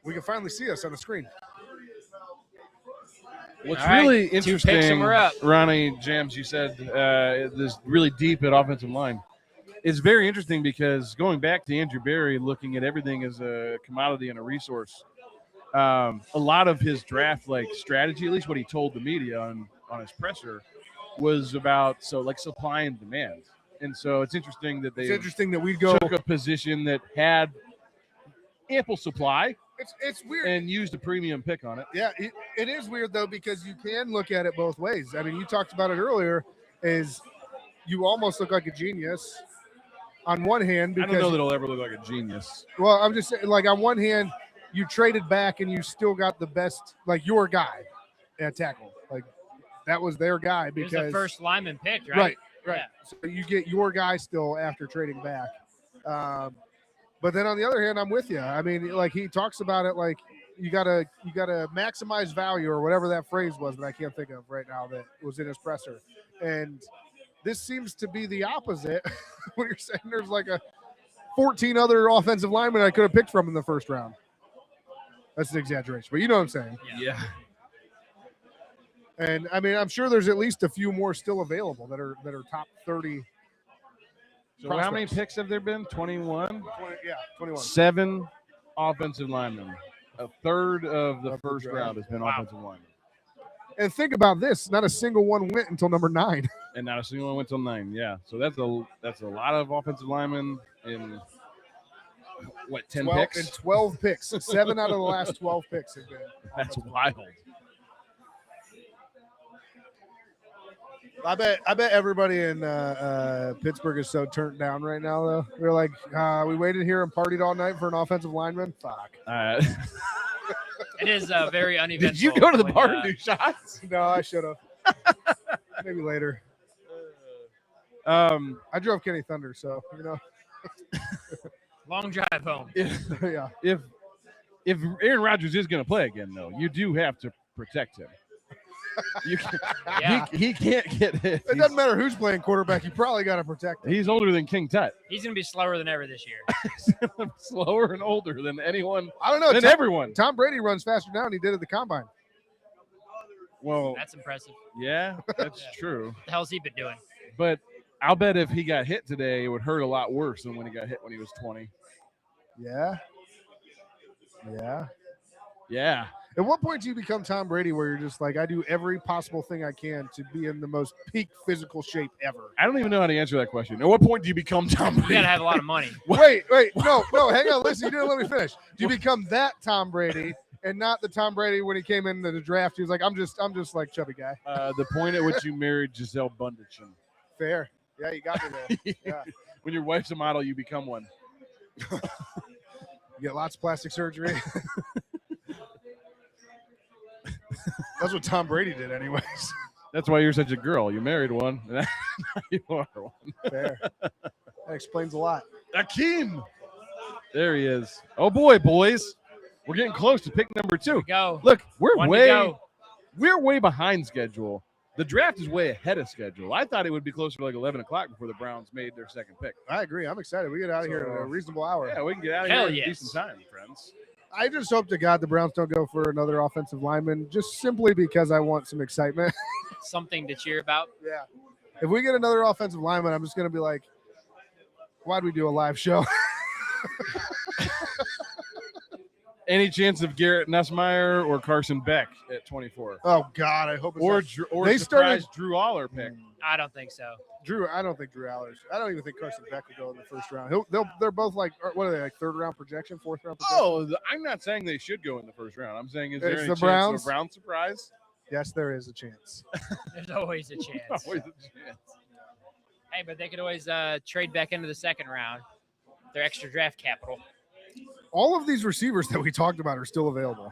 We can finally see us on the screen. What's All right, really 2 picks interesting, and we're up. Ronnie Jams, you said this really deep at offensive line. it's very interesting because going back to Andrew Berry, looking at everything as a commodity and a resource, a lot of his draft strategy, at least what he told the media on his presser, was about supply and demand. And so it's interesting that It's interesting that we took a position that had ample supply. It's weird. And used a premium pick on it. Yeah, it is weird, though, because you can look at it both ways. I mean, you talked about it earlier, is you almost look like a genius on one hand. Because, I don't know that he'll ever look like a genius. Well, I'm just saying, on one hand, you traded back and you still got the best, your guy at tackle. That was their guy because it was the first lineman picked, right? Right. Yeah. So you get your guy still after trading back. But then on the other hand, I'm with you. I mean, he talks about it you gotta maximize value or whatever that phrase was, but I can't think of right now that was in his presser. And this seems to be the opposite when you're saying there's 14 other offensive linemen I could have picked from in the first round. That's an exaggeration, but you know what I'm saying. Yeah. And I mean, I'm sure there's at least a few more still available that are top 30. So how many picks have there been? 21? 21. 7 offensive linemen. A third of the first round has been offensive linemen. And think about this: not a single one went until number 9. And not a single one went until 9. Yeah, so that's a lot of offensive linemen in 10 picks? And 12 picks. 7 out of the last 12 picks have been. That's wild. I bet everybody in Pittsburgh is so turned down right now, though. They're like, we waited here and partied all night for an offensive lineman? Fuck. It is very uneventful. Did you go to the bar and do shots? No, I should have. Maybe later. I drove Kenny Thunder, so, Long drive home. Yeah. If Aaron Rodgers is going to play again, though, you do have to protect him. You can, he can't get hit. It doesn't matter who's playing quarterback. You probably got to protect him. He's older than King Tut. He's going to be slower than ever this year. Slower and older than anyone. I don't know. Than everyone. Tom Brady runs faster now than he did at the combine. Well, that's impressive. Yeah, that's true. What the hell's he been doing? But I'll bet if he got hit today, it would hurt a lot worse than when he got hit when he was 20. Yeah. At what point do you become Tom Brady where you're just I do every possible thing I can to be in the most peak physical shape ever? I don't even know how to answer that question. At what point do you become Tom Brady? You got to have a lot of money. Wait. No, hang on. Listen, you didn't let me finish. Do you become that Tom Brady and not the Tom Brady when he came into the draft? He was like, I'm just like chubby guy. The point at which you married Giselle Bundchen. Fair. Yeah, you got me there. Yeah. When your wife's a model, you become one. You get lots of plastic surgery. That's what Tom Brady did anyways. That's why you're such a girl. You married one. You are one. Fair. That explains a lot. Akeem. There he is. Oh, boy, boys. We're getting close to pick number 2. Go. Look, we're way behind schedule. The draft is way ahead of schedule. I thought it would be closer to 11 o'clock before the Browns made their second pick. I agree. I'm excited. We get out of here at a reasonable hour. Yeah, we can get out of here in a decent time, friends. I just hope to God the Browns don't go for another offensive lineman, just simply because I want some excitement. Something to cheer about. Yeah. If we get another offensive lineman, I'm just going to be like, why'd we do a live show? Any chance of Garrett Nussmeier or Carson Beck at 24? Oh, God, I hope it's or they started Drew Aller pick. I don't think so. I don't think Drew Allers. I don't even think Carson Beck will go in the first round. They're both what are they, third round projection, fourth round projection? Oh, I'm not saying they should go in the first round. I'm saying, is there any chance Browns? of a Brown surprise? Yes, there is a chance. There's always a chance. Always a chance. Hey, but they could always trade back into the second round. Their extra draft capital. All of these receivers that we talked about are still available.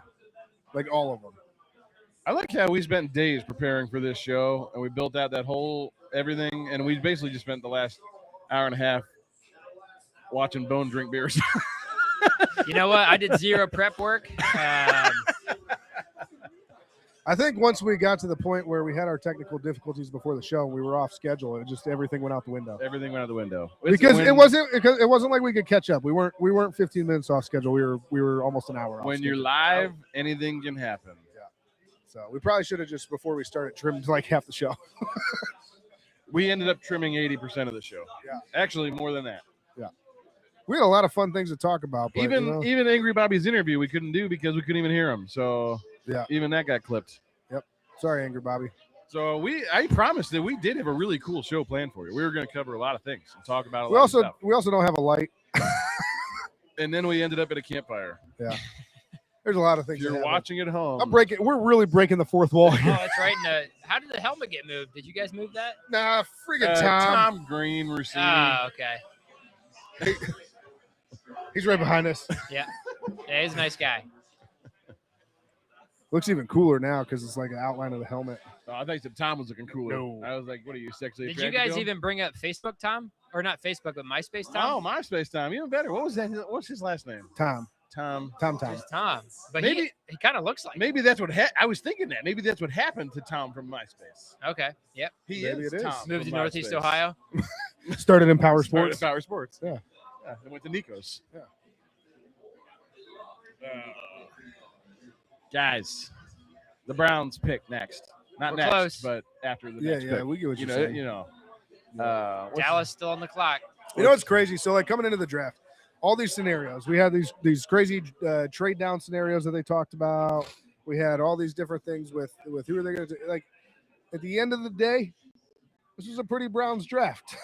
All of them. I like how we spent days preparing for this show, and we built out that whole everything, and we basically just spent the last hour and a half watching Bone drink beers. You know what? I did zero prep work. I think once we got to the point where we had our technical difficulties before the show and we were off schedule, everything went out the window. Everything went out the window. Because it wasn't like we could catch up. We weren't 15 minutes off schedule. We were almost an hour off. When you're live, anything can happen. Yeah. So we probably should have just before we started trimmed half the show. We ended up trimming 80% of the show. Yeah. Actually, more than that. Yeah. We had a lot of fun things to talk about. But, Even Angry Bobby's interview we couldn't do because we couldn't even hear him. So yeah, even that got clipped. Yep. Sorry, Angry Bobby. So I promised that we did have a really cool show planned for you. We were going to cover a lot of things and talk about a lot of stuff. We also don't have a light. And then we ended up at a campfire. Yeah. There's a lot of things. If you're watching at home. We're really breaking the fourth wall here. Oh, that's right. How did the helmet get moved? Did you guys move that? Nah, friggin' Tom. Tom Green received. Oh, okay. He's right behind us. Yeah. Yeah, he's a nice guy. Looks even cooler now because it's like an outline of the helmet. Oh, I thought you said Tom was looking cooler. No. I was like, what are you, sexually Did you attracted guys to him? even bring up Facebook, Tom? Or not Facebook, but MySpace, Tom? Oh, MySpace Tom. Even better. What was that? What's his last name? Tom. Tom. Just Tom. But Maybe he kind of looks like Maybe that's what I was thinking that. Maybe that's what happened to Tom from MySpace. Okay. Yep. Maybe it is. Tom Moved to from Northeast MySpace. Ohio. Started in Power Started Sports. at Power Sports. Yeah. Then went to Nico's. Yeah. Guys, the Browns pick next. Not We're next, close. but after the Yeah, next yeah, pick. we get what you you're know. saying. You know. What's- Dallas still on the clock. You know what's crazy? So like coming into the draft, all these scenarios, we had these crazy trade down scenarios that they talked about. We had all these different things with who are they going to like. At the end of the day, this was a pretty Browns draft.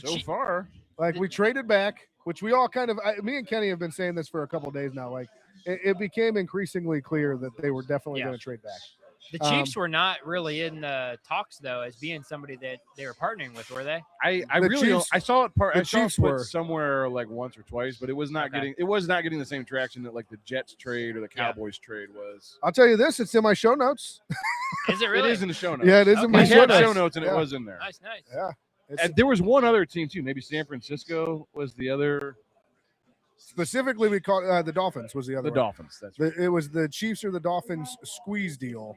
So far, like we traded back, which we all kind of. Me and Kenny have been saying this for a couple of days now. Like it became increasingly clear that they were definitely going to trade back. The Chiefs were not really in the talks though, as being somebody that they were partnering with, were they? I The really don't, Chiefs- I saw it the I saw it Chiefs put were. somewhere like once or twice, but it was not Okay. getting the same traction that like the Jets trade or the Cowboys trade was. I'll tell you this: it's in my show notes. Is it really? It is in the show notes. Yeah, it is in Okay. my I show had notes. show notes and Yeah. it was in there. Nice. Yeah. And there was one other team too. Maybe San Francisco was the other. Specifically, we called the Dolphins was the other The one. Dolphins. That's right. It was the Chiefs or the Dolphins squeeze deal.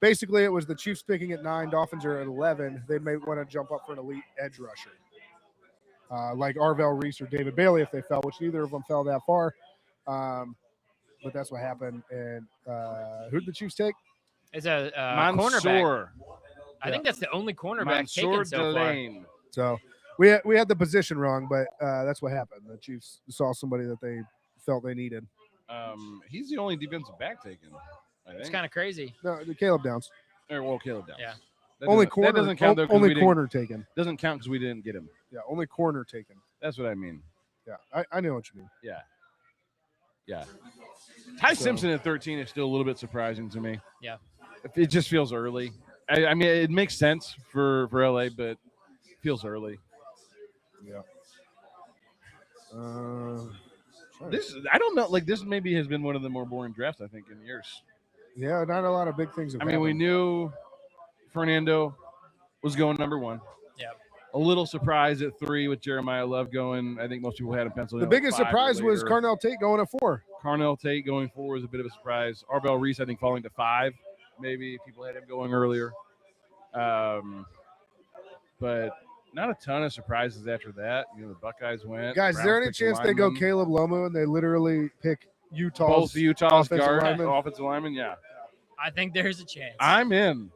Basically, it was the Chiefs picking at 9, Dolphins are at 11. They may want to jump up for an elite edge rusher, like Arvell Reese or David Bailey if they fell, which neither of them fell that far. But that's what happened. And who did the Chiefs take? It's a Mansour. cornerback. I think that's the only cornerback taken so far. Delane. So we had the position wrong, but that's what happened. The Chiefs saw somebody that they felt they needed. He's the only defensive back taken. I think. It's kind of crazy. No, Caleb Downs. Well, Caleb Downs. Yeah. That Only doesn't- corner. That doesn't count though. 'cause Only we didn't- corner taken. Doesn't count because we didn't get him. Yeah, only corner taken. That's what I mean. Yeah, I know what you mean. Yeah. Yeah. Ty So- Simpson at 13 is still a little bit surprising to me. Yeah. It just feels early. I mean, it makes sense for LA, but it feels early. Yeah. I don't know. Like, this maybe has been one of the more boring drafts, I think, in years. Yeah, not a lot of big things. Have I mean, we happened. knew Fernando was going number 1. Yeah. A little surprise at 3 with Jeremiah Love going. I think most people had him penciled The in. biggest 5 or surprise was later. Carnell Tate going at 4. Carnell Tate going 4 was a bit of a surprise. Arvell Reese, I think, falling to 5. Maybe people had him going earlier. But not a ton of surprises after that. You know, the Buckeyes went. Guys, is Browns there any picked a chance they go lineman. Caleb Lomu and they literally pick Utah's Both Utah's offensive guard, linemen? offensive lineman? Yeah. I think there's a chance. I'm in.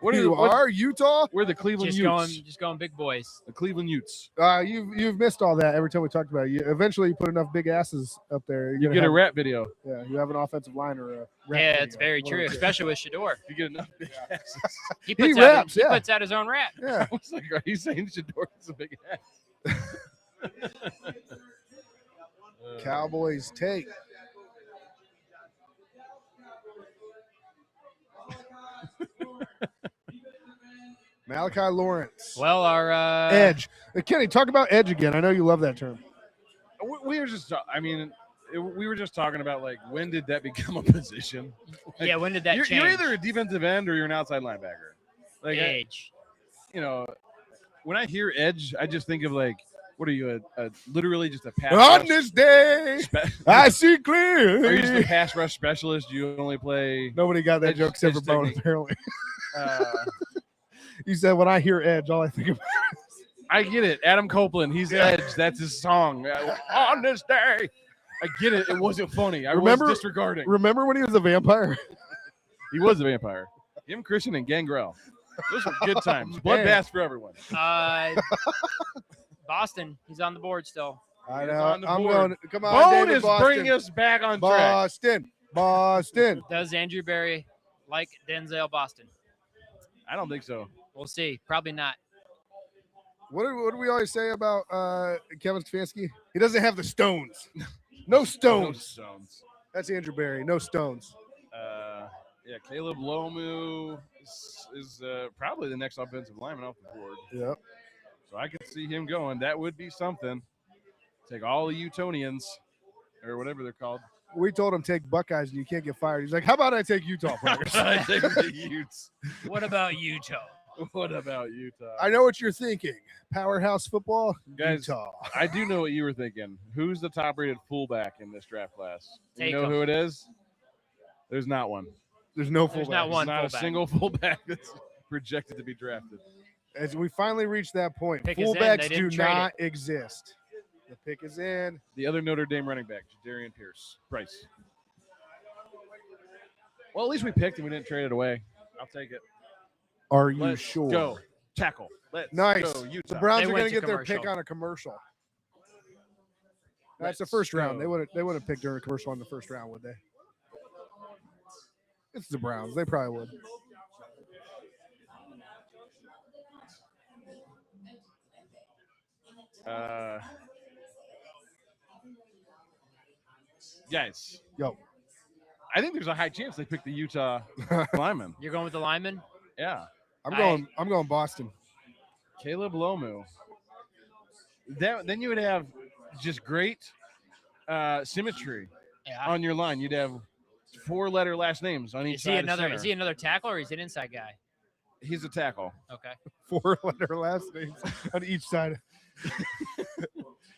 What You are Utah? We're the Cleveland just Utes. going big boys. The Cleveland Utes. You've missed all that every time we talked about it. Eventually, you put enough big asses up there. You get a rap video. Yeah, you have an offensive line or a rap Yeah, video. it's very One true, of the two. especially with Shador. You get enough big asses. He He puts raps, He yeah. puts out his own rap. Yeah. I was like, are you saying Shador's a big ass? Cowboys take. Malachi Lawrence. Well, our Edge. Kenny, talk about edge again. I know you love that term. We were just, we were just talking about, like, when did that become a position? Like, Yeah, when did that you're change? either a defensive end or you're an outside linebacker. Like, Edge. When I hear edge, I just think of, like, what are you, literally just a pass On rush this day, I see clear. Are you just a pass rush specialist? You only play. Nobody got that edge- joke except for edge Bone, technique. apparently. Uh, You said when I hear edge, all I think about I get it. Adam Copeland, he's Edge. That's his song. On this day. I get it. It wasn't funny. I Remember- was disregarding. Remember when he was a vampire? He was a vampire. Him, Christian, and Gangrel. Those were good times. Bloodbath for everyone. Boston, he's on the board still. I He's know. on the I'm board. going. Come on, Bone David is Boston. bringing us back on track. Boston. Does Andrew Berry like Denzel Boston? I don't think so. We'll see. Probably not. What do we always say about Kevin Stefanski? He doesn't have the stones. No stones. No stones. That's Andrew Berry. No stones. Yeah, Caleb Lomu is probably the next offensive lineman off the board. Yep. So I could see him going. That would be something. Take all the Utonians, or whatever they're called. We told him take Buckeyes and you can't get fired. He's like, how about I take Utah players? I take the Utes. What about Utah? What about Utah? I know what you're thinking. Powerhouse football, Guys, Utah. I do know what you were thinking. Who's the top-rated fullback in this draft class? Take You know him. who it is? There's not one. There's no There's fullback. not one There's not fullback. a single fullback that's projected to be drafted. As we finally reached that point, Pick is in. They fullbacks didn't do trade not exist. The pick is in. The other Notre Dame running back, Jadarian Price. Well, at least we picked and we didn't trade it away. I'll take it. Are you Let's sure? go. Tackle. Let's Nice. go, Utah. The Browns They are went going to to get their commercial. pick on a commercial. That's the Let's first round. go. They wouldn't pick during a commercial on the first round, would they? It's the Browns. They probably would. Guys, Yo. I think there's a high chance they pick the Utah lineman. You're going with the lineman? Yeah. I'm going Boston. Caleb Lomu. Then you would have just great symmetry Yeah. on your line. You'd have 4-letter last names on each Is side he of another? center. Is he another tackle or is he an inside guy? He's a tackle. Okay. 4-letter last names on each side.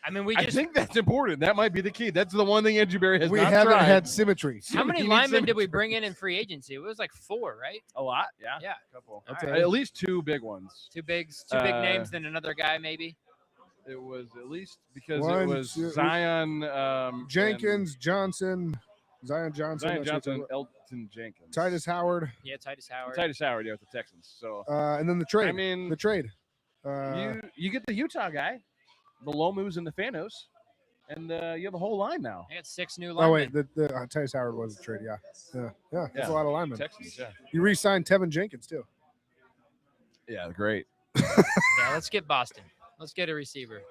I mean, we I just. think that's important. That might be the key. That's the one thing Andrew Berry has We not haven't tried. had symmetry. How many He needs linemen did we symmetry. bring in free agency? It was like 4, right? A lot, yeah. Yeah. A couple. All Okay. right. At least 2 big ones. Two big names, then another guy maybe. It was at least because One, it was two- Zion Jenkins, Johnson, Zion and Johnson, Zion that's Johnson, what- Elton Jenkins, Titus Howard, Yeah, Titus Howard. Titus Howard, yeah, with the Texans. So and then the trade. I mean, the trade. you get the Utah guy, the Lomus and the Fanos, and you have a whole line now. I got 6 new linemen. Oh wait, the Titus Howard was the trade. Yeah. That's Yeah. a lot of linemen. Texans, yeah. You re-signed Tevin Jenkins too. Yeah, great. Yeah, let's get Boston. Let's get a receiver.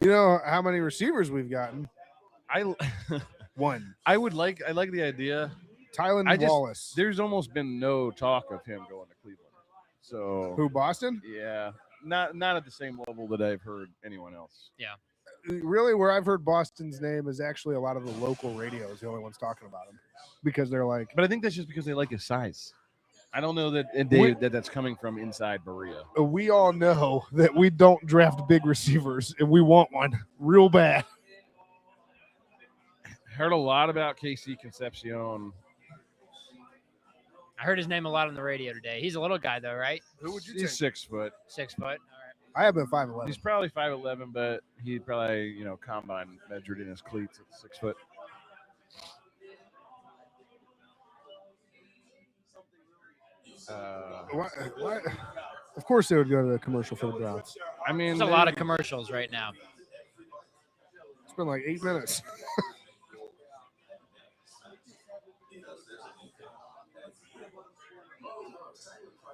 You know how many receivers we've gotten? I One. I like the idea. Tylen I just- Wallace. There's almost been no talk of him going to Cleveland. So Who, Boston? yeah, not at the same level that I've heard anyone else. Really, where I've heard Boston's name is actually a lot of the local radios, the only ones talking about him. Because they're like, But I think that's just because they like his size. I don't know that that's coming from inside Berea. we all know that we don't draft big receivers, and we want one real bad. Heard a lot about KC Concepcion. I heard his name a lot on the radio today. He's a little guy though, right? Who would you He's 6 foot. 6 foot. All right. I have been 5'11". He's probably 5'11", but he probably combine measured in his cleats at 6 foot. Why? Of course, they would go to the commercial for the Browns. I mean, There's a lot of commercials right now. It's been like 8 minutes.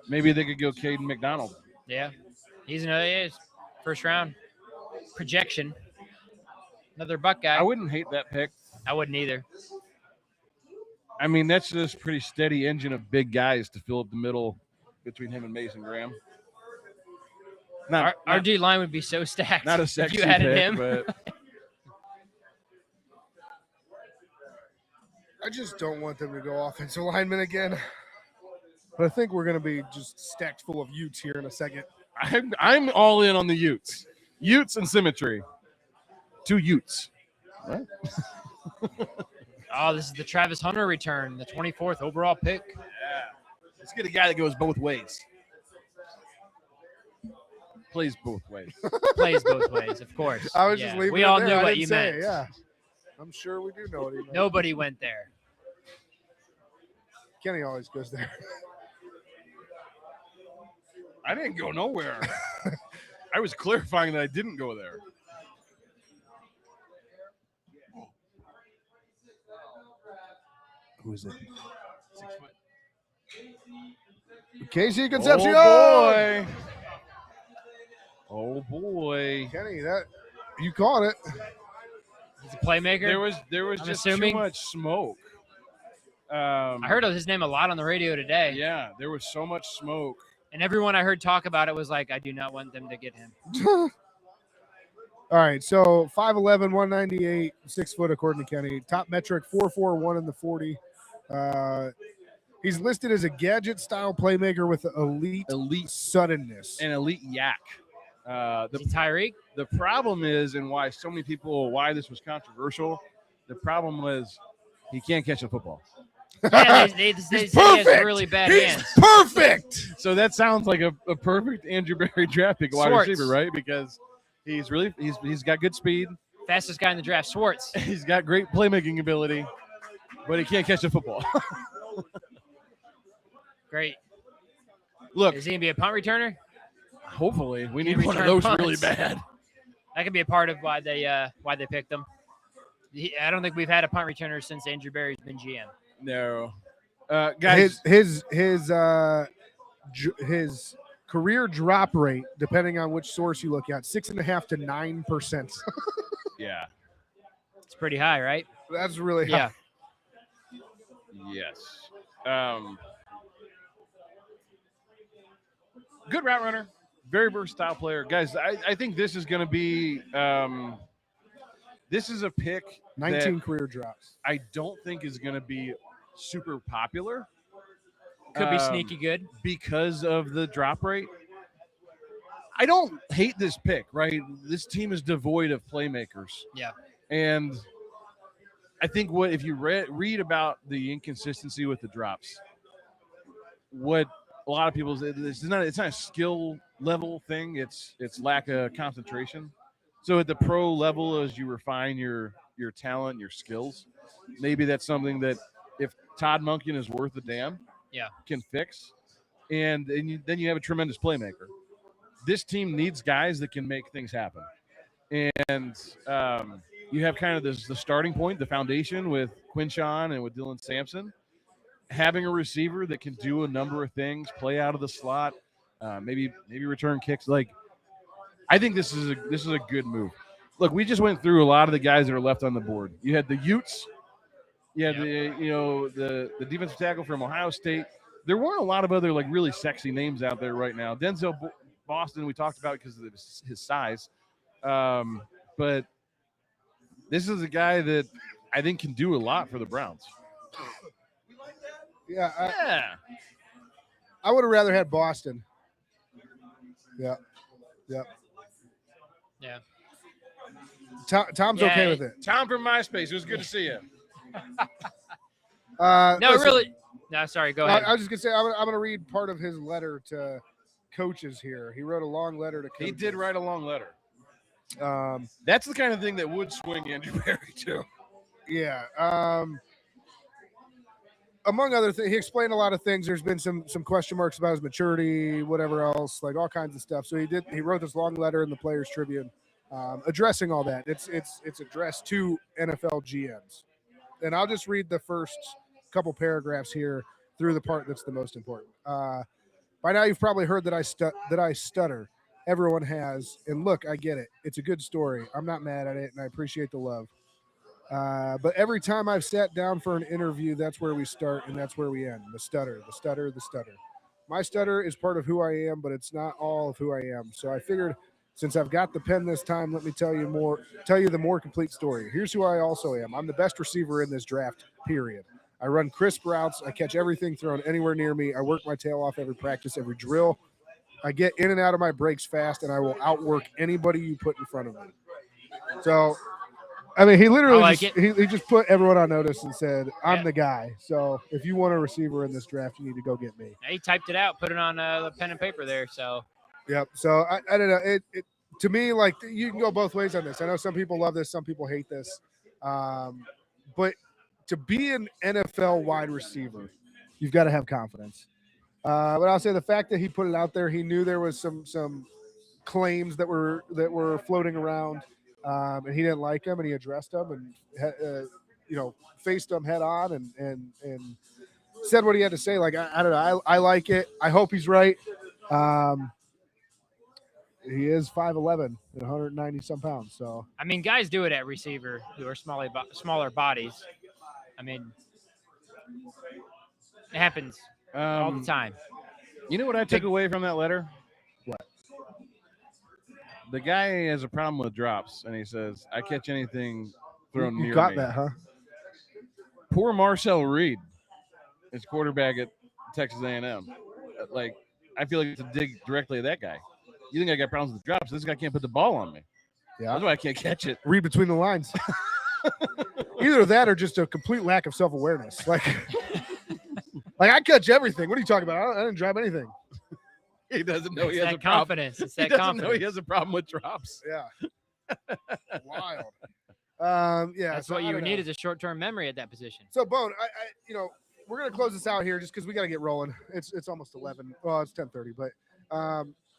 maybe they could go Caden McDonald. Yeah. He's another first round projection. Another Buckeye. I wouldn't hate that pick. I wouldn't either. I mean, that's just pretty steady engine of big guys to fill up the middle between him and Mason Graham. Our D line would be so stacked. Not a if sexy you added pick, him. but I just don't want them to go offensive lineman again. But I think we're going to be just stacked full of Utes here in a second. I'm all in on the Utes. Utes and symmetry. 2 Utes. What? Oh, this is the Travis Hunter return, the 24th overall pick. Yeah. Let's get a guy that goes both ways. Plays both ways. Plays both ways, of course. I was Yeah. just leaving We it all there. knew I what didn't you say meant. it, yeah. I'm sure we do know what he meant. Nobody went there. Kenny always goes there. I didn't go nowhere. I was clarifying that I didn't go there. Who is it? Casey Concepcion. Oh boy. Oh boy. Kenny, that you caught it. He's a playmaker. There was I'm just assuming. too much smoke. I heard of his name a lot on the radio today. Yeah, there was so much smoke. And everyone I heard talk about it was like, I do not want them to get him. All right, so 5'11", 198, 6 foot according to Kenny. Top metric 4.41 in the 40. He's listed as a gadget style playmaker with elite suddenness and elite yak. Is he Tyreek? The problem is, and why so many people, why this was controversial, the problem was he can't catch a football. Yeah, they say he has really bad hands. Perfect. So that sounds like a perfect Andrew Berry draft pick wide Swartz. receiver, right? Because he's got good speed. Fastest guy in the draft, Swartz. He's got great playmaking ability, but he can't catch a football. Great. Look, is he gonna be a punt returner? Hopefully, we need one of those really bad. That could be a part of why they picked him. I don't think we've had a punt returner since Andrew Berry's been GM. No, guys, his career drop rate, depending on which source you look at, 6.5 to 9%. Yeah, it's pretty high, right? That's really high. Yes. Good route runner, very versatile player, guys. I think this is going to be. This is a pick. 19 career drops. I don't think is going to be super popular. Could be sneaky good because of the drop rate. I don't hate this pick, right? This team is devoid of playmakers. Yeah. And I think if you read about the inconsistency with the drops, what a lot of people say, it's not a skill level thing. It's lack of concentration. So at the pro level, as you refine your talent, your skills, maybe that's something that if Todd Monken is worth a damn, can fix. And then you have a tremendous playmaker. This team needs guys that can make things happen. And you have kind of the starting point, the foundation with Quinshawn and with Dylan Sampson. Having a receiver that can do a number of things, play out of the slot, maybe return kicks. Like, I think this is a good move. Look, we just went through a lot of the guys that are left on the board. You had the Utes. You had the defensive tackle from Ohio State. There weren't a lot of other really sexy names out there right now. Denzel Boston we talked about because of his size, but this is a guy that I think can do a lot for the Browns. Yeah. I would have rather had Boston. Yeah. Tom's okay with it. Tom from MySpace. It was good to see you. No, sorry. Go ahead. I was just gonna say I'm gonna read part of his letter to coaches here. He wrote a long letter to coaches. He did write a long letter. That's the kind of thing that would swing Andrew Berry too. Yeah. Among other things, he explained a lot of things. There's been some question marks about his maturity, whatever else, like all kinds of stuff. So he wrote this long letter in the Players Tribune, addressing all that. It's addressed to NFL GMs, and I'll just read the first couple paragraphs here through the part that's the most important. By now, you've probably heard that I stutter. Everyone has, and look, I get it. It's a good story. I'm not mad at it, and I appreciate the love. But every time I've sat down for an interview, that's where we start and that's where we end. The stutter. My stutter is part of who I am, but it's not all of who I am. So I figured since I've got the pen this time, let me tell you the more complete story. Here's who I also am. I'm the best receiver in this draft, period. I run crisp routes. I catch everything thrown anywhere near me. I work my tail off every practice, every drill. I get in and out of my breaks fast, and I will outwork anybody you put in front of me. So, I mean, he literally he just put everyone on notice and said, I'm the guy. So if you want a receiver in this draft, you need to go get me. He typed it out, put it on the pen and paper there. So, yep. So I don't know. It to me, like, you can go both ways on this. I know some people love this, some people hate this. But to be an NFL wide receiver, You've got to have confidence. But I'll say the fact that he put it out there, he knew there was some claims that were floating around, and he didn't like them, and he addressed them, and faced them head on, and said what he had to say. Like I don't know, I like it. I hope he's right. He is 5'11" and 190 some pounds. So I mean, guys do it at receiver who are smaller bodies. I mean, it happens all the time. You know what I took away from that letter? What? The guy has a problem with drops, and he says, "I catch anything thrown near me." You got that, huh? Poor Marcel Reed is quarterback at Texas A&M. Like, I feel like it's a dig directly at that guy. You think I got problems with drops? This guy can't put the ball on me. Yeah, that's why I can't catch it. Read between the lines. Either that or just a complete lack of self-awareness. Like I catch everything. What are you talking about? I didn't drop anything. He doesn't know It's he has that a problem. confidence. It's that He doesn't confidence. know he has a problem with drops. Yeah. Wild. Yeah. That's so what I you don't need know. is a short-term memory at that position. So Bone, we're gonna close this out here just because we got to get rolling. It's almost 11. Well, it's 10:30, but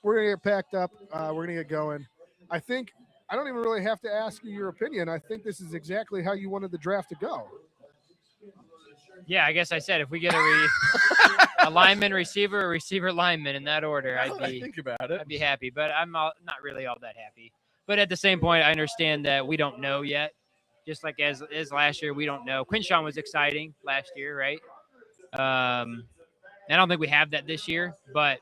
we're gonna get packed up. We're gonna get going. I think I don't even really have to ask you your opinion. I think this is exactly how you wanted the draft to go. Yeah, I guess I said if we get a lineman, receiver, a receiver, lineman in that order, think about it. I'd be happy. But I'm not really all that happy. But at the same point, I understand that we don't know yet. Just like as last year, we don't know. Quinshawn was exciting last year, right? I don't think we have that this year, but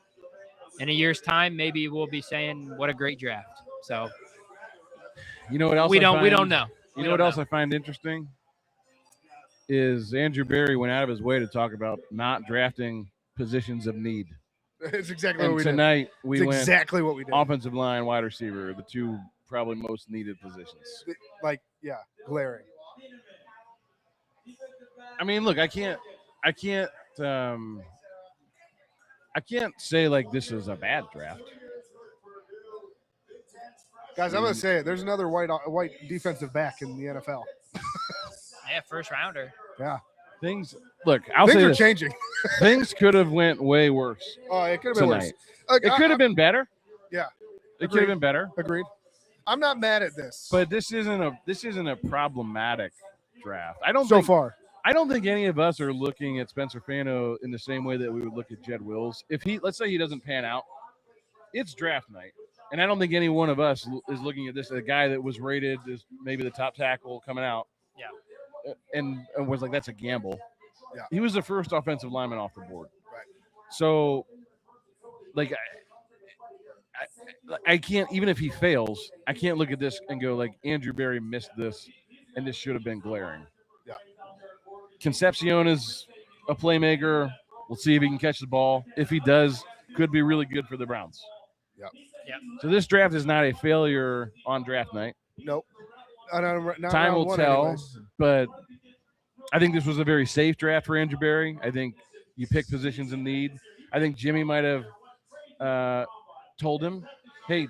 in a year's time, maybe we'll be saying what a great draft. So You know what else? we I don't find- know. You know what else I find interesting is Andrew Berry went out of his way to talk about not drafting positions of need. It's exactly And what we did. tonight we It's went exactly what we did. offensive line, wide receiver, the two probably most needed positions. Like, yeah, glaring. I mean, look, I can't say like this is a bad draft. Guys, I'm gonna say it. There's another white defensive back in the NFL. Yeah, first rounder. Yeah. Things I'll Things say are this. changing. Things could have went way worse. Oh, it could have been worse. tonight. Like, It could have been better. Yeah. It could have been better. Agreed. I'm not mad at this. But this isn't a problematic draft. I don't think any of us are looking at Spencer Fano in the same way that we would look at Jed Wills. If let's say he doesn't pan out, it's draft night. And I don't think any one of us is looking at this as a guy that was rated as maybe the top tackle coming out. Yeah. And was like, that's a gamble. Yeah. He was the first offensive lineman off the board. Right. So, like, I can't, even if he fails, I can't look at this and go like, Andrew Berry missed this, and this should have been glaring. Yeah. Concepcion is a playmaker. We'll see if he can catch the ball. If he does, could be really good for the Browns. Yeah. Yeah. So this draft is not a failure on draft night. Nope. Not Time will tell, anyways. but I think this was a very safe draft for Andrew Berry. I think you pick positions in need. I think Jimmy might have told him, hey,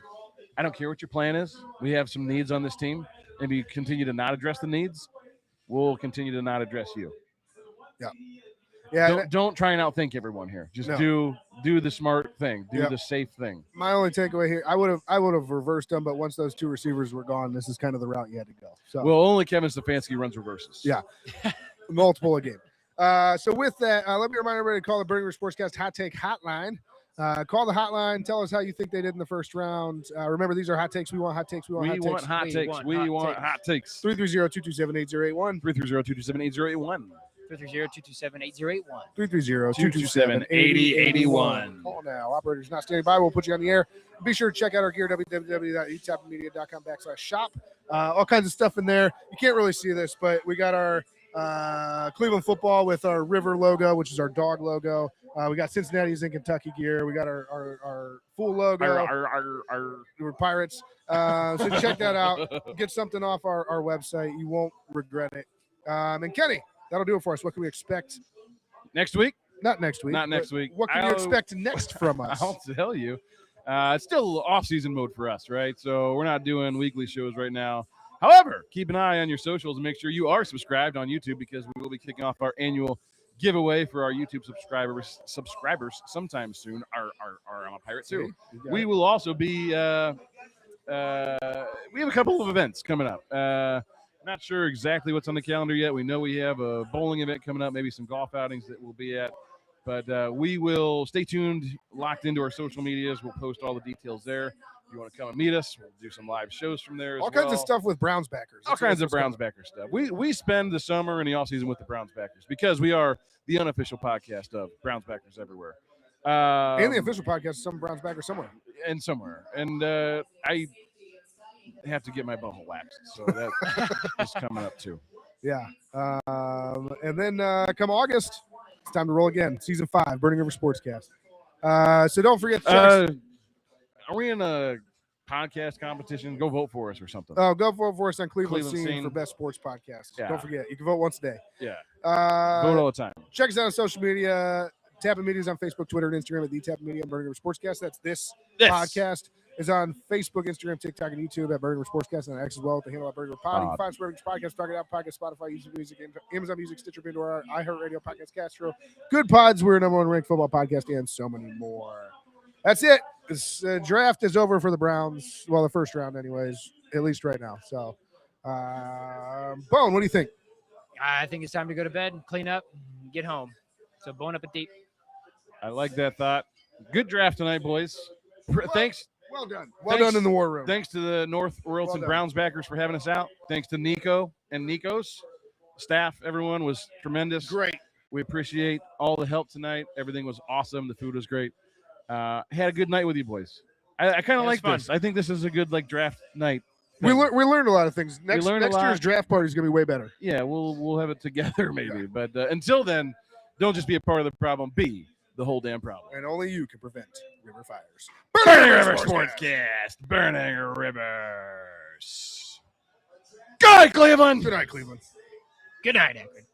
I don't care what your plan is. We have some needs on this team. Maybe you continue to not address the needs. We'll continue to not address you. Yeah. Yeah. Don't try and outthink everyone here. Just No. do the smart thing. Do Yep. the safe thing. My only takeaway here, I would have reversed them, but once those two receivers were gone, this is kind of the route you had to go. So Well, only Kevin Stefanski runs reverses. yeah, multiple a game. So with that, let me remind everybody to call the Burning Room Sportscast Hot Take Hotline. Call the hotline. Tell us how you think they did in the first round. Remember, these are hot takes. We want hot takes. We want hot takes. We want hot takes. 330-227-8081. 330-227-8081. 330-227-8081. 330-227-8081. Call now. Operator's not standing by. We'll put you on the air. Be sure to check out our gear, www.etopmedia.com/shop. All kinds of stuff in there. You can't really see this, but we got our Cleveland football with our river logo, which is our dog logo. We got Cincinnati's in Kentucky gear. We got our full logo. We're Pirates. So check that out. Get something off our website. You won't regret it. And Kenny, that'll do it for us. What can we expect next week? Not next week. Not next week. What can you expect next from us? I'll tell you. It's still off-season mode for us, right? So we're not doing weekly shows right now. However, keep an eye on your socials and make sure you are subscribed on YouTube because we will be kicking off our annual giveaway for our YouTube subscribers sometime soon. Our I'm a Pirate too. We will also be. We have a couple of events coming up. Not sure exactly what's on the calendar yet. We know we have a bowling event coming up, maybe some golf outings that we'll be at. But we will stay tuned, locked into our social medias. We'll post all the details there. If you want to come and meet us, we'll do some live shows from there as all kinds of stuff with Browns backers. All kinds of Browns backer stuff. We spend the summer and the offseason with the Browns backers because we are the unofficial podcast of Browns backers everywhere. And the official podcast of some Browns backers somewhere. And I have to get my butthole waxed, so that is coming up too. Yeah. And then come August, it's time to roll again. Season 5, Burning River Sportscast. So don't forget to check. Are we in a podcast competition? Go vote for us or something. Oh, go vote for us on Cleveland Scene for Best Sports Podcast. Yeah. Don't forget, you can vote once a day. Yeah. Vote all the time. Check us out on social media. Tapping Media's on Facebook, Twitter, and Instagram at the Tapping Media and Burning River Sportscast. That's this podcast. Is on Facebook, Instagram, TikTok, and YouTube at Burning River Sportscast, and X as well at the handle at Burning River Pod. You can find us wherever you podcast, Target Out Podcast, Spotify, YouTube Music, Amazon Music, Stitcher, Pandora, iHeartRadio, Podcast Castro, Good Pods. We're number 1 ranked football podcast, and so many more. That's it. This draft is over for the Browns. Well, the first round, anyways, at least right now. So, Bone, what do you think? I think it's time to go to bed and clean up and get home. So, bon appetit. I like that thought. Good draft tonight, boys. Thanks. Well done. Well done in the war room. Thanks to the North Royalton Browns backers for having us out. Thanks to Nico and Nico's staff. Everyone was tremendous. Great. We appreciate all the help tonight. Everything was awesome. The food was great. Had a good night with you boys. I kind of like this. I think this is a good draft night. We learned a lot of things. Next year's draft party is going to be way better. Yeah, we'll have it together maybe. Yeah. But until then, don't just be a part of the problem. Be the whole damn problem. And only you can prevent river fires. Burning River Sportscast. Burning Rivers. Good night, Cleveland. Good night, Cleveland. Good night, Akron.